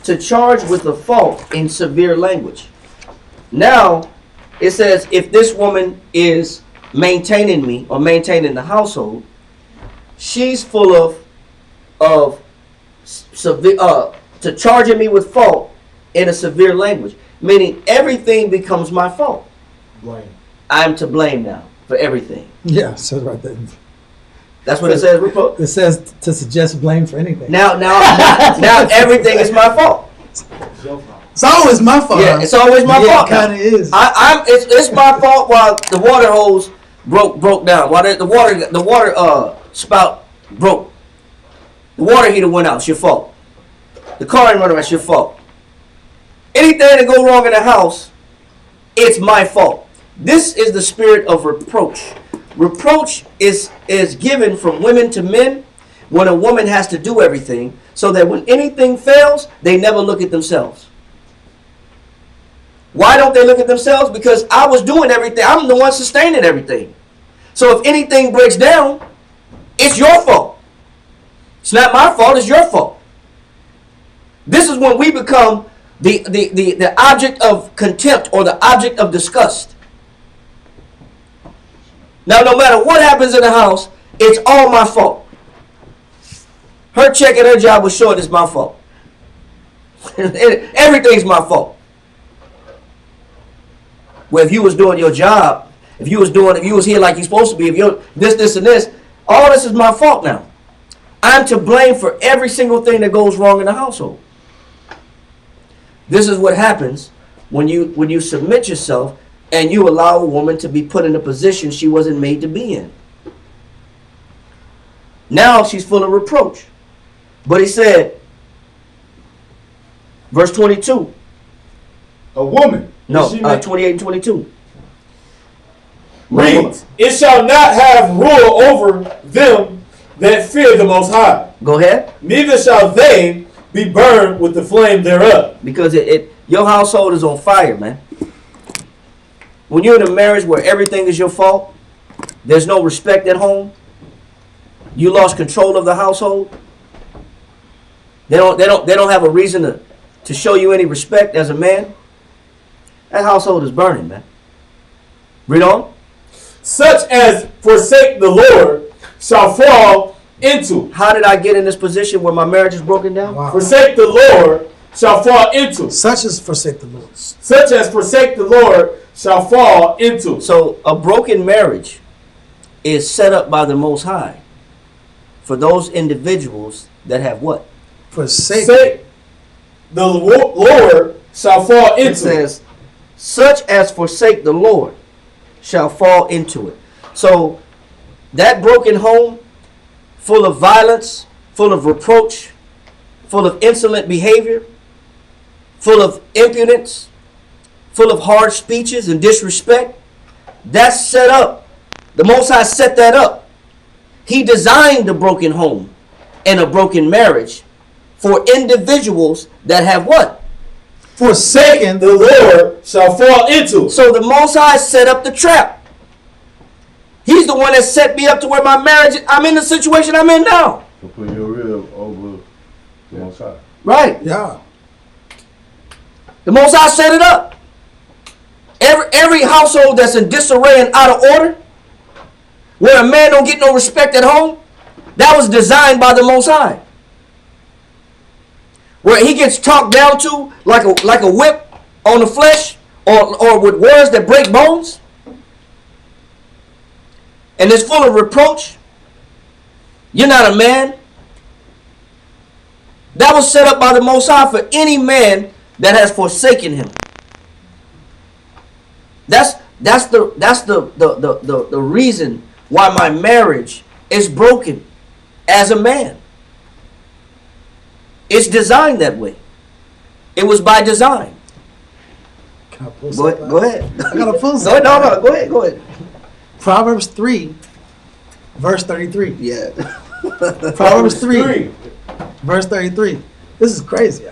S1: to charge with a fault in severe language. Now, it says if this woman is maintaining me or maintaining the household, she's full of severe, to charging me with fault in a severe language, meaning everything becomes my fault.
S6: Blame.
S1: I'm to blame now for everything.
S2: Yeah, so right there.
S1: That's what it says. Reproach.
S2: It says to suggest blame for anything.
S1: Now everything is my fault.
S2: It's always my fault.
S1: Yeah, it's always my fault.
S2: It kind of is.
S1: It's my fault while the water hose broke down. While the water spout broke. The water heater went out. It's your fault. The car ain't running. It's your fault. Anything that go wrong in the house, it's my fault. This is the spirit of reproach. Reproach is given from women to men when a woman has to do everything, so that when anything fails, they never look at themselves. Why don't they look at themselves? Because I was doing everything. I'm the one sustaining everything. So if anything breaks down, it's your fault. It's not my fault, it's your fault. This is when we become the object of contempt or the object of disgust. Now, no matter what happens in the house, it's all my fault. Her check at her job was short, it's my fault. Everything's my fault. Well, if you was doing your job, if you was here like you're supposed to be, if you're this, and this, all this is my fault now. I'm to blame for every single thing that goes wrong in the household. This is what happens when you submit yourself and you allow a woman to be put in a position she wasn't made to be in. Now she's full of reproach. But he said, verse 22.
S3: A woman.
S1: No,
S3: Is she ma-
S1: 28 and 22.
S3: reads, "It shall not have rule over them that fear the Most High.
S1: Go ahead.
S3: Neither shall they be burned with the flame thereof."
S1: Because your household is on fire, man. When you're in a marriage where everything is your fault, there's no respect at home, you lost control of the household, they don't have a reason to show you any respect as a man, that household is burning, man. Read on.
S3: "Such as forsake the Lord shall fall into."
S1: How did I get in this position where my marriage is broken down?
S2: Wow.
S3: Forsake the Lord shall fall into.
S2: Such as forsake the Lord.
S3: Such as forsake the Lord shall fall into.
S1: So a broken marriage is set up by the Most High for those individuals that have what?
S2: Forsake.
S3: Forsake the Lord shall fall
S1: It
S3: into.
S1: says, such as forsake the Lord shall fall into it. So that broken home, full of violence, full of reproach, full of insolent behavior, full of impudence, full of hard speeches and disrespect, that's set up. The Most High set that up. He designed the broken home and a broken marriage for individuals that have what?
S2: Forsaken.
S3: The Lord shall fall into.
S1: So the Most High set up the trap. He's the one that set me up to where my marriage, I'm in the situation I'm in now.
S7: To put your rib over the Most High.
S1: Right.
S2: Yeah.
S1: The Most High set it up. Every household that's in disarray and out of order, where a man don't get no respect at home, that was designed by the Most High. Where he gets talked down to like a whip on the flesh, or with words that break bones, and it's full of reproach. You're not a man. That was set up by the Most High for any man that has forsaken him. That's the reason why my marriage is broken as a man. It's designed that way. It was by design.
S2: Can I pull
S1: Go
S2: something
S1: ahead. Go
S2: out?
S1: ahead.
S2: I gotta pull
S1: Go
S2: something.
S1: ahead. No. Go ahead. Go ahead.
S2: Proverbs 3, verse 33.
S1: Yeah.
S2: Proverbs 3, verse 33. This is crazy.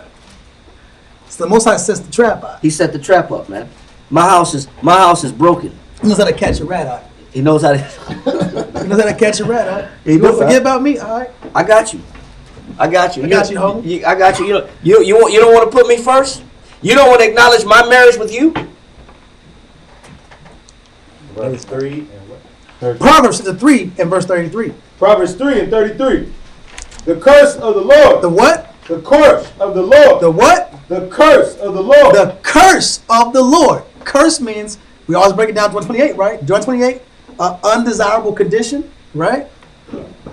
S2: So the Most High sets the trap out.
S1: He set the trap up, man. My house is broken.
S2: He knows how to catch a rat out.
S1: He knows how to.
S2: He knows how to catch a rat out.
S1: He
S2: You don't
S1: do,
S2: forget
S1: huh?
S2: about me, all right?
S1: I got you. I got you.
S2: I got you, homie.
S1: I got you. You don't want to put me first. You don't want to acknowledge my marriage with you.
S3: Proverbs 3 and what?
S2: Proverbs 3 and verse 33.
S3: Proverbs 3 and 33. The curse of the Lord.
S2: The what?
S3: The curse of the Lord.
S2: The what?
S3: The curse of the Lord.
S2: The curse of the Lord. Curse means, we always break it down to 28, right? John 28, undesirable condition, right?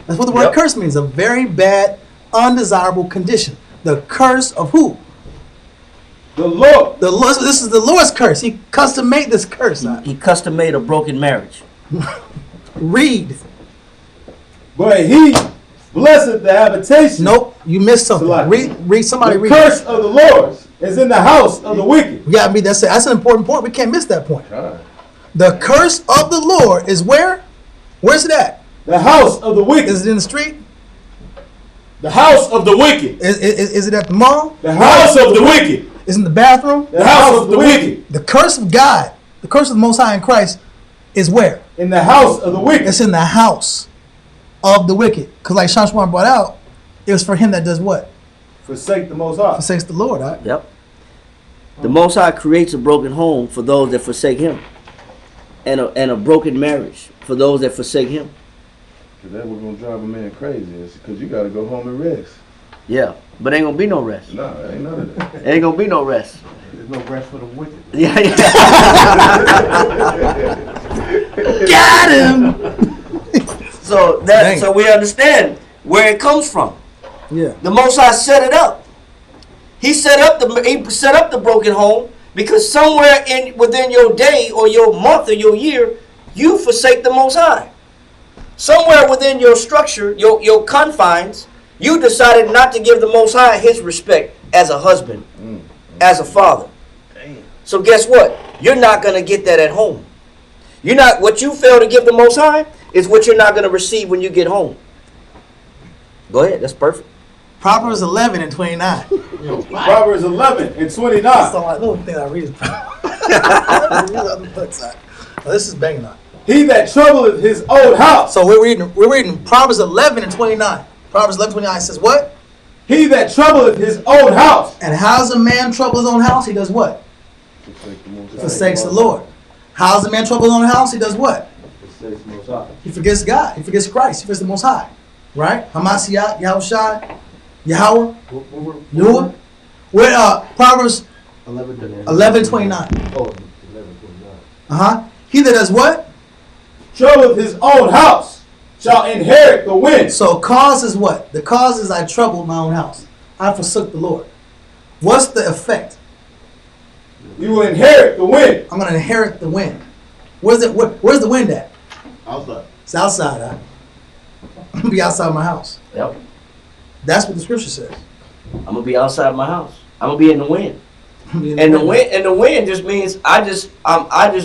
S2: That's what the word
S1: Yep.
S2: curse means. A very bad, undesirable condition. The curse of who?
S3: The Lord.
S2: The Lord. This is the Lord's curse. He custom made this curse.
S1: He custom made a broken marriage.
S2: Read.
S3: But he blessed the habitation.
S2: Nope, you missed something.
S3: Select.
S2: Read. Somebody
S3: The
S2: read.
S3: curse of the Lord is in the house of the wicked.
S2: We gotta be. That's an important point. We can't miss that point.
S7: God.
S2: The curse of the Lord is where? Where's it at?
S3: The house of the wicked.
S2: Is it in the street?
S3: The house of the wicked.
S2: Is it at the mall?
S3: The house of the wicked.
S2: Is it in the bathroom?
S3: The house of the wicked.
S2: The curse of God, the curse of the Most High in Christ, is where?
S3: In the house of the wicked.
S2: It's in the house of the wicked. Because like Sean Swan brought out, it was for him that does what?
S3: Forsake the Most High.
S2: Forsakes the Lord. All right?
S1: Yep. The Most High creates a broken home for those that forsake Him, and a broken marriage for those that forsake Him.
S7: Cause that was gonna drive a man crazy. Cause you gotta go home and rest.
S1: Yeah, but ain't gonna be no rest.
S7: Nah, ain't none of that.
S1: Ain't gonna be no rest.
S6: There's no rest for the wicked.
S1: Yeah. Got him. So
S2: Dang.
S1: we understand where it comes from.
S2: Yeah.
S1: The Most High set it up. He set up the broken home because somewhere within your day or your month or your year, you forsake the Most High. Somewhere within your structure, your confines, you decided not to give the Most High his respect as a husband, as a father. So guess what? You're not going to get that at home. You're not. What you fail to give the Most High is what you're not going to receive when you get home. Go ahead. That's perfect.
S2: Proverbs 11 and 29.
S3: Proverbs 11 and 29.
S2: That's the only thing I read. This is banging on.
S3: He that troubleth his own house.
S2: So we're reading Proverbs 11 and 29. Proverbs 11 29 says what?
S3: He that troubleth his own house.
S2: And how's a man trouble his own house? He does what? Forsakes the Lord. How's a man trouble his own house? He does what? He forgets God. He forgets Christ. He forgets the Most High. Right? Hamashiach, Yahushai, Yahweh, Yahuwah. Where Proverbs 11:29. He that does what?
S3: Troubleth his own house shall inherit the wind.
S2: So cause is what? The cause is I troubled my own house. I forsook the Lord. What's the effect?
S3: You will inherit the wind.
S2: I'm going to inherit the wind. Where's the wind at?
S6: Outside.
S2: It's outside. I'm going to be outside my house.
S1: Yep.
S2: That's what the scripture says.
S1: I'm gonna be outside my house. I'm gonna be in the wind. And the wind just means I just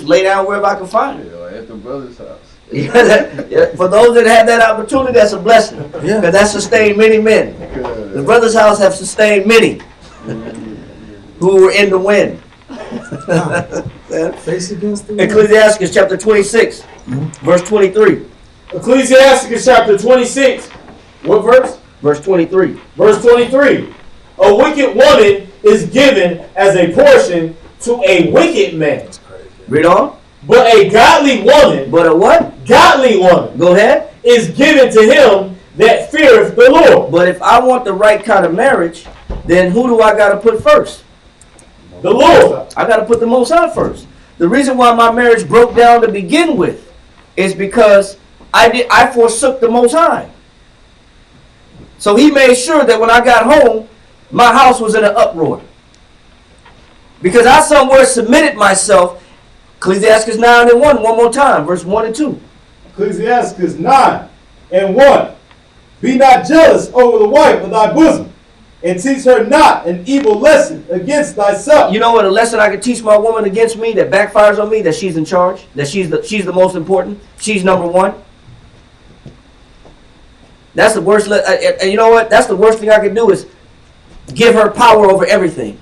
S1: lay down wherever I can find it.
S7: At the brother's house.
S1: Yeah, for those that have that opportunity, that's a blessing.
S2: Yeah.
S1: Because that sustained many men. The brother's house have sustained many who were in the wind.
S2: Face against the wind.
S1: Ecclesiastes chapter 26, verse 23.
S3: Ecclesiastes chapter 26. What verse?
S1: Verse 23.
S3: Verse 23. A wicked woman is given as a portion to a wicked man.
S1: Read on.
S3: But a godly woman,
S1: But a what?
S3: godly woman,
S1: Go ahead.
S3: is given to him that feareth the Lord.
S1: But if I want the right kind of marriage, then who do I got to put first?
S3: The Lord.
S1: I got to put the Most High first. The reason why my marriage broke down to begin with is because I forsook the Most High. So he made sure that when I got home, my house was in an uproar. Because I somewhere submitted myself. Ecclesiastes 9 and 1, one more time, verse 1 and 2.
S3: Ecclesiastes 9 and 1. Be not jealous over the wife of thy bosom, and teach her not an evil lesson against thyself.
S1: You know what a lesson I could teach my woman against me that backfires on me? That she's in charge, that she's the most important, she's number one. That's the worst. And you know what? That's the worst thing I could do is give her power over everything.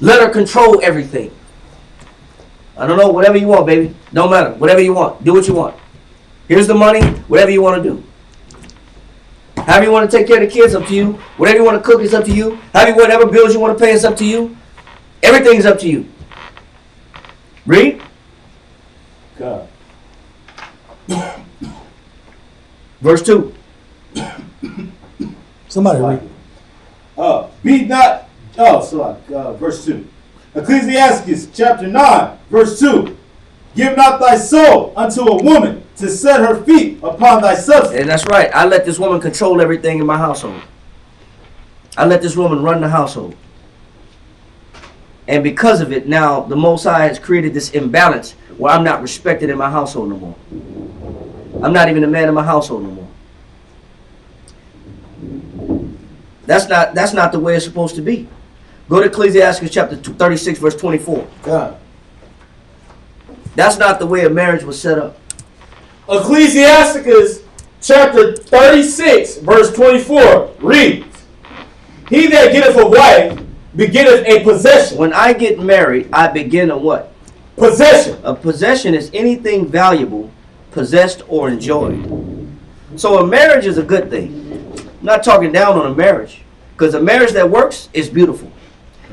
S1: Let her control everything. I don't know, whatever you want, baby. Don't matter. Whatever you want. Do what you want. Here's the money. Whatever you want to do. However you want to take care of the kids, up to you. Whatever you want to cook is up to you. Whatever bills you want to pay is up to you. Everything is up to you. Read.
S3: God.
S1: Verse 2.
S2: Somebody read.
S3: Be not. Verse 2. Ecclesiastes chapter 9, verse 2. Give not thy soul unto a woman to set her feet upon thy substance.
S1: And that's right. I let this woman control everything in my household. I let this woman run the household. And because of it, now the Most High has created this imbalance where I'm not respected in my household no more. I'm not even a man in my household no more. That's not the way it's supposed to be. Go to Ecclesiastes chapter 36, verse 24.
S3: God.
S1: That's not the way a marriage was set up.
S3: Ecclesiastes chapter 36, verse 24 reads, He that getteth a wife beginneth a possession.
S1: When I get married, I begin a what?
S3: Possession.
S1: A possession is anything valuable, possessed or enjoyed. So a marriage is a good thing. I'm not talking down on a marriage, because a marriage that works is beautiful.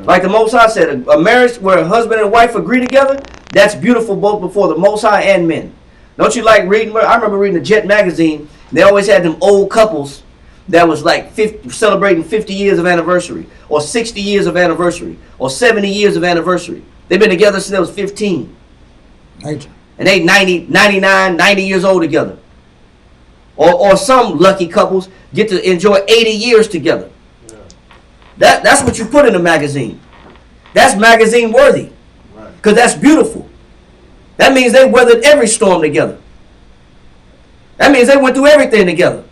S1: Like the Most High said, a marriage where a husband and wife agree together, that's beautiful both before the Most High and men. Don't you like reading? I remember reading the Jet magazine. They always had them old couples that was like celebrating 50 years of anniversary, or 60 years of anniversary, or 70 years of anniversary. They've been together since they was 15.
S2: Nature.
S1: And they 90, 99, 90 years old together. or some lucky couples get to enjoy 80 years together. That's what you put in a magazine. That's magazine worthy. Because that's beautiful. That means they weathered every storm together. That means they went through everything together.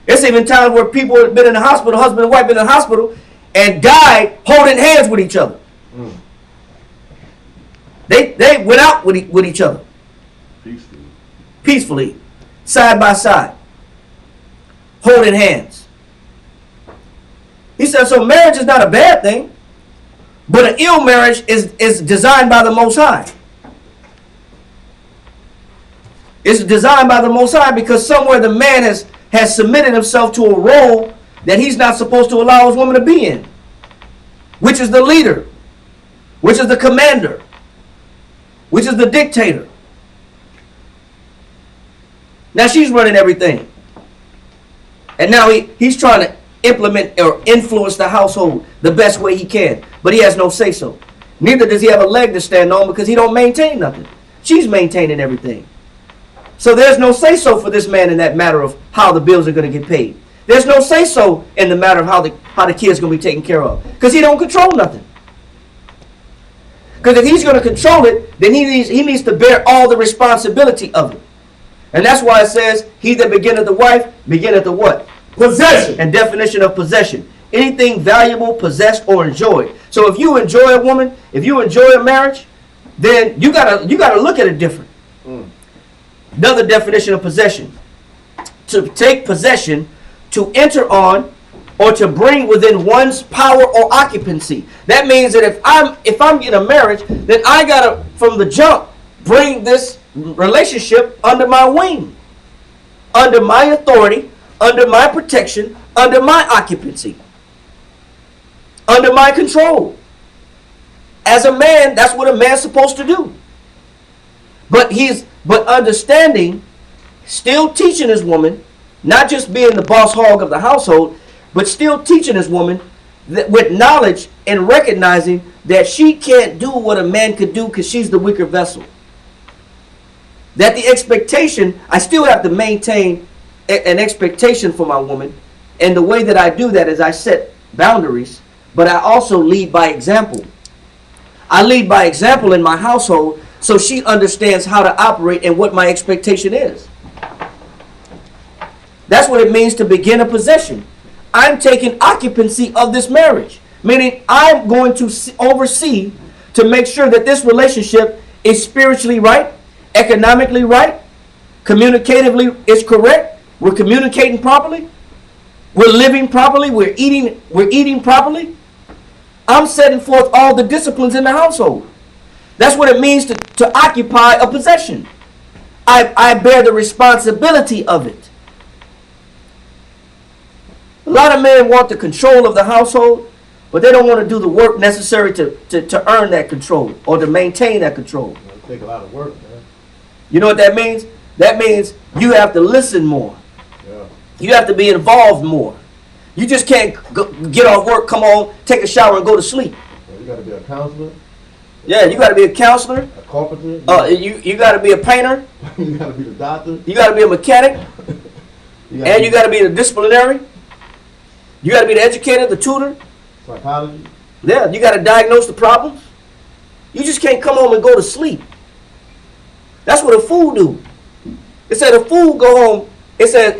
S1: It's even times where people have been in the hospital, husband and wife been in the hospital, and died holding hands with each other. They went out with each other. Peacefully. Side by side. Holding hands. He said, so marriage is not a bad thing, but an ill marriage is designed by the Most High. It's designed by the Most High because somewhere the man has submitted himself to a role that he's not supposed to allow his woman to be in, which is the leader, which is the commander, which is the dictator. Now she's running everything. And now he's trying to implement or influence the household the best way he can. But he has no say-so. Neither does he have a leg to stand on because he don't maintain nothing. She's maintaining everything. So there's no say-so for this man in that matter of how the bills are going to get paid. There's no say-so in the matter of how the kids are going to be taken care of. Because he don't control nothing. Because if he's going to control it, then he needs to bear all the responsibility of it. And that's why it says, he that beginneth the wife, beginneth the what?
S3: Possession.
S1: And definition of possession. Anything valuable, possessed, or enjoyed. So if you enjoy a woman, if you enjoy a marriage, then you gotta look at it different. Another definition of possession. To take possession, to enter on, or to bring within one's power or occupancy. That means that if I'm in a marriage, then I gotta, from the jump, bring this relationship under my wing, under my authority, under my protection, under my occupancy, under my control. As a man, that's what a man's supposed to do. But understanding, still teaching his woman, not just being the boss hog of the household, but still teaching his woman that with knowledge and recognizing that she can't do what a man could do because she's the weaker vessel. That the expectation, I still have to maintain an expectation for my woman. And the way that I do that is I set boundaries, but I also lead by example. I lead by example in my household so she understands how to operate and what my expectation is. That's what it means to begin a possession. I'm taking occupancy of this marriage, meaning I'm going to oversee to make sure that this relationship is spiritually right, economically right, communicatively is correct, we're communicating properly, we're living properly, we're eating properly. I'm setting forth all the disciplines in the household. That's what it means to occupy a possession. I bear the responsibility of it. A lot of men want the control of the household, but they don't want to do the work necessary to earn that control or to maintain that control.
S6: It take a lot of work, man.
S1: You know what that means? That means you have to listen more.
S6: Yeah.
S1: You have to be involved more. You just can't get off work, come on, take a shower, and go to sleep.
S6: Yeah, you got to be a counselor.
S1: Yeah, you got to be a counselor.
S6: A carpenter.
S1: You got to be a painter.
S6: You got to be the doctor.
S1: You got to be a mechanic. You got to be the disciplinary. You got to be the educator, the tutor.
S6: Psychology.
S1: Yeah, you got to diagnose the problems. You just can't come home and go to sleep. That's what a fool do. It said a fool go home. It says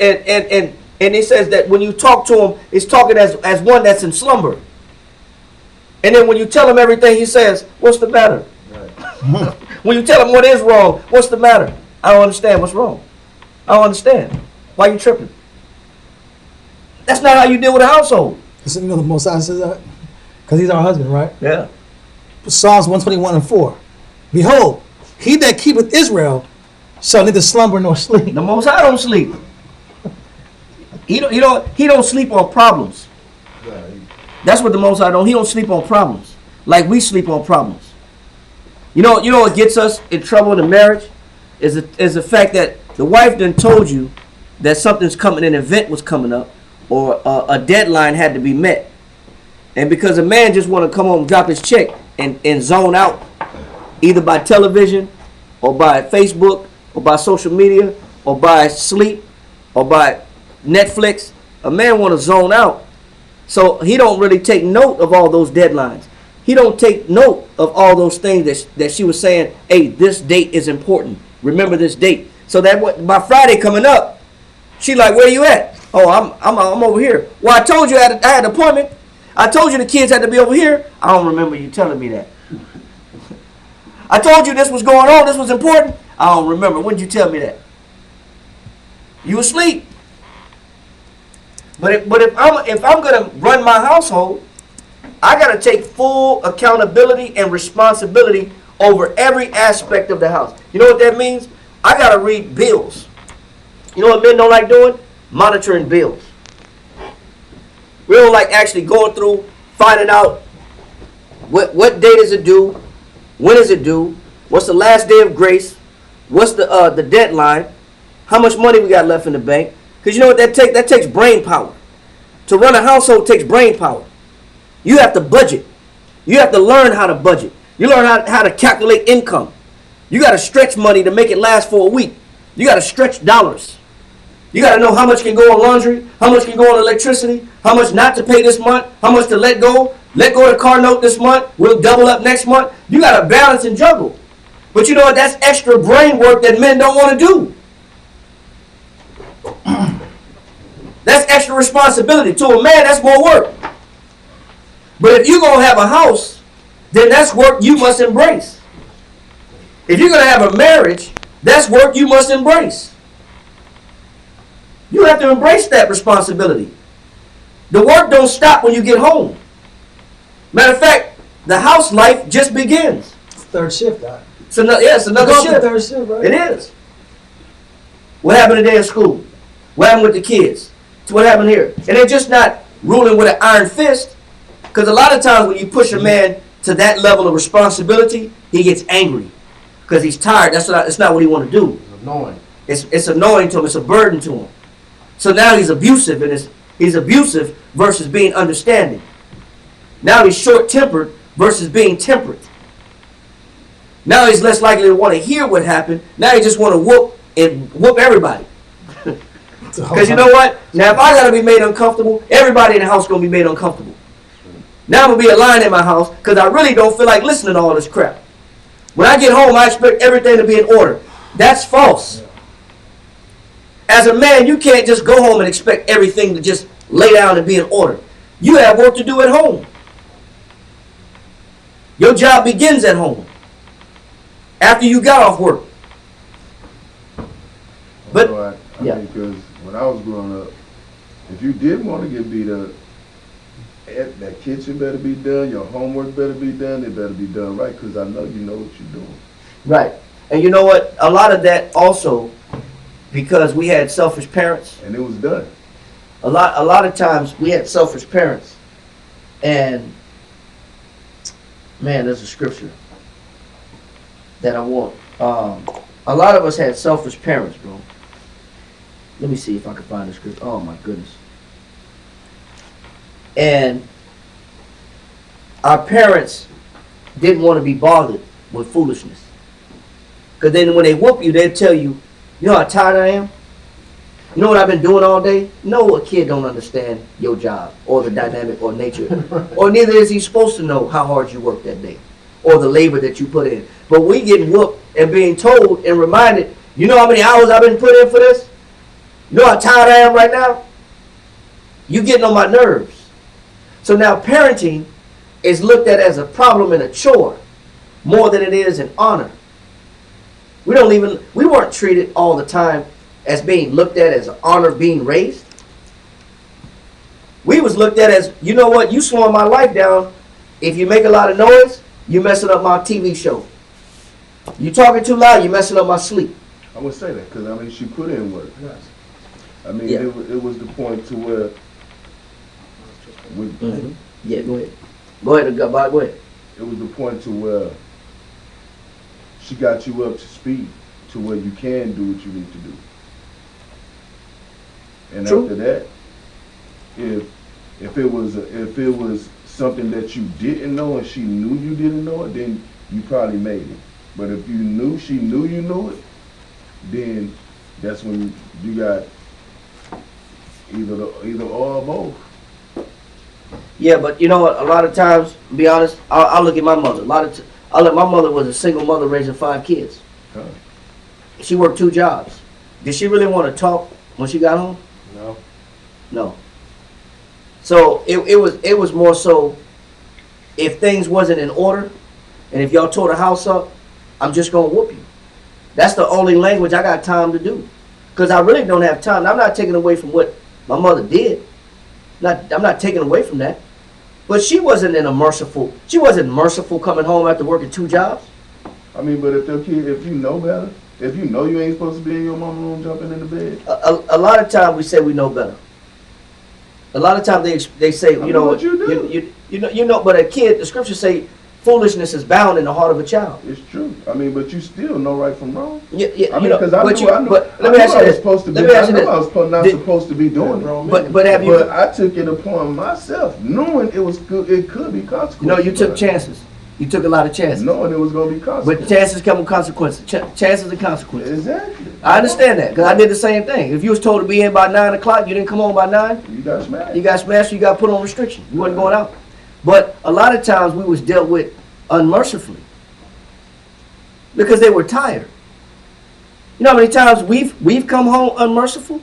S1: and it says that when you talk to him, it's talking as one that's in slumber. And then when you tell him everything, he says, "What's the matter?"
S6: Right.
S1: When you tell him what is wrong, what's the matter? I don't understand what's wrong. I don't understand. Why you tripping? That's not how you deal with a household.
S2: You know the Most High says that? Because he's our husband, right?
S1: Yeah.
S2: Psalms 121:4. Behold, he that keepeth Israel shall neither slumber nor sleep.
S1: The Most High don't sleep. He don't sleep on problems.
S6: Yeah,
S1: That's what the Most High don't. He don't sleep on problems like we sleep on problems. You know what gets us in trouble in a marriage is the fact that the wife done told you that something's coming, an event was coming up, or a deadline had to be met, and because a man just want to come home, drop his check, and zone out, either by television, or by Facebook, or by social media, or by sleep, or by Netflix, a man want to zone out. So he don't really take note of all those deadlines. He don't take note of all those things that she was saying, hey, this date is important. Remember this date. So that by Friday coming up, she like, where you at? Oh, I'm over here. Well, I told you I had an appointment. I told you the kids had to be over here. I don't remember you telling me that. I told you this was going on. This was important. I don't remember. When did you tell me that? You asleep. But if I'm gonna run my household, I gotta take full accountability and responsibility over every aspect of the house. You know what that means? I gotta read bills. You know what men don't like doing? Monitoring bills. We don't like actually going through, finding out what date is it due, when is it due, what's the last day of grace, what's the deadline, how much money we got left in the bank. Because you know what that takes? That takes brain power. To run a household takes brain power. You have to budget. You have to learn how to budget. You learn how to calculate income. You got to stretch money to make it last for a week. You got to stretch dollars. You got to know how much can go on laundry, how much can go on electricity, how much not to pay this month, how much to let go. Let go of the car note this month. We'll double up next month. You got to balance and juggle. But you know what? That's extra brain work that men don't want to do. That's extra responsibility. To a man, that's more work. But if you're going to have a house, then that's work you must embrace. If you're going to have a marriage, that's work you must embrace. You have to embrace that responsibility. The work don't stop when you get home. Matter of fact, the house life just begins.
S2: It's third shift, Doc.
S1: It's another shift.
S2: Third shift, right?
S1: It is. What happened today at school? What happened with the kids? What happened here? And they're just not ruling with an iron fist. Because a lot of times when you push a man to that level of responsibility, he gets angry. Because he's tired. That's not what he want to do.
S6: It's annoying.
S1: It's annoying to him. It's a burden to him. So now he's abusive. And he's abusive versus being understanding. Now he's short-tempered versus being temperate. Now he's less likely to want to hear what happened. Now he just want to whoop everybody. Because you know what? Now if I got to be made uncomfortable, everybody in the house is going to be made uncomfortable. Now I'm going to be a lion in my house because I really don't feel like listening to all this crap. When I get home, I expect everything to be in order. That's false. As a man, you can't just go home and expect everything to just lay down and be in order. You have work to do at home. Your job begins at home. After you got off work. But
S7: I mean, because when I was growing up, if you did want to get beat up, that kitchen better be done, your homework better be done, it better be done right, because I know you know what you're doing.
S1: right. And you know what? A lot of that also, because we had selfish parents.
S7: And it was done.
S1: A lot of times we had selfish parents. And man, there's a scripture that I want. A lot of us had selfish parents, bro. Let me see if I can find the scripture. Oh my goodness. And our parents didn't want to be bothered with foolishness. Because then when they whoop you, they'll tell you, you know how tired I am? You know what I've been doing all day? No, a kid don't understand your job or the dynamic or nature. Or neither is he supposed to know how hard you worked that day or the labor that you put in. But we get whooped and being told and reminded, you know how many hours I've been put in for this? You know how tired I am right now? You getting on my nerves. So now parenting is looked at as a problem and a chore more than it is an honor. We weren't treated all the time as being looked at as an honor of being raised. We was looked at as, you know what, you slowing my life down. If you make a lot of noise, you messing up my TV show. You talking too loud, you messing up my sleep.
S7: I would say that, because I mean, she put in work.
S6: Yes.
S7: I mean,
S1: Yeah.
S7: it was the point to where,
S1: Yeah, go ahead. Go ahead.
S7: it was the point to where she got you up to speed to where you can do what you need to do. And
S1: True.
S7: after that, if it was something that you didn't know and she knew you didn't know it, then you probably made it. But if you knew she knew you knew it, then that's when you got either or both.
S1: Yeah, but you know what? A lot of times, to be honest, I'll look at my mother. My mother was a single mother raising 5 kids.
S7: Huh.
S1: She worked 2 jobs. Did she really want to talk when she got home?
S6: No.
S1: No. So it was more so, if things wasn't in order, and if y'all tore the house up, I'm just gonna whoop you. That's the only language I got time to do, because I really don't have time. I'm not taking away from what my mother did. I'm not taking away from that. But she wasn't She wasn't merciful coming home after working 2 jobs.
S7: I mean, but if you know better, if you know you ain't supposed to be in your mama's room jumping in the bed.
S1: A lot of time we say we know better. A lot of time they say, you know
S7: what you do.
S1: You know, but a kid, the scriptures say, foolishness is bound in the heart of a child.
S7: It's true. I mean, but you still know right from wrong.
S1: Yeah,
S7: I mean, because I knew
S1: but let me ask you this.
S7: supposed to be.
S1: Let me ask you
S7: I
S1: this.
S7: knew I was not supposed to be doing it.
S1: But have you?
S7: But I took it upon myself, knowing it was good. It could be consequences.
S1: You know, you took chances. You took a lot of chances.
S7: Knowing it was going to be consequences.
S1: But chances come with consequences. Chances and consequences.
S7: Exactly.
S1: I understand that, because I did the same thing. If you was told to be in by 9 o'clock, you didn't come home by 9.
S7: You got smashed.
S1: You got smashed. You got put on restriction. You wasn't going out. But a lot of times we was dealt with unmercifully because they were tired. You know how many times we've come home unmerciful?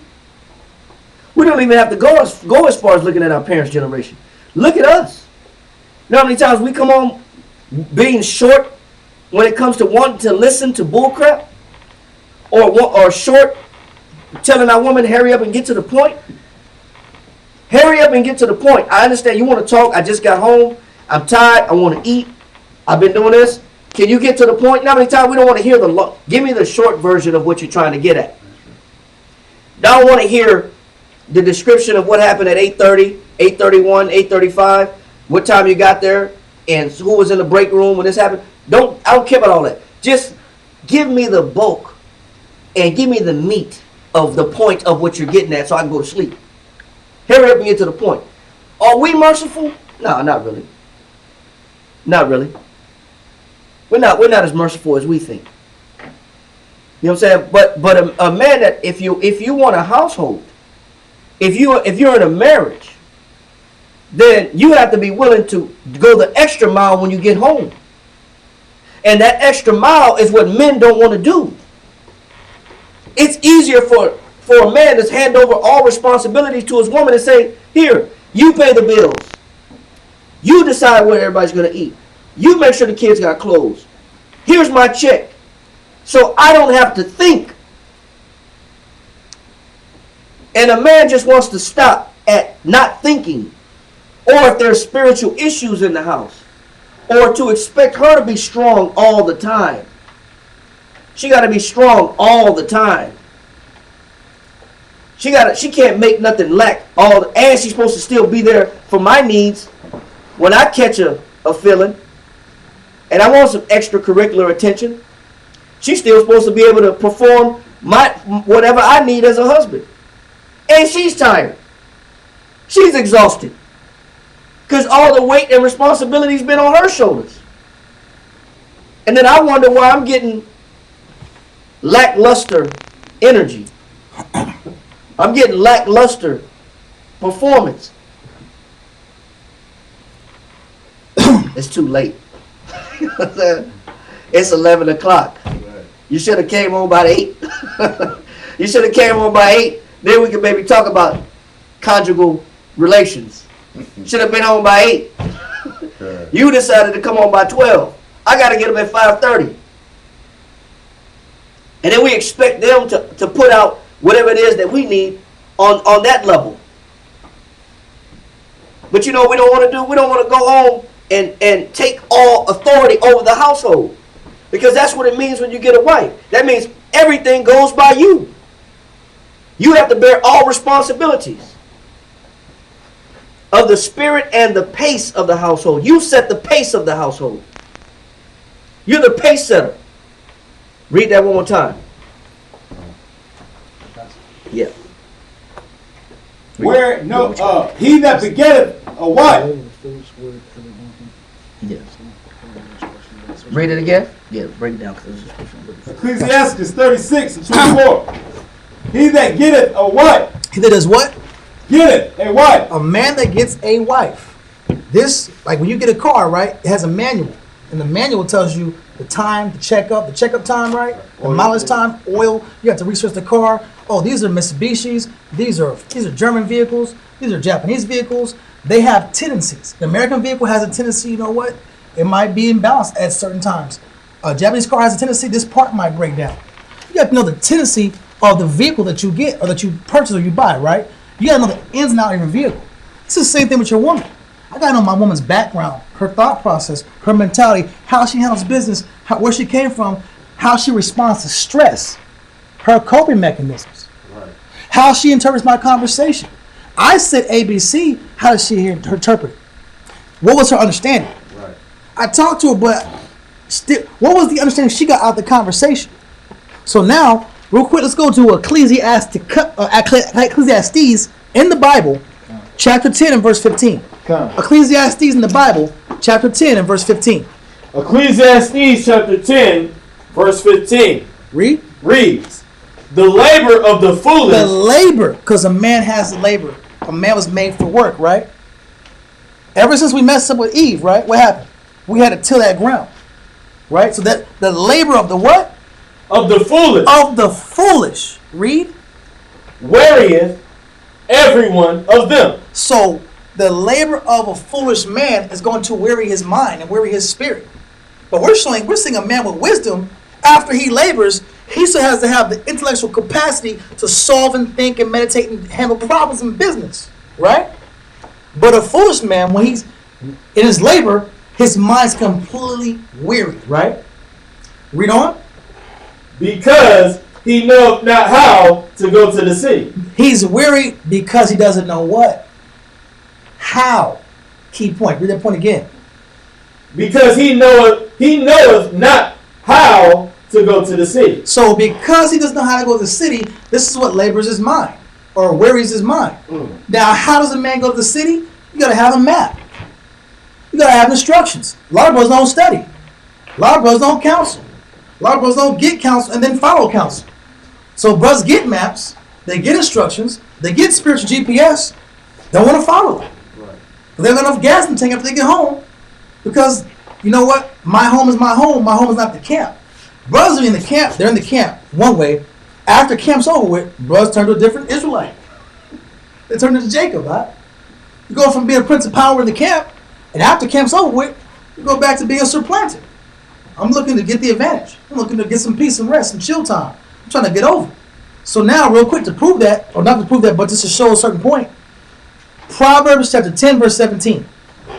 S1: We don't even have to go as far as looking at our parents' generation. Look at us. You know how many times we come home being short when it comes to wanting to listen to bullcrap, or short telling our woman, hurry up and get to the point. Hurry up and get to the point. I understand you want to talk. I just got home. I'm tired. I want to eat. I've been doing this. Can you get to the point? How many times we don't want to hear give me the short version of what you're trying to get at. Don't want to hear the description of what happened at 8:30, 8:31, 8:35, what time you got there, and who was in the break room when this happened. I don't care about all that. Just give me the bulk and give me the meat of the point of what you're getting at so I can go to sleep. Hurry up and get to the point. Are we merciful? No, not really. Not really. We're not as merciful as we think. You know what I'm saying? But a man that if you want a household, if you're in a marriage, then you have to be willing to go the extra mile when you get home. And that extra mile is what men don't want to do. It's easier for a man to hand over all responsibilities to his woman and say, here, you pay the bills. You decide where everybody's going to eat. You make sure the kids got clothes. Here's my check. So I don't have to think. And a man just wants to stop at not thinking. Or if there's spiritual issues in the house. Or to expect her to be strong all the time. She got to be strong all the time. She can't make nothing lack and she's supposed to still be there for my needs when I catch a feeling and I want some extracurricular attention. She's still supposed to be able to perform whatever I need as a husband. And she's tired. She's exhausted. Because all the weight and responsibility's been on her shoulders. And then I wonder why I'm getting lackluster energy. I'm getting lackluster performance. It's too late. It's 11 o'clock. You should have came home by 8. You should have came home by 8. Then we could maybe talk about conjugal relations. Should have been home by 8. You decided to come home by 12. I got to get up at 5:30. And then we expect them to put out whatever it is that we need on that level. But you know what we don't want to do? We don't want to go home and take all authority over the household. Because that's what it means when you get a wife. That means everything goes by you. You have to bear all responsibilities of the spirit and the pace of the household. You set the pace of the household. You're the pace setter. Read that one more time. Yeah.
S3: Where he that begetteth a wife.
S1: Yeah. Read it again. Yeah, break it down.
S3: Ecclesiastes 36:24. He that getteth a wife.
S2: He that does what?
S3: Get it, a wife.
S2: A man that gets a wife. This, like when you get a car, right? It has a manual, and the manual tells you the time, the checkup time, right? The mileage time, oil. You have to research the car. Oh, these are Mitsubishis. These are German vehicles. These are Japanese vehicles. They have tendencies. The American vehicle has a tendency. You know what? It might be imbalanced at certain times. A Japanese car has a tendency. This part might break down. You have to know the tendency of the vehicle that you get or that you purchase or you buy, right? You got to know the ins and outs of your vehicle. It's the same thing with your woman. I got to know my woman's background, her thought process, her mentality, how she handles business, where she came from, how she responds to stress, her coping mechanisms, how she interprets my conversation. I said ABC, how does she interpret it? What was her understanding?
S6: Right.
S2: I talked to her, but still, what was the understanding she got out of the conversation? So now, real quick, let's go to Ecclesiastes in the Bible, chapter 10 and verse 15. Ecclesiastes in the Bible, chapter 10 and verse 15.
S5: Ecclesiastes chapter 10, verse 15.
S2: Read.
S5: Reads, the labor of the foolish.
S2: The labor, because a man has labor. A man was made for work, right? Ever since we messed up with Eve, right? What happened? We had to till that ground, right? So that the labor of the what?
S5: Of the foolish.
S2: Of the foolish. Read.
S5: Wearieth everyone of them.
S2: So the labor of a foolish man is going to weary his mind and weary his spirit. But we're seeing a man with wisdom. After he labors, he still has to have the intellectual capacity to solve and think and meditate and handle problems in business, right? But a foolish man, when he's in his labor, his mind's completely weary, right? Read on.
S5: Because he knoweth not how to go to the city.
S2: He's weary because he doesn't know what? How? Key point. Read that point again.
S5: Because he knoweth not how to go to the city.
S2: So because he doesn't know how to go to the city, this is what labors his mind or wearies his mind. Now, how does a man go to the city? You got to have a map. You got to have instructions. A lot of brothers don't study. A lot of brothers don't counsel. A lot of brothers don't get counsel and then follow counsel. So brothers get maps, they get instructions, they get spiritual GPS, don't want to follow it.
S6: Right.
S2: They don't have enough gas in the tank after they get home. Because, you know what? My home is my home. My home is not the camp. Brothers are in the camp. They're in the camp one way. After camp's over with, brothers turn to a different Israelite. They turn into Jacob, right? You go from being a prince of power in the camp, and after camp's over with, you go back to being supplanted. I'm looking to get the advantage. I'm looking to get some peace and rest and chill time. I'm trying to get over. So now, real quick, to prove that, or not to prove that, but just to show a certain point, Proverbs chapter 10, verse 17.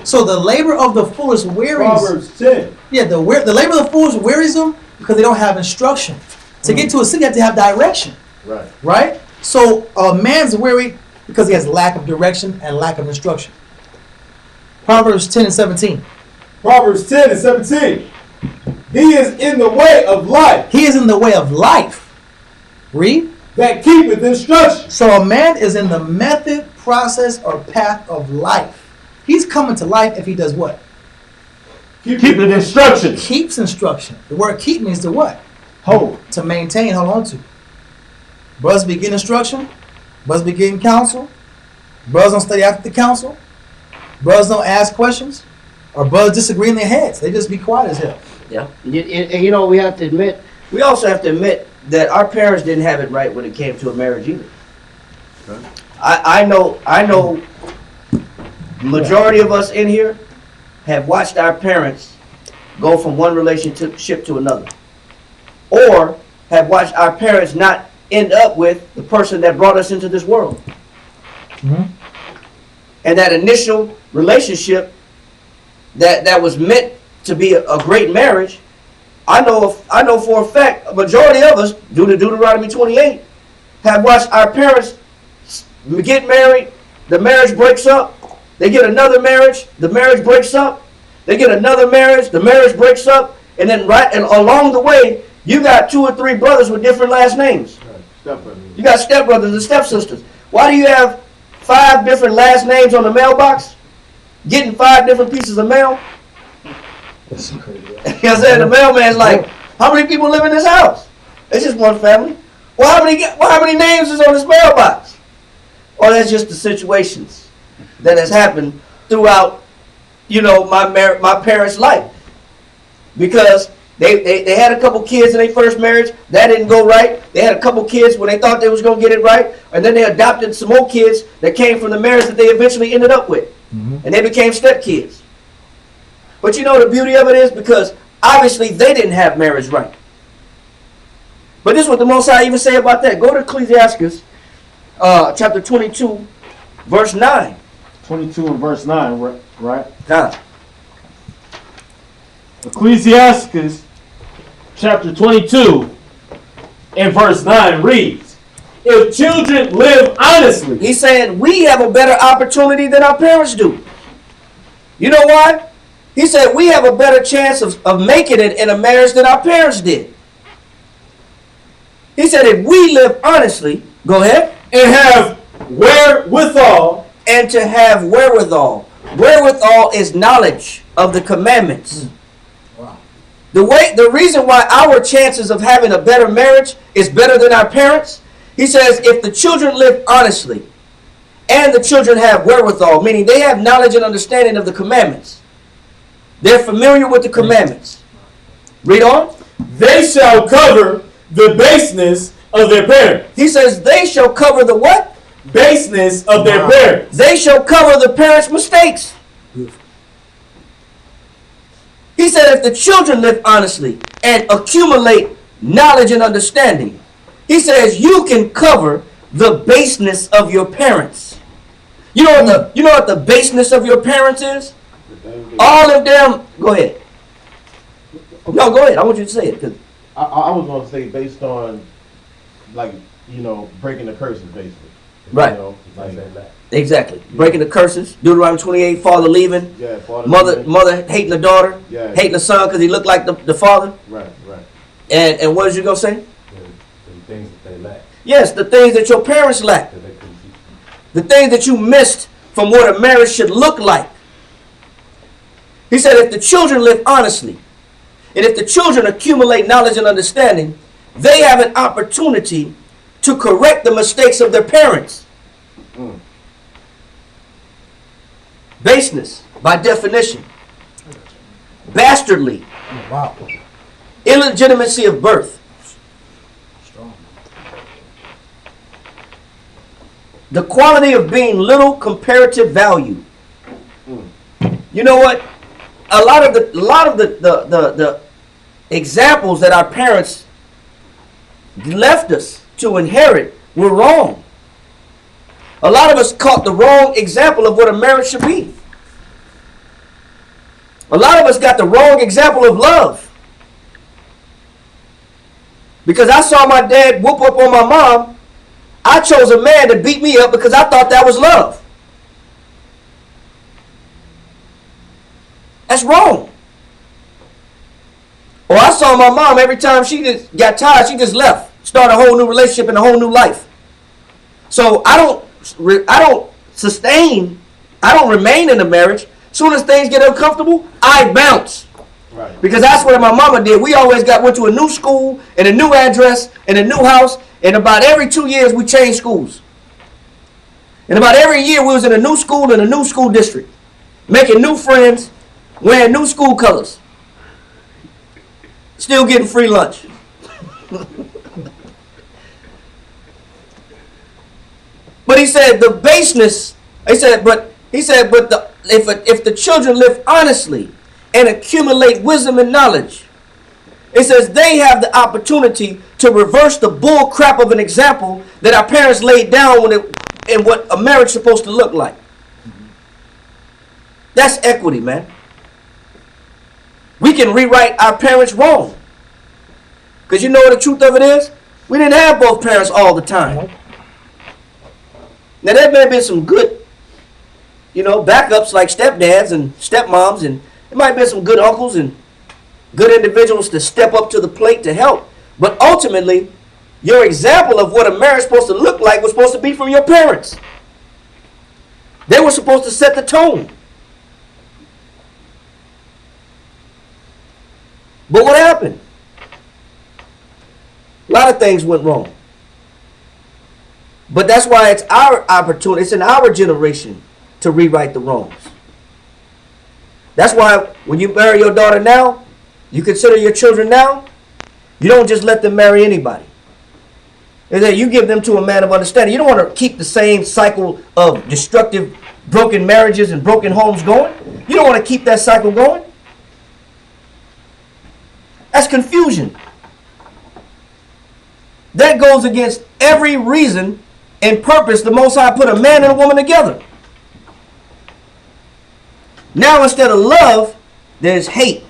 S2: So the labor of the foolish wearies.
S3: Proverbs 10.
S2: Yeah, the labor of the foolish wearies them because they don't have instruction. To get to a city, you have to have direction.
S6: Right.
S2: Right? So a man's weary because he has lack of direction and lack of instruction. Proverbs 10 and 17.
S3: Proverbs 10 and 17. He is in the way of life.
S2: He is in the way of life. Read.
S3: That keepeth instruction.
S2: So a man is in the method, process, or path of life. He's coming to life if he does what?
S5: Keep the instructions.
S2: Keeps instruction. The word keep means to what?
S5: Hold.
S2: To maintain, hold on to. Brothers be getting instruction. Brothers be getting counsel. Brothers don't study after the counsel. Brothers don't ask questions. Or brothers disagree in their heads. They just be quiet as hell.
S1: Yeah.
S8: And you know, we have to admit,
S1: We also have to admit that our parents didn't have it right when it came to a marriage either.
S7: Okay.
S1: I know majority of us in here have watched our parents go from one relationship to another. Or have watched our parents not end up with the person that brought us into this world.
S2: Mhm.
S1: And that initial relationship that was meant to be a great marriage, I know for a fact, a majority of us, due to Deuteronomy 28, have watched our parents get married, the marriage breaks up, they get another marriage, the marriage breaks up, they get another marriage, the marriage breaks up, and then and along the way, you got 2 or 3 brothers with different last names. You got stepbrothers and stepsisters. Why do you have 5 different last names on the mailbox? Getting 5 different pieces of mail?
S2: That's crazy.
S1: You know what I'm saying? The mailman's like, how many people live in this house? It's just one family. Well, how many names is on this mailbox? or that's just the situations that has happened throughout, my parents' life. Because they had a couple kids in their first marriage, that didn't go right. They had a couple kids when they thought they was going to get it right, and then they adopted some more kids that came from the marriage that they eventually ended up with. And they became stepkids. But the beauty of it is because obviously they didn't have marriage right. But this is what the Most High even say about that. Go to Ecclesiastes chapter 22, verse 9.
S5: 22 and verse 9, right?
S1: Nah.
S5: Ecclesiastes chapter 22 and verse 9 reads, if children live honestly.
S1: He's saying we have a better opportunity than our parents do. You know why? He said we have a better chance of making it in a marriage than our parents did. He said if we live honestly, go ahead.
S5: And have wherewithal.
S1: And to have wherewithal. Wherewithal is knowledge of the commandments.
S2: Wow.
S1: The reason why our chances of having a better marriage is better than our parents, he says if the children live honestly and the children have wherewithal, meaning they have knowledge and understanding of the commandments. They're familiar with the commandments. Read on.
S5: They shall cover the baseness of their parents.
S1: He says they shall cover the what?
S5: Baseness of their parents.
S1: They shall cover the parents' mistakes. He said if the children live honestly and accumulate knowledge and understanding, he says you can cover the baseness of your parents. You know what the baseness of your parents is? All of them. Go ahead. No, go ahead. I want you to say it. 'Cause
S6: I was going to say based on, breaking the curses, basically.
S1: Right.
S6: Like
S1: exactly. Breaking the curses. Deuteronomy 28, father leaving.
S6: Yeah, father
S1: Mother hating the daughter.
S6: Yeah.
S1: Hating the son because he looked like the father.
S6: Right.
S1: And what was you going to say?
S9: The things that they lack.
S1: Yes, the things that your parents lack.
S9: That they couldn't teach.
S1: The things that you missed from what a marriage should look like. He said if the children live honestly, and if the children accumulate knowledge and understanding, they have an opportunity to correct the mistakes of their parents. Baseness, by definition. Bastardly.
S2: Wow.
S1: Illegitimacy of birth.
S2: Strong.
S1: The quality of being little comparative value. You know what? A lot of the examples that our parents left us to inherit were wrong. A lot of us caught the wrong example of what a marriage should be. A lot of us got the wrong example of love. Because I saw my dad whoop up on my mom, I chose a man to beat me up because I thought that was love. That's wrong. Or I saw my mom every time she just got tired, she just left. Started a whole new relationship and a whole new life. So I don't remain in the marriage. As soon as things get uncomfortable, I bounce.
S6: Right.
S1: Because that's what my mama did. We always went to a new school and a new address and a new house. And about every 2 years, we changed schools. And about every year, we was in a new school in a new school district. Making new friends, wearing new school colors. Still getting free lunch. But he said the baseness, if the children live honestly and accumulate wisdom and knowledge, it says they have the opportunity to reverse the bull crap of an example that our parents laid down in what a marriage is supposed to look like. That's equity, man. We can rewrite our parents wrong. Because you know what the truth of it is? We didn't have both parents all the time. Now there may have been some good, backups like stepdads and stepmoms, and there might have been some good uncles and good individuals to step up to the plate to help. But ultimately, your example of what a marriage is supposed to look like was supposed to be from your parents. They were supposed to set the tone. But what happened? A lot of things went wrong. But that's why it's our opportunity. It's in our generation to rewrite the wrongs. That's why when you marry your daughter now, you consider your children now, you don't just let them marry anybody. And then you give them to a man of understanding. You don't want to keep the same cycle of destructive, broken marriages and broken homes going. You don't want to keep that cycle going. That's confusion. That goes against every reason and purpose the Most High put a man and a woman together. Now instead of love, there's hate.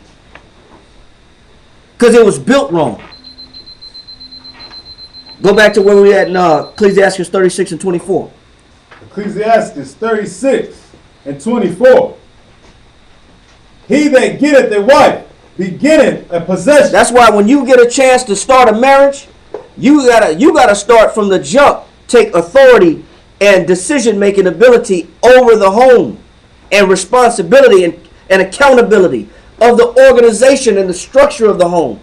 S1: Because it was built wrong. Go back to where we at in Ecclesiastes 36 and 24.
S3: Ecclesiastes 36 and 24. He that getteth a wife beginneth a possession.
S1: That's why when you get a chance to start a marriage, you gotta start from the jump. Take authority and decision-making ability over the home, and responsibility and accountability of the organization and the structure of the home.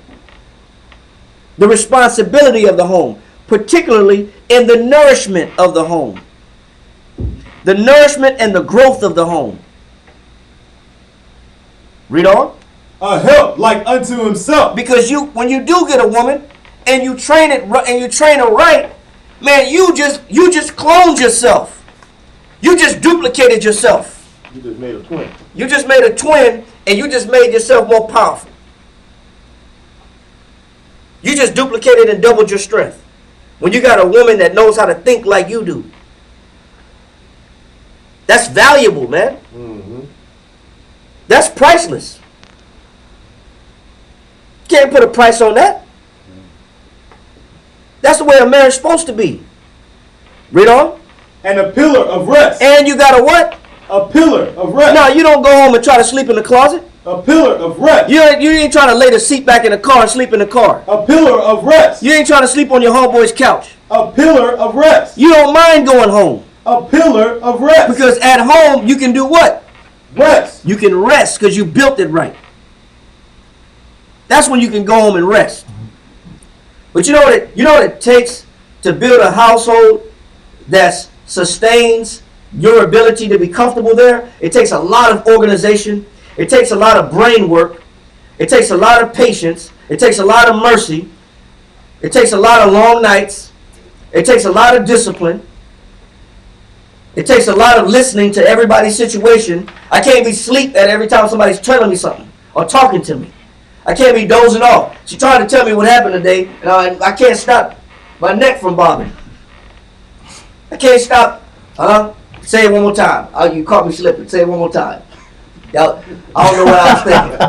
S1: The responsibility of the home, particularly in the nourishment of the home. The nourishment and the growth of the home. Read on.
S3: A help like unto himself.
S1: Because when you do get a woman and you train it and you train her right, man, you just cloned yourself. You just duplicated yourself.
S6: You just made a twin.
S1: You just made a twin and you just made yourself more powerful. You just duplicated and doubled your strength. When you got a woman that knows how to think like you do. That's valuable, man.
S6: Mm-hmm.
S1: That's priceless. Can't put a price on that. That's the way a marriage is supposed to be. Read on.
S3: And a pillar of rest.
S1: And you got a what?
S3: A pillar of rest.
S1: No, you don't go home and try to sleep in the closet.
S3: A pillar of rest.
S1: You ain't trying to lay the seat back in the car and sleep in the car.
S3: A pillar of rest.
S1: You ain't trying to sleep on your homeboy's couch.
S3: A pillar of rest.
S1: You don't mind going home.
S3: A pillar of rest.
S1: Because at home you can do what?
S3: Rest.
S1: You can rest because you built it right. That's when you can go home and rest. But you know what it takes to build a household that sustains your ability to be comfortable there? It takes a lot of organization. It takes a lot of brain work. It takes a lot of patience. It takes a lot of mercy. It takes a lot of long nights. It takes a lot of discipline. It takes a lot of listening to everybody's situation. I can't be asleep at every time somebody's telling me something or talking to me. I can't be dozing off. She tried to tell me what happened today, and I can't stop my neck from bobbing. I can't stop. Say it one more time. You caught me slipping. Say it one more time. I don't know what I was thinking.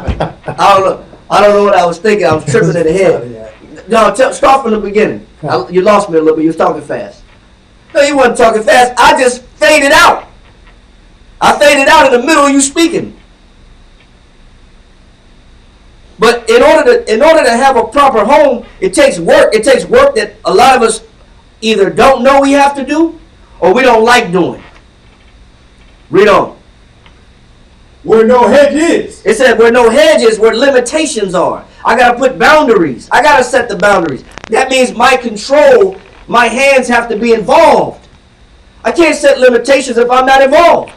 S1: I don't know what I was thinking. I was tripping in the head. No, start from the beginning. You lost me a little bit. You was talking fast. No, you wasn't talking fast. I just faded out. I faded out in the middle of you speaking. But in order to have a proper home, it takes work. It takes work that a lot of us either don't know we have to do or we don't like doing. Read on.
S3: Where no hedge is.
S1: It said where no hedge is, where limitations are. I got to put boundaries. I got to set the boundaries. That means my control, my hands have to be involved. I can't set limitations if I'm not involved.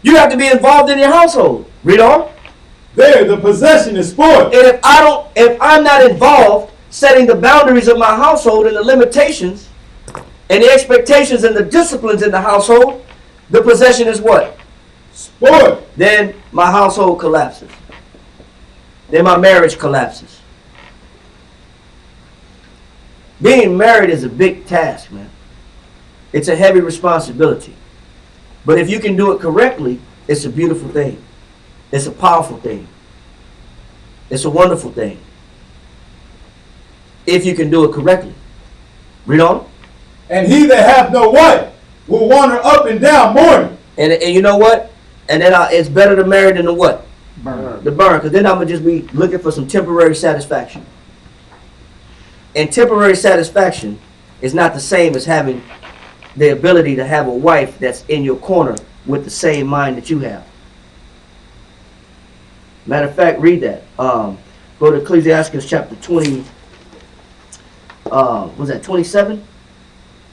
S1: You have to be involved in your household. Read on.
S3: There, the possession is spoiled.
S1: And if I'm not involved setting the boundaries of my household and the limitations and the expectations and the disciplines in the household, the possession is what?
S3: Spoiled.
S1: Then my household collapses. Then my marriage collapses. Being married is a big task, man. It's a heavy responsibility. But if you can do it correctly, it's a beautiful thing. It's a powerful thing. It's a wonderful thing. If you can do it correctly. Read on.
S3: And he that hath no wife will wander up and down mourning.
S1: And you know what? And then it's better to marry than to what?
S2: Burn.
S1: The burn. Because then I'm going to just be looking for some temporary satisfaction. And temporary satisfaction is not the same as having the ability to have a wife that's in your corner with the same mind that you have. Matter of fact, read that. Go to Ecclesiastes chapter 20. Was that 27?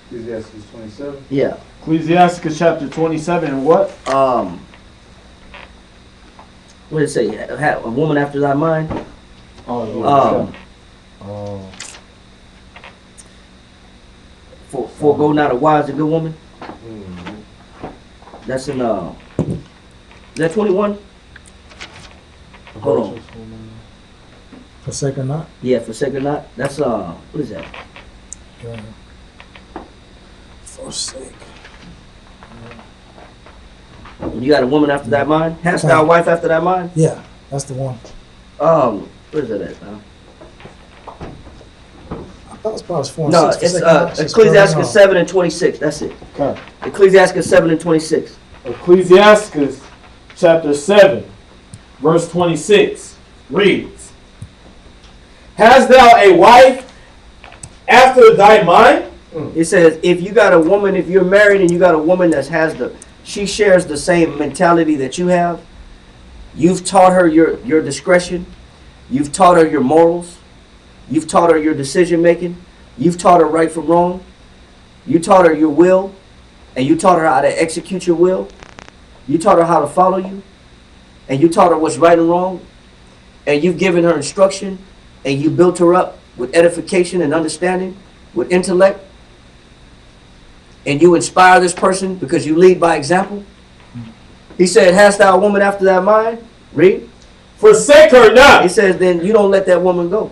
S7: Ecclesiastes 27.
S8: Yeah.
S5: Ecclesiasticus chapter 27 and what?
S1: What did it say? A woman after thy mind.
S5: Oh,
S1: Forego not a wise and good woman. That's in is that 21? Hold on.
S2: Forsake or not?
S1: Yeah, forsake or not. That's what is that?
S2: Yeah. Forsake.
S1: You got a woman after that mind? Hast thou a wife after that mind?
S2: Yeah, that's the one.
S1: Where is it at?
S2: I thought it was probably 4 and
S1: No,
S2: 6.
S1: it's
S2: Forsake not,
S1: Ecclesiastes 7 and 26. That's it.
S5: okay.
S1: Ecclesiastes 7 and 26.
S5: Ecclesiasticus chapter 7, verse 26 reads, Hast thou a wife after thy mind?
S1: It says if you got a woman, if you're married and you got a woman that she shares the same mentality that you have, you've taught her your discretion, you've taught her your morals, you've taught her your decision making, you've taught her right from wrong, you taught her your will, and you taught her how to execute your will, you taught her how to follow you, and you taught her what's right and wrong, and you've given her instruction, and you built her up with edification and understanding, with intellect, and you inspire this person because you lead by example. He said, hast thou a woman after thy mind? Read.
S5: Forsake her not.
S1: He says, then you don't let that woman go.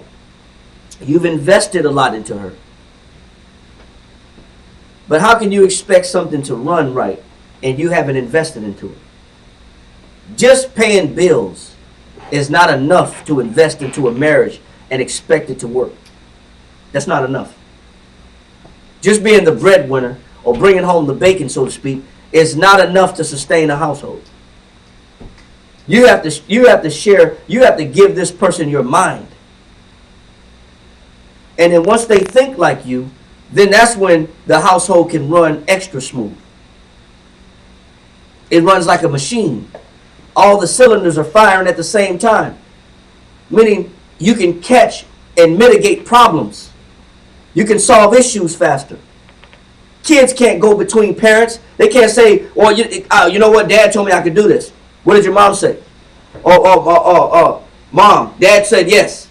S1: You've invested a lot into her. But how can you expect something to run right and you haven't invested into it? Just paying bills is not enough to invest into a marriage and expect it to work. That's not enough. Just being the breadwinner or bringing home the bacon, so to speak, is not enough to sustain a household. You have to share, you have to give this person your mind. And then once they think like you, then that's when the household can run extra smooth. It runs like a machine. All the cylinders are firing at the same time. Meaning you can catch and mitigate problems. You can solve issues faster. Kids can't go between parents. They can't say, well, you know what, Dad told me I could do this. What did your mom say? Mom, Dad said yes.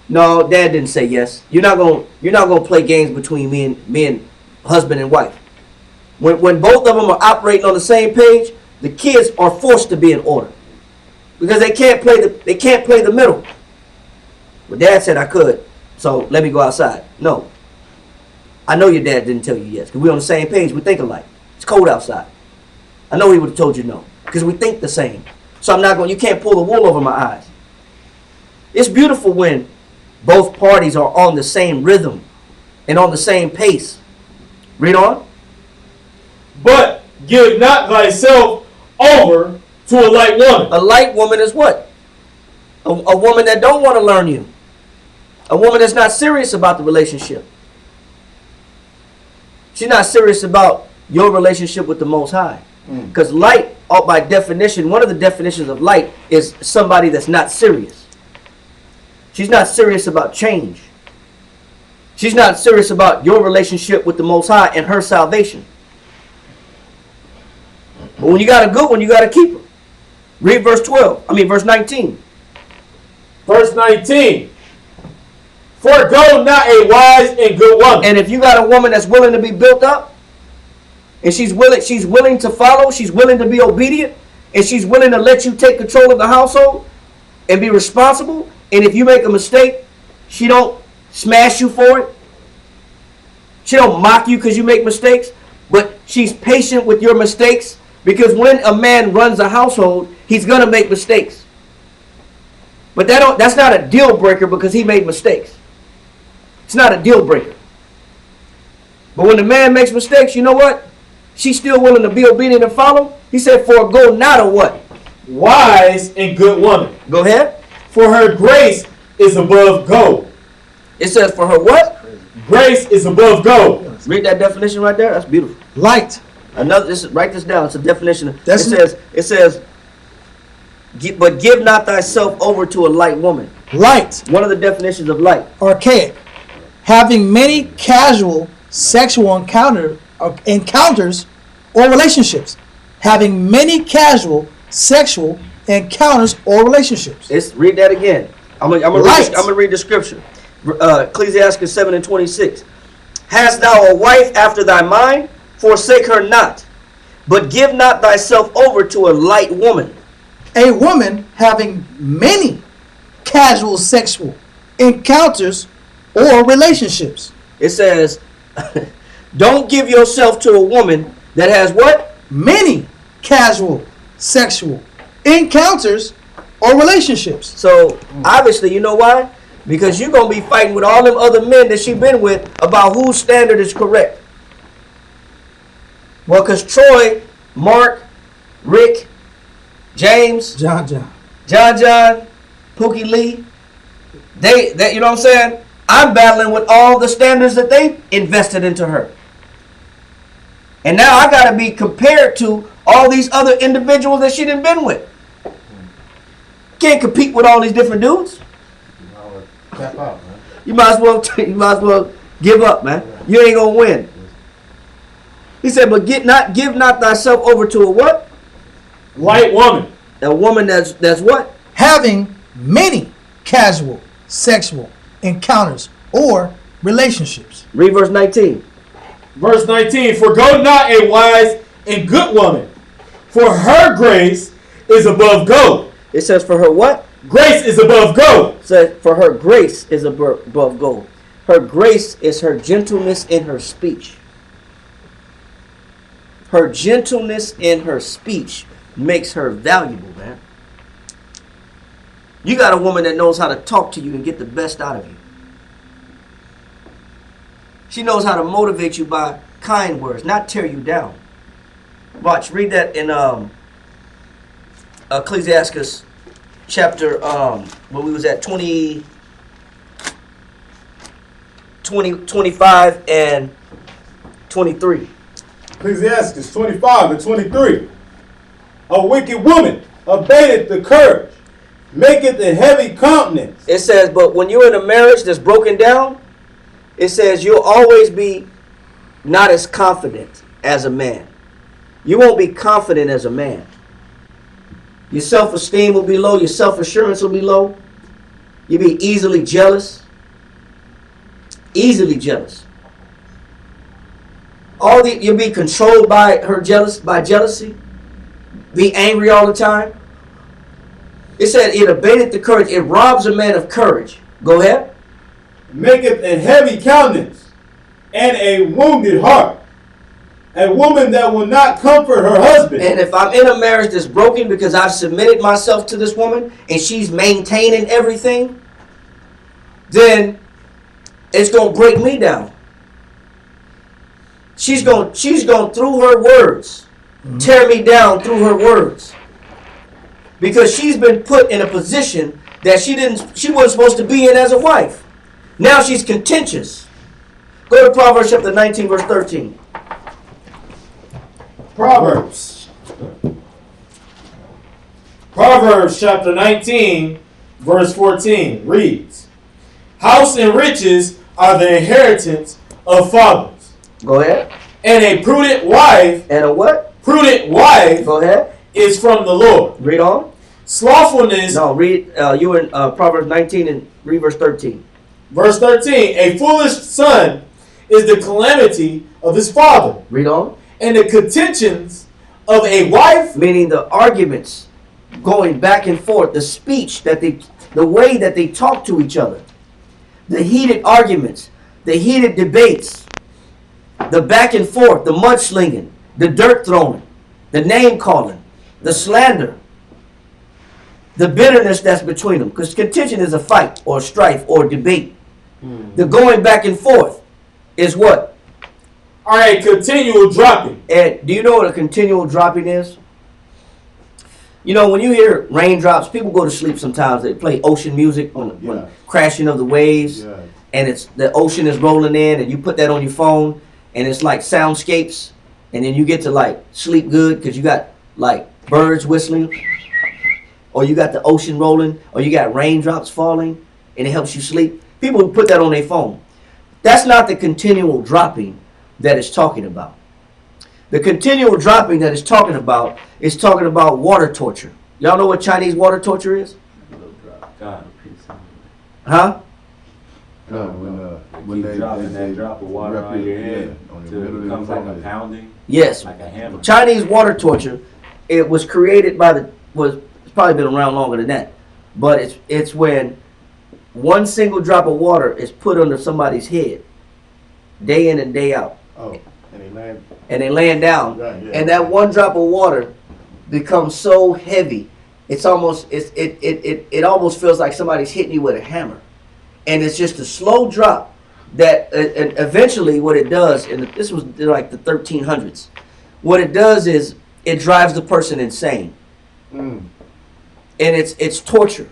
S1: No, Dad didn't say yes. You're not gonna play games between me and husband and wife. When both of them are operating on the same page, the kids are forced to be in order because they can't play the middle. Well, Dad said I could, so let me go outside. No, I know your dad didn't tell you yes because we're on the same page. We think alike. It's cold outside. I know he would have told you no because we think the same. So I'm not going. You can't pull the wool over my eyes. It's beautiful when both parties are on the same rhythm and on the same pace. Read on.
S5: But give not thyself over to a light woman.
S1: A light woman is what? A woman that don't want to learn you. A woman that's not serious about the relationship. She's not serious about your relationship with the Most High. Because light, by definition, one of the definitions of light is somebody that's not serious. She's not serious about change. She's not serious about your relationship with the Most High and her salvation. But when you got a good one, you got to keep her. Read verse 19.
S5: Verse 19. Forego not a wise and good woman.
S1: And if you got a woman that's willing to be built up, and she's willing to follow, she's willing to be obedient, and she's willing to let you take control of the household and be responsible, and if you make a mistake, she don't smash you for it. She don't mock you because you make mistakes, but she's patient with your mistakes, because when a man runs a household, he's going to make mistakes. But that's not a deal breaker because he made mistakes. It's not a deal breaker. But when the man makes mistakes, you know what? She's still willing to be obedient and follow. He said, forego not a what?
S5: Wise and good woman.
S1: Go ahead.
S5: For her grace is above gold.
S1: It says for her what?
S5: Grace is above gold.
S1: Read that definition right there. That's beautiful.
S2: Light.
S1: Write this down. It's a definition. It says, but give not thyself over to a light woman.
S2: Light.
S1: One of the definitions of light.
S2: Archaic. Having many casual sexual encounters or relationships. Having many casual sexual encounters or relationships.
S1: Let's read that again. I'm gonna read the scripture. Ecclesiastes 7:26. Hast thou a wife after thy mind? Forsake her not, but give not thyself over to a light woman.
S2: A woman having many casual sexual encounters or relationships.
S1: It says, don't give yourself to a woman that has what?
S2: Many casual sexual encounters or relationships.
S1: So obviously, you know why? Because you're gonna be fighting with all them other men that she been with about whose standard is correct. Well, because Troy, Mark, Rick, James,
S2: John,
S1: Pookie Lee, they you know what I'm saying? I'm battling with all the standards that they invested into her. And now I got to be compared to all these other individuals that she done been with. Can't compete with all these different dudes.
S6: Tap out, man.
S1: You might as well give up, man. You ain't gonna win. He said, but give not thyself over to a what?
S5: White woman.
S1: A woman that's what?
S2: Having many casual sexual encounters or relationships.
S1: Read verse 19.
S5: Verse 19. Forgo not a wise and good woman, for her grace is above gold.
S1: It says for her what?
S5: Grace is above gold.
S1: It says for her grace is above gold. Her grace is her gentleness in her speech. Her gentleness in her speech makes her valuable, man. You got a woman that knows how to talk to you and get the best out of you. She knows how to motivate you by kind words, not tear you down. Watch, read that in Ecclesiastes chapter, where we was at 25 and 23.
S3: Ecclesiastes 25 and 23. A wicked woman abated the courage, maketh a heavy countenance.
S1: It says, but when you're in a marriage that's broken down, it says you'll always be not as confident as a man. You won't be confident as a man. Your self-esteem will be low. Your self-assurance will be low. You'll be easily jealous. Easily jealous. You'll be controlled by jealousy. Be angry all the time. It said it abated the courage. It robs a man of courage. Go ahead.
S3: Maketh a heavy countenance and a wounded heart. A woman that will not comfort her husband.
S1: And if I'm in a marriage that's broken because I've submitted myself to this woman and she's maintaining everything, then it's going to break me down. She's going through her words, tear me down through her words. Because she's been put in a position that she wasn't supposed to be in as a wife. Now she's contentious. Go to Proverbs chapter 19, verse 13.
S5: Proverbs chapter 19, verse 14 reads, House and riches are the inheritance of fathers.
S1: Go ahead.
S5: And a prudent wife.
S1: And a what?
S5: Prudent wife.
S1: Go ahead.
S5: Is from the Lord.
S1: Read on.
S5: Slothfulness.
S1: No, read. You in Proverbs 19 and read verse 13.
S5: Verse 13. A foolish son is the calamity of his father.
S1: Read on.
S5: And the contentions of a wife.
S1: Meaning the arguments going back and forth, the speech the way that they talk to each other, the heated arguments, the heated debates, the back and forth, the mudslinging, the dirt throwing, the name calling, the slander, the bitterness that's between them. Because contention is a fight or strife or debate. The going back and forth is what?
S5: Are a continual dropping.
S1: And do you know what a continual dropping is? You know, when you hear raindrops, people go to sleep sometimes. They play ocean music when crashing of the waves. Yeah. And it's the ocean is rolling in, and you put that on your phone, and it's like soundscapes. And then you get to like sleep good because you got like birds whistling, or you got the ocean rolling, or you got raindrops falling, and it helps you sleep. People put that on their phone. That's not the continual dropping. that it's talking about. The continual dropping that it's talking about is talking about water torture. Y'all know what Chinese water torture is?
S9: God.
S1: Huh?
S7: No, when
S9: Keep dropping that drop of water
S7: wrap
S9: on your
S7: it,
S9: head
S7: yeah, on your
S9: till
S7: middle
S9: it
S7: of your
S9: becomes like a
S7: forehead.
S9: pounding,
S1: Yes.
S9: like a hammer.
S1: Chinese water torture, it was created by it's probably been around longer than that. But it's when one single drop of water is put under somebody's head, day in and day out.
S6: Oh, and they land.
S1: And they laying down.
S6: Right, yeah.
S1: And that one drop of water becomes so heavy, it almost feels like somebody's hitting you with a hammer. And it's just a slow drop that and eventually what it does, and this was like the 1300s, what it does is it drives the person insane.
S6: Mm.
S1: And it's torture.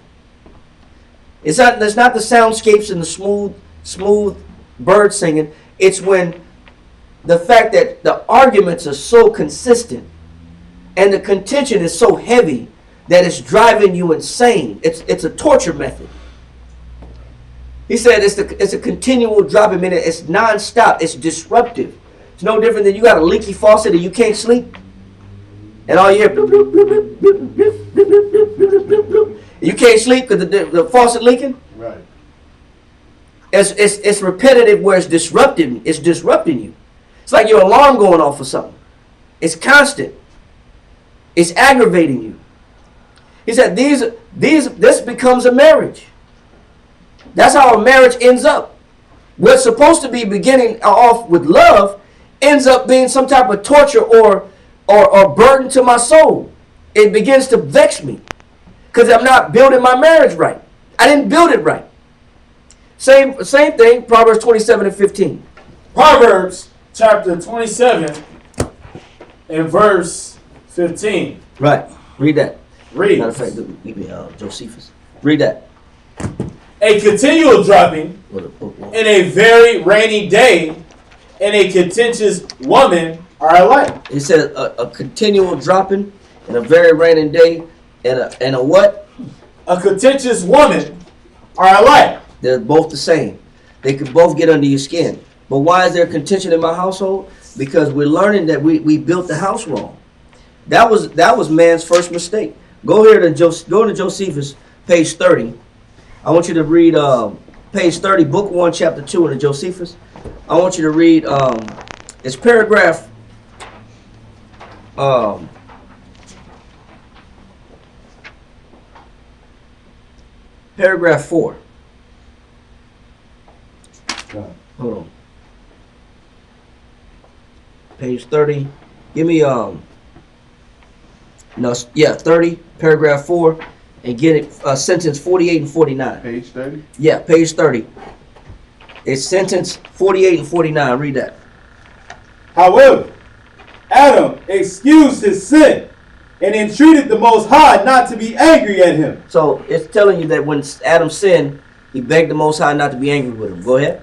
S1: It's not the soundscapes and the smooth bird singing. It's when the fact that the arguments are so consistent and the contention is so heavy that it's driving you insane. It's a torture method. He said it's a continual dropping. I mean, it's nonstop. It's disruptive. It's no different than you got a leaky faucet and you can't sleep. And all you hear, bloop, bloop, bloop, bloop, bloop, bloop, bloop, bloop, bloop, bloop, bloop. You can't sleep because the faucet leaking.
S6: Right.
S1: It's repetitive where it's disrupting. It's disrupting you. It's like your alarm going off or something. It's constant. It's aggravating you. He said this becomes a marriage. That's how a marriage ends up. What's supposed to be beginning off with love ends up being some type of torture or burden to my soul. It begins to vex me because I'm not building my marriage right. I didn't build it right. Same thing, Proverbs 27:15.
S5: Proverbs chapter 27 and verse 15.
S1: Right. Read that.
S5: Read.
S1: Matter of fact, give me Josephus. Read that.
S5: A continual dropping in a very rainy day and a contentious woman are alike.
S1: He said a continual dropping in a very rainy day and a what?
S5: A contentious woman are alike.
S1: They're both the same. They could both get under your skin. But why is there contention in my household? Because we're learning that we built the house wrong. That was man's first mistake. Go here to Josephus, page 30. I want you to read page 30, book 1, chapter 2 in the Josephus. I want you to read it's paragraph paragraph 4. Hold on. Page 30. Give me 30, paragraph 4, and get it sentence 48 and 49.
S7: Page 30?
S1: Yeah, page 30. It's sentence 48 and 49. Read that.
S3: However, Adam excused his sin and entreated the Most High not to be angry at him.
S1: So it's telling you that when Adam sinned, he begged the Most High not to be angry with him. Go ahead.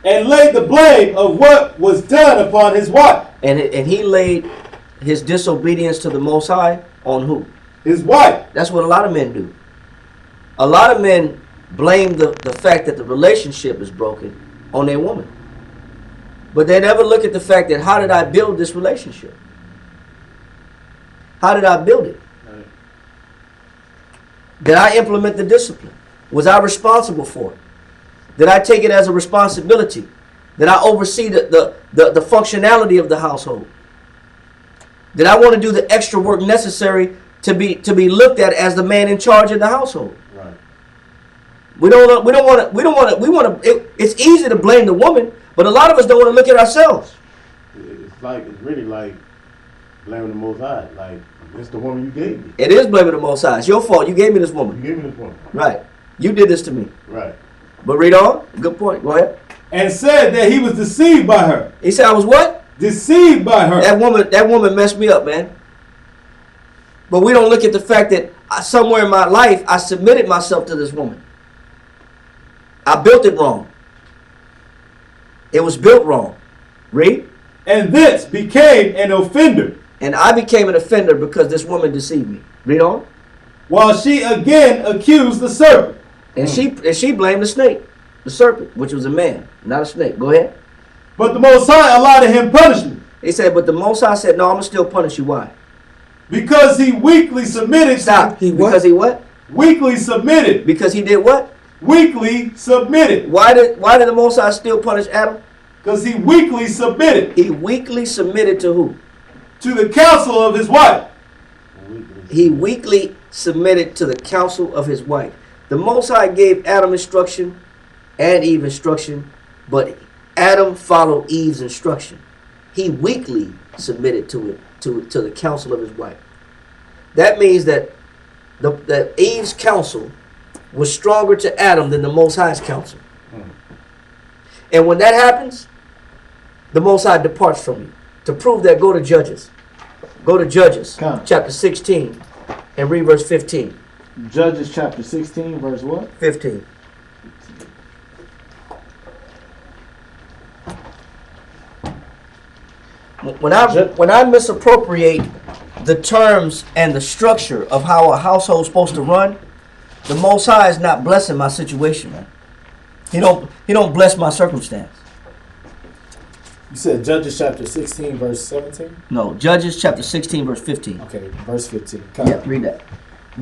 S3: And laid the blame of what was done upon his wife.
S1: And he laid his disobedience to the Most High on who?
S3: His wife.
S1: That's what a lot of men do. A lot of men blame the fact that the relationship is broken on their woman. But they never look at the fact that how did I build this relationship? How did I build it? Did I implement the discipline? Was I responsible for it? Did I take it as a responsibility? Did I oversee the functionality of the household? Did I want to do the extra work necessary to be looked at as the man in charge of the household?
S6: Right.
S1: We want to. It's easy to blame the woman, but a lot of us don't want to look at ourselves.
S6: It's really like blaming the Most High. Like, it's the woman you gave me.
S1: It is blaming the Most High. It's your fault. You gave me this
S6: You
S1: woman.
S6: gave me this woman.
S1: Right. You did this to me.
S6: Right.
S1: But read on. Good point. Go ahead.
S3: And said that he was deceived by her.
S1: He said I was what?
S3: Deceived by her.
S1: That woman messed me up, man. But we don't look at the fact that somewhere in my life I submitted myself to this woman. I built it wrong. It was built wrong. Read.
S3: And this became an offender.
S1: And I became an offender because this woman deceived me. Read on.
S3: While she again accused the serpent.
S1: And she blamed the snake, the serpent, which was a man, not a snake. Go ahead.
S3: But the Most High allotted him punishment.
S1: He said, but the Most High said, no, I'm going to still punish you. Why?
S3: Because he weakly submitted.
S1: Stop. Because he what?
S3: Weakly submitted.
S1: Because he did what?
S3: Weakly submitted.
S1: Why did the Most High still punish Adam?
S3: Because he weakly submitted.
S1: He weakly submitted to who?
S3: To the counsel of his wife.
S1: He weakly submitted to the counsel of his wife. The Most High gave Adam instruction and Eve instruction, but Adam followed Eve's instruction. He weakly submitted to it, to the counsel of his wife. That means that that Eve's counsel was stronger to Adam than the Most High's counsel. And when that happens, the Most High departs from you. To prove that, go to Judges. Go to Judges, chapter 16, and read verse 15.
S6: Judges chapter 16, verse what?
S1: 15. When I misappropriate the terms and the structure of how a household is supposed to run, the Most High is not blessing my situation, man. He don't bless my circumstance.
S5: You said Judges chapter 16, verse 17?
S1: No, Judges chapter 16, verse 15.
S5: Okay, verse 15.
S1: Yeah, read that.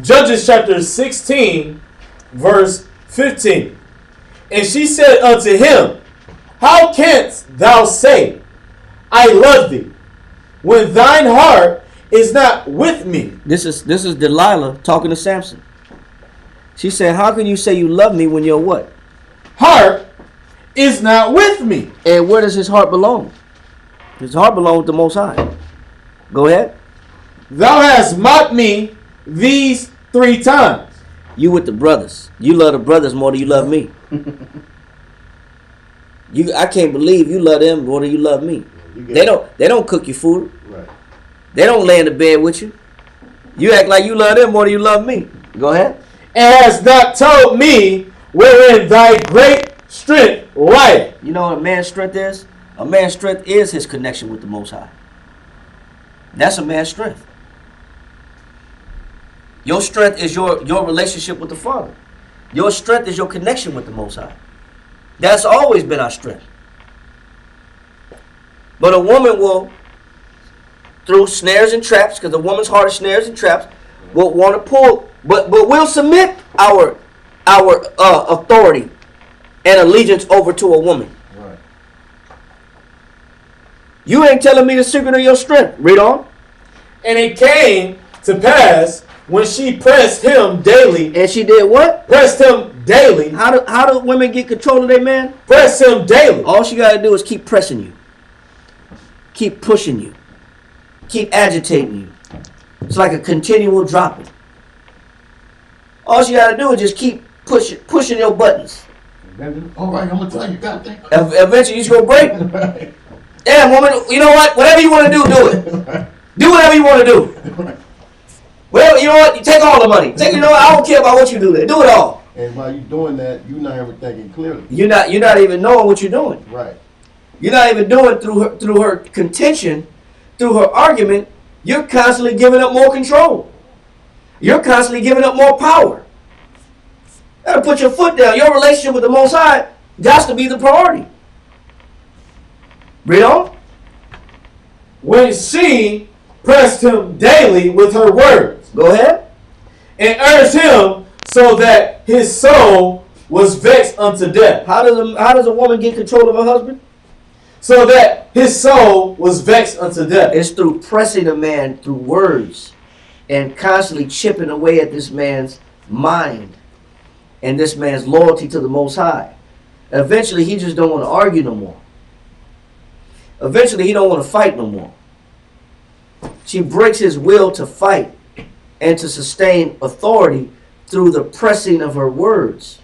S5: Judges chapter 16, verse 15. And she said unto him, how canst thou say, I love thee, when thine heart is not with me?
S1: This is Delilah talking to Samson. She said, how can you say you love me when your what?
S5: Heart is not with me.
S1: And where does his heart belong? His heart belongs with the Most High. Go ahead.
S5: Thou hast mocked me these 3 times.
S1: You with the brothers. You love the brothers more than you love me. I can't believe you love them more than you love me. They don't cook your food.
S7: Right.
S1: They don't lay in the bed with you. You act like you love them more than you love me. Go ahead.
S5: And hast not told me wherein thy great strength lieth.
S1: You know what a man's strength is? A man's strength is his connection with the Most High. That's a man's strength. Your strength is your relationship with the Father. Your strength is your connection with the Most High. That's always been our strength. But a woman will, through snares and traps, because a woman's heart is snares and traps, will want to pull, but we'll submit our authority and allegiance over to a woman.
S7: Right.
S1: You ain't telling me the secret of your strength. Read on.
S5: And it came to pass when she pressed him daily.
S1: And she did what?
S5: Pressed him daily.
S1: How do women get control of their man?
S5: Press him daily.
S1: All she got to do is keep pressing you. Keep pushing you. Keep agitating you. It's like a continual dropping. All she got to do is just keep pushing your buttons.
S6: All right, I'm going to tell you, God, think.
S1: Eventually, you're going to break. Damn, woman, you know what? Whatever you want to do it. Do whatever you want to do. Well, you know what? You take all the money. You know what? I don't care about what you do there. Do it all.
S6: And while you're doing that, you're not ever thinking clearly.
S1: You're not even knowing what you're doing.
S6: Right.
S1: You're not even doing through her contention, through her argument. You're constantly giving up more control. You're constantly giving up more power. You gotta put your foot down. Your relationship with the Most High got to be the priority. Read on.
S5: When she pressed him daily with her words.
S1: Go ahead.
S5: And urged him so that his soul was vexed unto death.
S1: How does a woman get control of her husband?
S5: So that his soul was vexed unto death.
S1: It's through pressing a man through words and constantly chipping away at this man's mind and this man's loyalty to the Most High. Eventually, he just don't want to argue no more. Eventually, he don't want to fight no more. She breaks his will to fight and to sustain authority through the pressing of her words.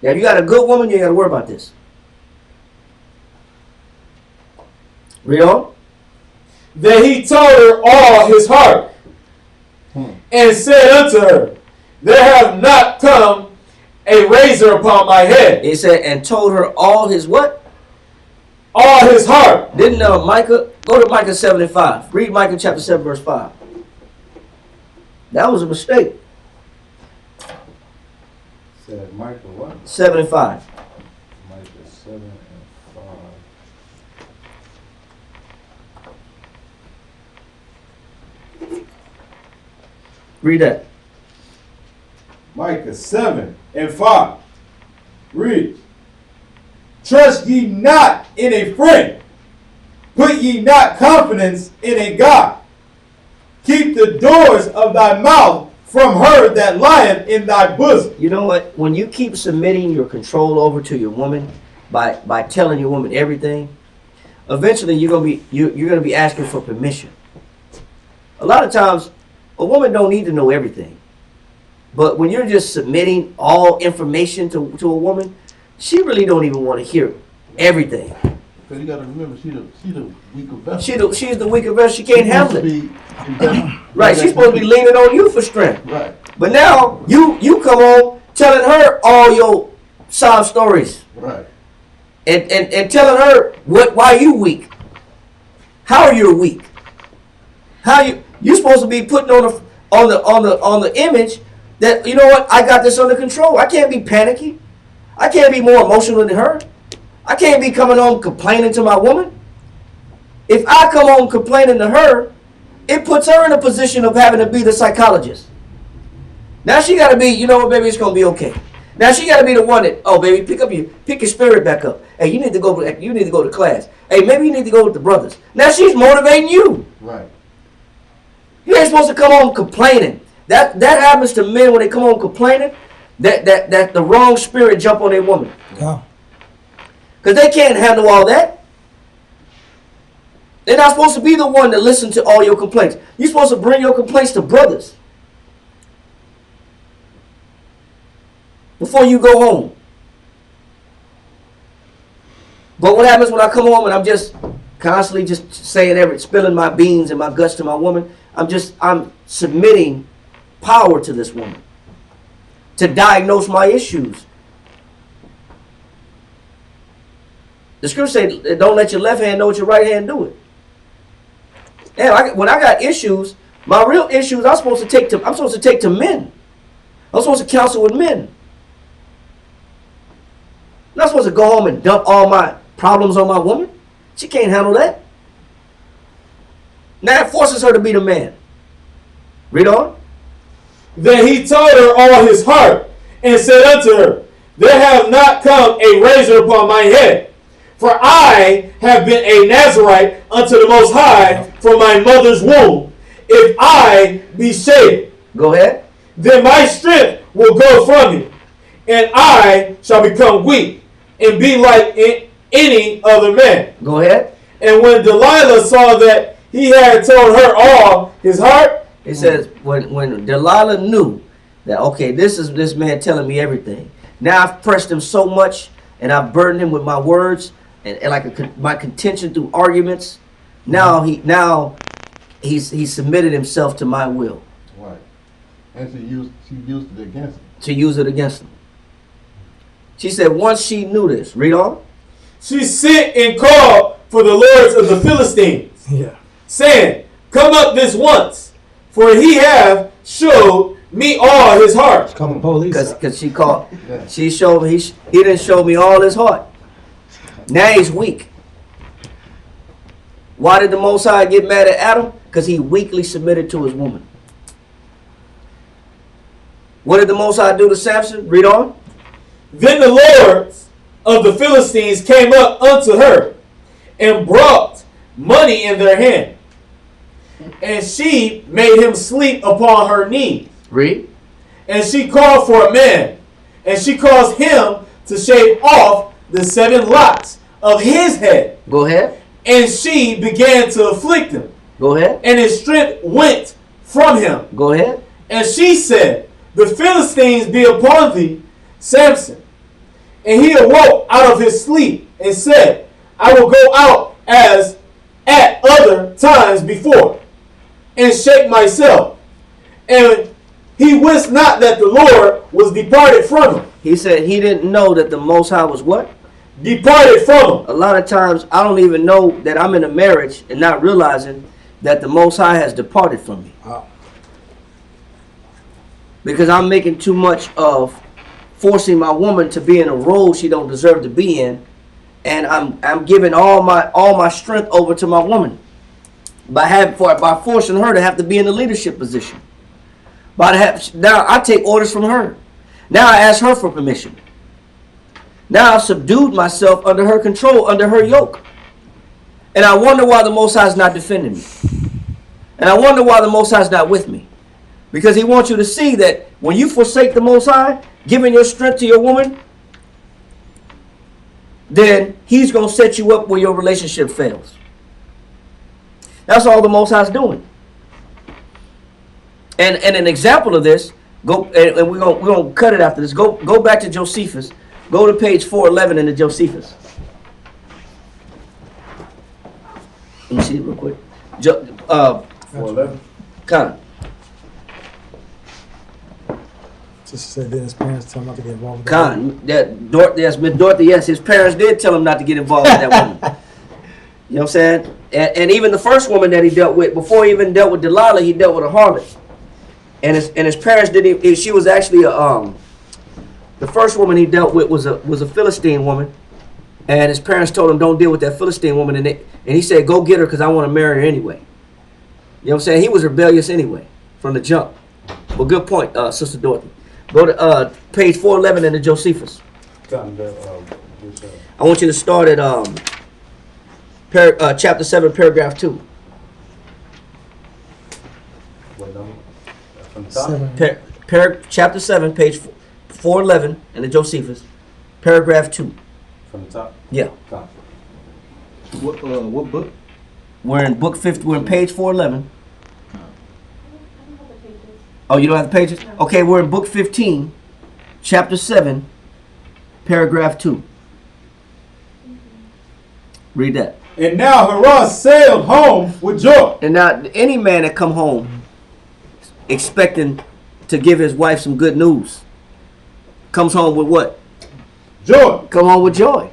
S1: Now, if you got a good woman, you ain't got to worry about this. Read on.
S5: That he told her all his heart, and said unto her, there have not come a razor upon my head.
S1: He said, and told her all his what?
S5: All his heart.
S1: Didn't Micah, go to Micah 7 and 5. Read Micah chapter 7 verse 5. That was a mistake.
S9: Said Michael what?
S1: 7 and 5.
S9: Micah 7 and 5.
S1: Read that.
S3: Micah 7:5. Read. Trust ye not in a friend. Put ye not confidence in a God. Keep the doors of thy mouth from her that lieth in thy bosom.
S1: You know what? When you keep submitting your control over to your woman by telling your woman everything, eventually you're gonna be asking for permission. A lot of times, a woman don't need to know everything, but when you're just submitting all information to a woman, she really don't even want to hear everything.
S6: Because you got to remember, she the weaker vessel.
S1: She's the weaker vessel. She can't handle it.
S6: it.
S1: Right? She's supposed to be leaning on you for strength.
S6: Right.
S1: But now you come on telling her all your sob stories.
S6: Right.
S1: And telling her why you weak. How you're weak. How you're supposed to be putting on the image that, you know what, I got this under control. I can't be panicky. I can't be more emotional than her. I can't be coming home complaining to my woman. If I come home complaining to her, it puts her in a position of having to be the psychologist. Now she got to be, you know what, baby, it's going to be okay. Now she got to be the one that, oh, baby, pick your spirit back up. Hey, you need to go to class. Hey, maybe you need to go with the brothers. Now she's motivating you.
S6: Right.
S1: You ain't supposed to come home complaining. That happens to men when they come home complaining. That the wrong spirit jump on their woman.
S2: Yeah.
S1: Because they can't handle all that. They're not supposed to be the one that listen to all your complaints. You're supposed to bring your complaints to brothers before you go home. But what happens when I come home and I'm just constantly just saying spilling my beans and my guts to my woman? I'm submitting power to this woman to diagnose my issues. The scripture says, don't let your left hand know what your right hand do it. And when I got issues, my real issues I'm supposed to take to men. I'm supposed to counsel with men. I'm not supposed to go home and dump all my problems on my woman. She can't handle that. Now it forces her to be the man. Read on.
S5: Then he told her all his heart, and said unto her, there have not come a razor upon my head, for I have been a Nazarite unto the Most High from my mother's womb. If I be shaven,
S1: Go ahead.
S5: then my strength will go from me, and I shall become weak, and be like any other man.
S1: Go ahead.
S5: And when Delilah saw that he had told her all his heart,
S1: It says when Delilah knew that, okay, this is this man telling me everything. Now I've pressed him so much and I've burdened him with my words and my contention through arguments. Now he's submitted himself to my will.
S6: Right. And she used it against him.
S1: To use it against him. She said once she knew this, read on.
S5: she sent and called for the lords of the Philistines,
S2: Yeah.
S5: saying, come up this once, for he have showed me all his heart.
S2: Call the police.
S1: Because she called. She showed me he didn't show me all his heart. Now he's weak. Why did the Most High get mad at Adam? Because he weakly submitted to his woman. What did the Most High do to Samson? Read on.
S5: Then the lords of the Philistines came up unto her, and brought money in their hand. And she made him sleep upon her knees.
S1: Read.
S5: And she called for a man, and she caused him to shave off the 7 locks of his head.
S1: Go ahead.
S5: And she began to afflict him,
S1: Go ahead.
S5: and his strength went from him.
S1: Go ahead.
S5: And she said, the Philistines be upon thee, Samson. And he awoke out of his sleep and said, I will go out as at other times before, and shake myself. And he wist not that the Lord was departed from him.
S1: He said he didn't know that the Most High was what?
S5: Departed from him.
S1: A lot of times I don't even know that I'm in a marriage and not realizing that the Most High has departed from me.
S2: Wow.
S1: Because I'm making too much of forcing my woman to be in a role she don't deserve to be in, and I'm giving all my strength over to my woman by forcing her to have to be in a leadership position. Now I take orders from her. Now I ask her for permission. Now I've subdued myself under her control, under her yoke. And I wonder why the Most High is not defending me. And I wonder why the Most High is not with me. Because he wants you to see that when you forsake the Most High, giving your strength to your woman, then he's going to set you up where your relationship fails. That's all the Most High is doing. And an example of this, and we're gonna cut it after this. Go back to Josephus. Go to page 411 in the Josephus. Let me see it real quick.
S3: 411.
S1: Con.
S2: Just said that his parents tell him not to get involved with
S1: Con. Yes, Miss Dorothy, yes, his parents did tell him not to get involved with that woman. You know what I'm saying? And even the first woman that he dealt with, before he even dealt with Delilah, he dealt with a harlot. And his parents didn't. She was actually the first woman he dealt with was a Philistine woman, and his parents told him don't deal with that Philistine woman, and he said go get her because I want to marry her anyway. You know what I'm saying? He was rebellious anyway from the jump. Well, good point, Sister Dorothy. Go to page 411 in the Josephus. I want you to start at chapter 7, paragraph 2. Chapter 7, page 411 in the Josephus, paragraph 2.
S9: From the top?
S1: Yeah.
S4: What book?
S1: We're in book 50. We're in page 411. Oh, you don't have the pages? Okay, we're in book 15, chapter 7, paragraph 2. Read that.
S3: And now Hurrah sailed home with joy.
S1: And now any man that come home expecting to give his wife some good news comes home with what?
S3: Joy.
S1: Come home with joy.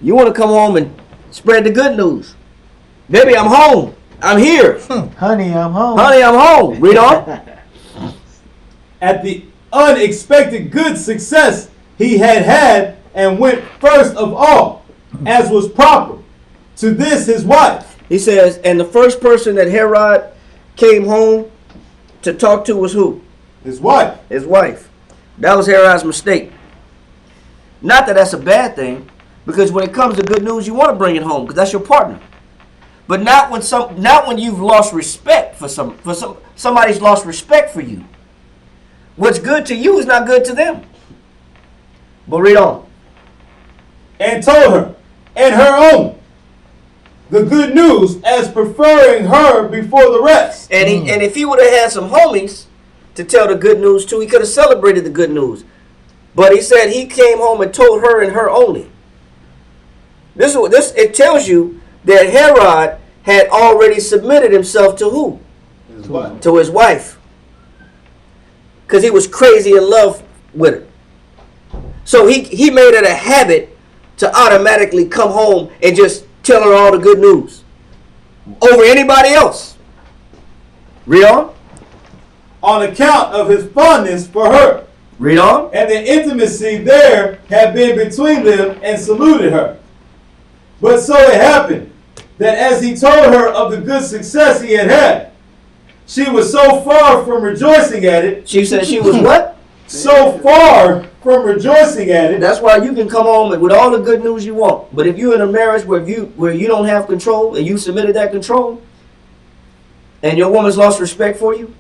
S1: You want to come home and spread the good news. Baby, I'm home. I'm here.
S8: Honey, I'm home.
S1: Honey, I'm home. Read on.
S3: At the unexpected good success he had and went first of all, as was proper, to this his wife.
S1: He says, and the first person that Herod came home to talk to was who?
S3: His wife.
S1: His wife. That was Herod's mistake. Not that that's a bad thing, because when it comes to good news, you want to bring it home because that's your partner. But not when you've lost respect for somebody's lost respect for you. What's good to you is not good to them. But read on.
S3: And told her and her own the good news as preferring her before the rest.
S1: And if he would have had some homies to tell the good news to, he could have celebrated the good news. But he said he came home and told her and her only. This it tells you that Herod had already submitted himself to who?
S3: His wife.
S1: To his wife. Because he was crazy in love with her. So he made it a habit to automatically come home and just tell her all the good news over anybody else. Read on.
S3: On account of his fondness for her.
S1: Read on.
S3: And the intimacy there had been between them, and saluted her. But so it happened that as he told her of the good success he had, she was so far from rejoicing at it.
S1: She said she was what?
S3: So far from rejoicing at it.
S1: That's why you can come home with all the good news you want. But if you're in a marriage where you don't have control and you submitted that control, and your woman's lost respect for you,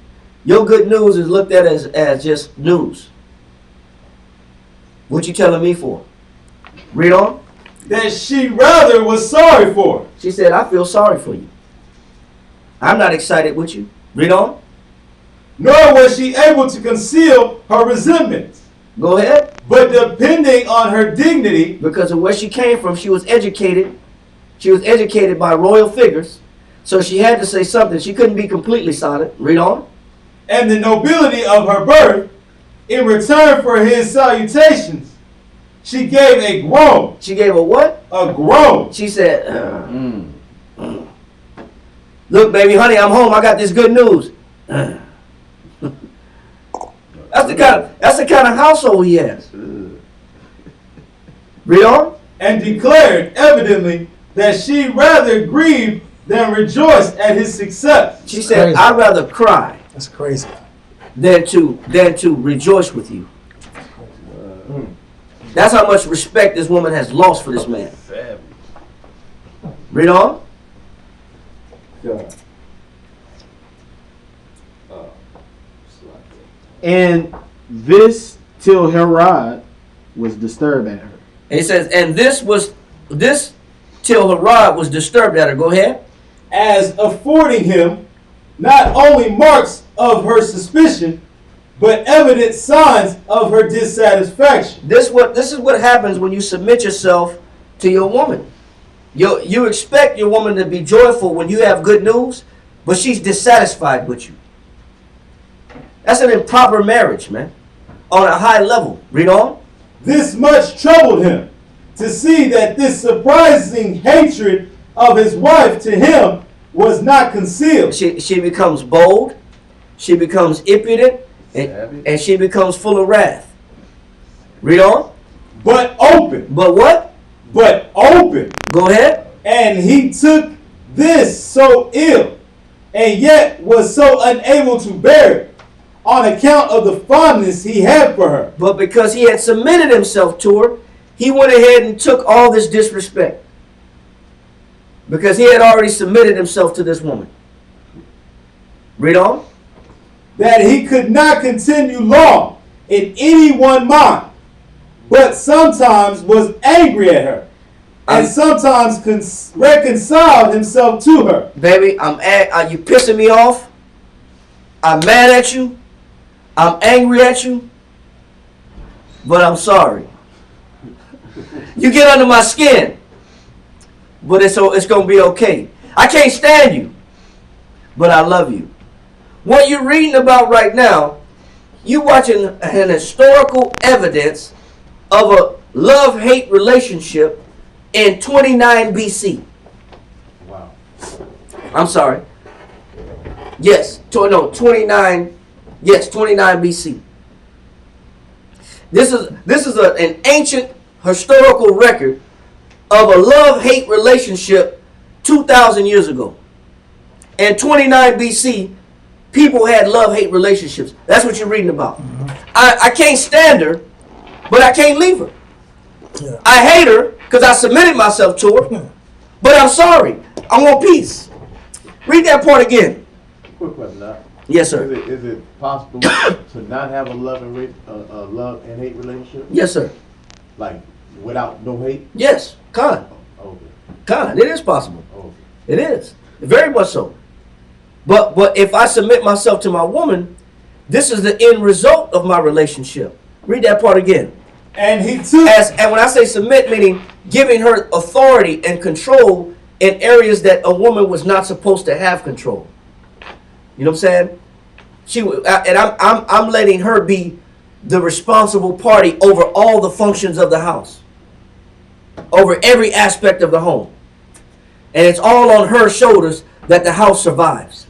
S1: your good news is looked at as just news. What you telling me for? Read on.
S3: That she rather was sorry for.
S1: She said, I feel sorry for you. I'm not excited with you. Read on.
S3: Nor was she able to conceal her resentment.
S1: Go ahead.
S3: But depending on her dignity.
S1: Because of where she came from, she was educated. She was educated by royal figures. So she had to say something. She couldn't be completely silent. Read on.
S3: And the nobility of her birth, in return for his salutations, she gave a groan.
S1: She gave a what?
S3: A groan.
S1: She said, look, baby, honey, I'm home. I got this good news. That's the kind of household he has. Read on.
S3: And declared evidently that she rather grieved than rejoiced at his success.
S1: She said, I'd rather cry.
S2: That's crazy.
S1: than to rejoice with you. That's how much respect this woman has lost for this man. Read on.
S3: God.
S6: And this till Herod was disturbed at her.
S1: And he says, and this till Herod was disturbed at her. Go ahead.
S3: As affording him not only marks of her suspicion, but evident signs of her dissatisfaction.
S1: This is what happens when you submit yourself to your woman. You expect your woman to be joyful when you have good news, but she's dissatisfied with you. That's an improper marriage, man. On a high level. Read on.
S3: This much troubled him to see that this surprising hatred of his wife to him was not concealed.
S1: She becomes bold. She becomes impudent. And she becomes full of wrath. Read on.
S3: But open.
S1: But what?
S3: But open.
S1: Go ahead.
S3: And he took this so ill, and yet was so unable to bear it, on account of the fondness he had for her.
S1: But because he had submitted himself to her, he went ahead and took all this disrespect. Because he had already submitted himself to this woman. Read on.
S3: That he could not continue long in any one mind, but sometimes was angry at her, and sometimes reconciled himself to her.
S1: Baby, you pissing me off. I'm mad at you. I'm angry at you. But I'm sorry. You get under my skin. But it's going to be okay. I can't stand you. But I love you. What you're reading about right now, you're watching an historical evidence of a love-hate relationship in 29 BC.
S6: Wow.
S1: I'm sorry. Yes, 29. Yes, 29 BC. This is an ancient historical record of a love-hate relationship 2,000 years ago. In 29 BC, people had love-hate relationships. That's what you're reading about. I can't stand her, but I can't leave her.
S2: Yeah.
S1: I hate her because I submitted myself to her, but I'm sorry. I want peace. Read that part again.
S6: Quick question, now.
S1: Yes, sir.
S6: Is it possible to not have a love and hate relationship?
S1: Yes, sir.
S6: Like without no hate?
S1: Yes, Con.
S6: Okay.
S1: Con. It is possible.
S6: Okay.
S1: It is. Very much so. But if I submit myself to my woman, this is the end result of my relationship. Read that part again.
S3: And he took...
S1: And when I say submit, meaning giving her authority and control in areas that a woman was not supposed to have control. You know what I'm saying? I'm letting her be the responsible party over all the functions of the house, over every aspect of the home, and it's all on her shoulders that the house survives.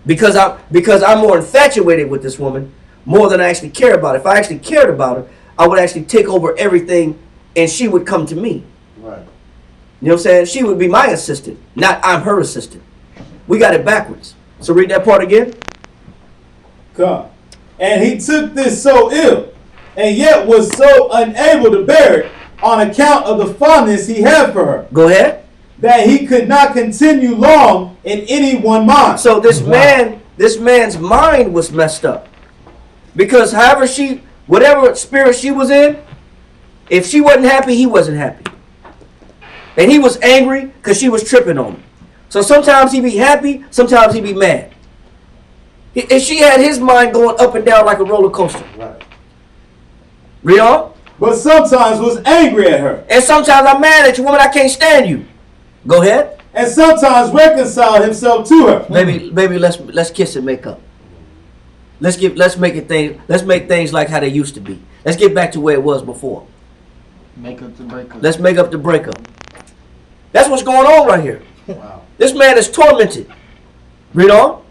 S1: Because I'm more infatuated with this woman more than I actually care about her. If I actually cared about her, I would actually take over everything, and she would come to me.
S6: Right.
S1: You know what I'm saying? She would be my assistant, not I'm her assistant. We got it backwards. So read that part again.
S3: Come. And he took this so ill, and yet was so unable to bear it on account of the fondness he had for her,
S1: Go ahead.
S3: that he could not continue long in any one mind.
S1: So this man's mind was messed up. Because whatever spirit she was in, if she wasn't happy, he wasn't happy. And he was angry because she was tripping on him. So sometimes he'd be happy, sometimes he'd be mad. And she had his mind going up and down like a roller coaster.
S6: Right.
S1: Read on.
S3: But sometimes was angry at her,
S1: And sometimes I'm mad at you, woman, I can't stand you. Go ahead.
S3: and sometimes reconciled himself to her.
S1: Baby, let's kiss and make up. Let's make things like how they used to be. Let's get back to where it was before.
S8: Make up the breakup.
S1: Let's make up the breakup. That's what's going on right here.
S6: Wow.
S1: This man is tormented. Read on.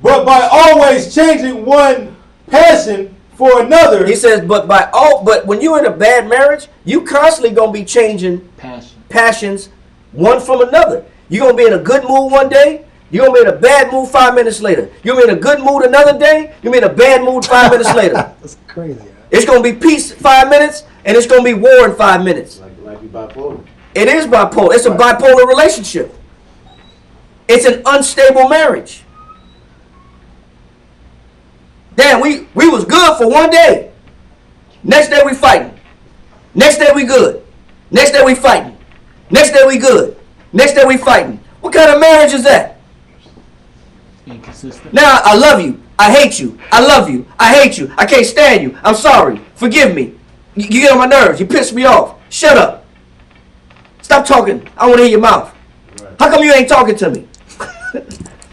S3: But by always changing one passion for another,
S1: He says, but when you're in a bad marriage, you constantly gonna be changing
S8: Passion.
S1: passions one from another. You're gonna be in a good mood one day, You're going to be in a bad mood 5 minutes later. You're in a good mood another day. You're in a bad mood 5 minutes later.
S2: That's crazy. Yeah.
S1: It's going to be peace 5 minutes, and it's going to be war in 5 minutes.
S6: Like you bipolar.
S1: It is bipolar. It's a bipolar relationship. It's an unstable marriage. Damn, we was good for one day. Next day we fighting. Next day we good. Next day we fighting. Next day we good. Next day we fighting. What kind of marriage is that?
S8: Inconsistent.
S1: Now I love you. I hate you. I love you. I hate you. I can't stand you. I'm sorry. Forgive me. You get on my nerves. You piss me off. Shut up. Stop talking. I want to hear your mouth.
S3: Right.
S1: How come you ain't talking to me?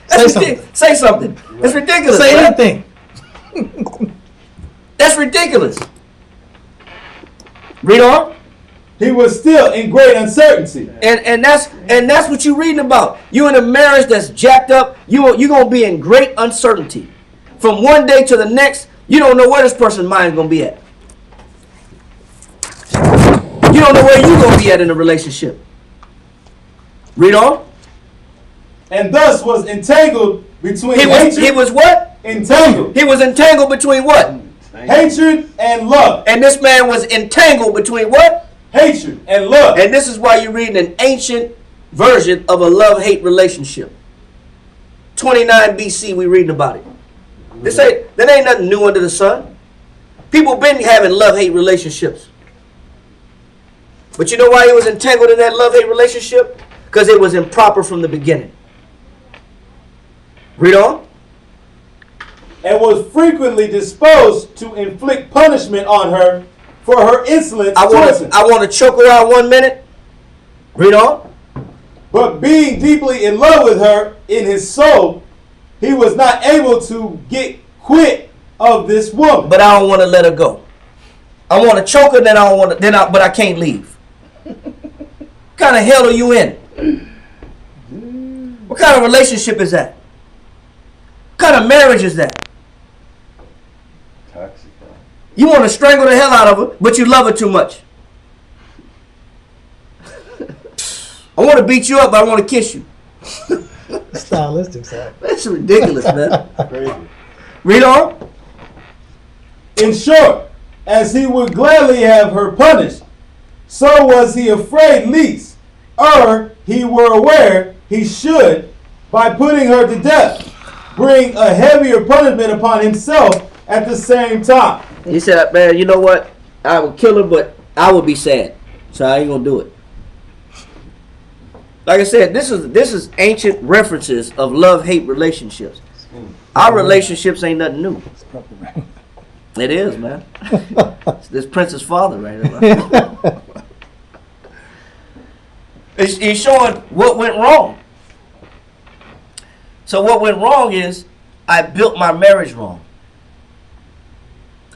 S2: Say something.
S1: Say something. That's ridiculous.
S2: Say
S1: man.
S2: anything.
S1: That's ridiculous. Read on.
S3: He was still in great uncertainty.
S1: And that's what you're reading about. You in a marriage that's jacked up. You're gonna be in great uncertainty. From one day to the next, you don't know where this person's mind is gonna be at. You don't know where you're gonna be at in a relationship. Read on.
S3: And thus was entangled between
S1: He was what?
S3: entangled.
S1: He was entangled between what?
S3: Hatred and love.
S1: And this man was entangled between what?
S3: Hatred and love.
S1: And this is why you're reading an ancient version of a love-hate relationship. 29 BC, we reading about it. That ain't nothing new under the sun. People been having love-hate relationships. But you know why he was entangled in that love-hate relationship? Because it was improper from the beginning. Read on.
S3: And was frequently disposed to inflict punishment on her for her insolence towards him.
S1: I want to choke her out 1 minute. Read on.
S3: But being deeply in love with her in his soul, he was not able to get quit of this woman.
S1: But I don't want to let her go. I want to choke her, but I can't leave. What kind of hell are you in? What kind of relationship is that? What kind of marriage is that?
S7: Toxic.
S1: You want to strangle the hell out of her, but you love her too much. I want to beat you up, but I want to kiss you.
S2: Stylistic side.
S1: That's ridiculous, man.
S6: Crazy.
S1: Read on.
S3: In short, as he would gladly have her punished, so was he afraid lest, he were aware he should, by putting her to death, bring a heavier punishment upon himself at the same time.
S1: He said, man, you know what? I would kill her, but I would be sad. So I ain't going to do it. Like I said, this is ancient references of love-hate relationships. Our relationships ain't nothing new. It is, man. It's this Prince's father right there. He's showing what went wrong. So what went wrong is I built my marriage wrong.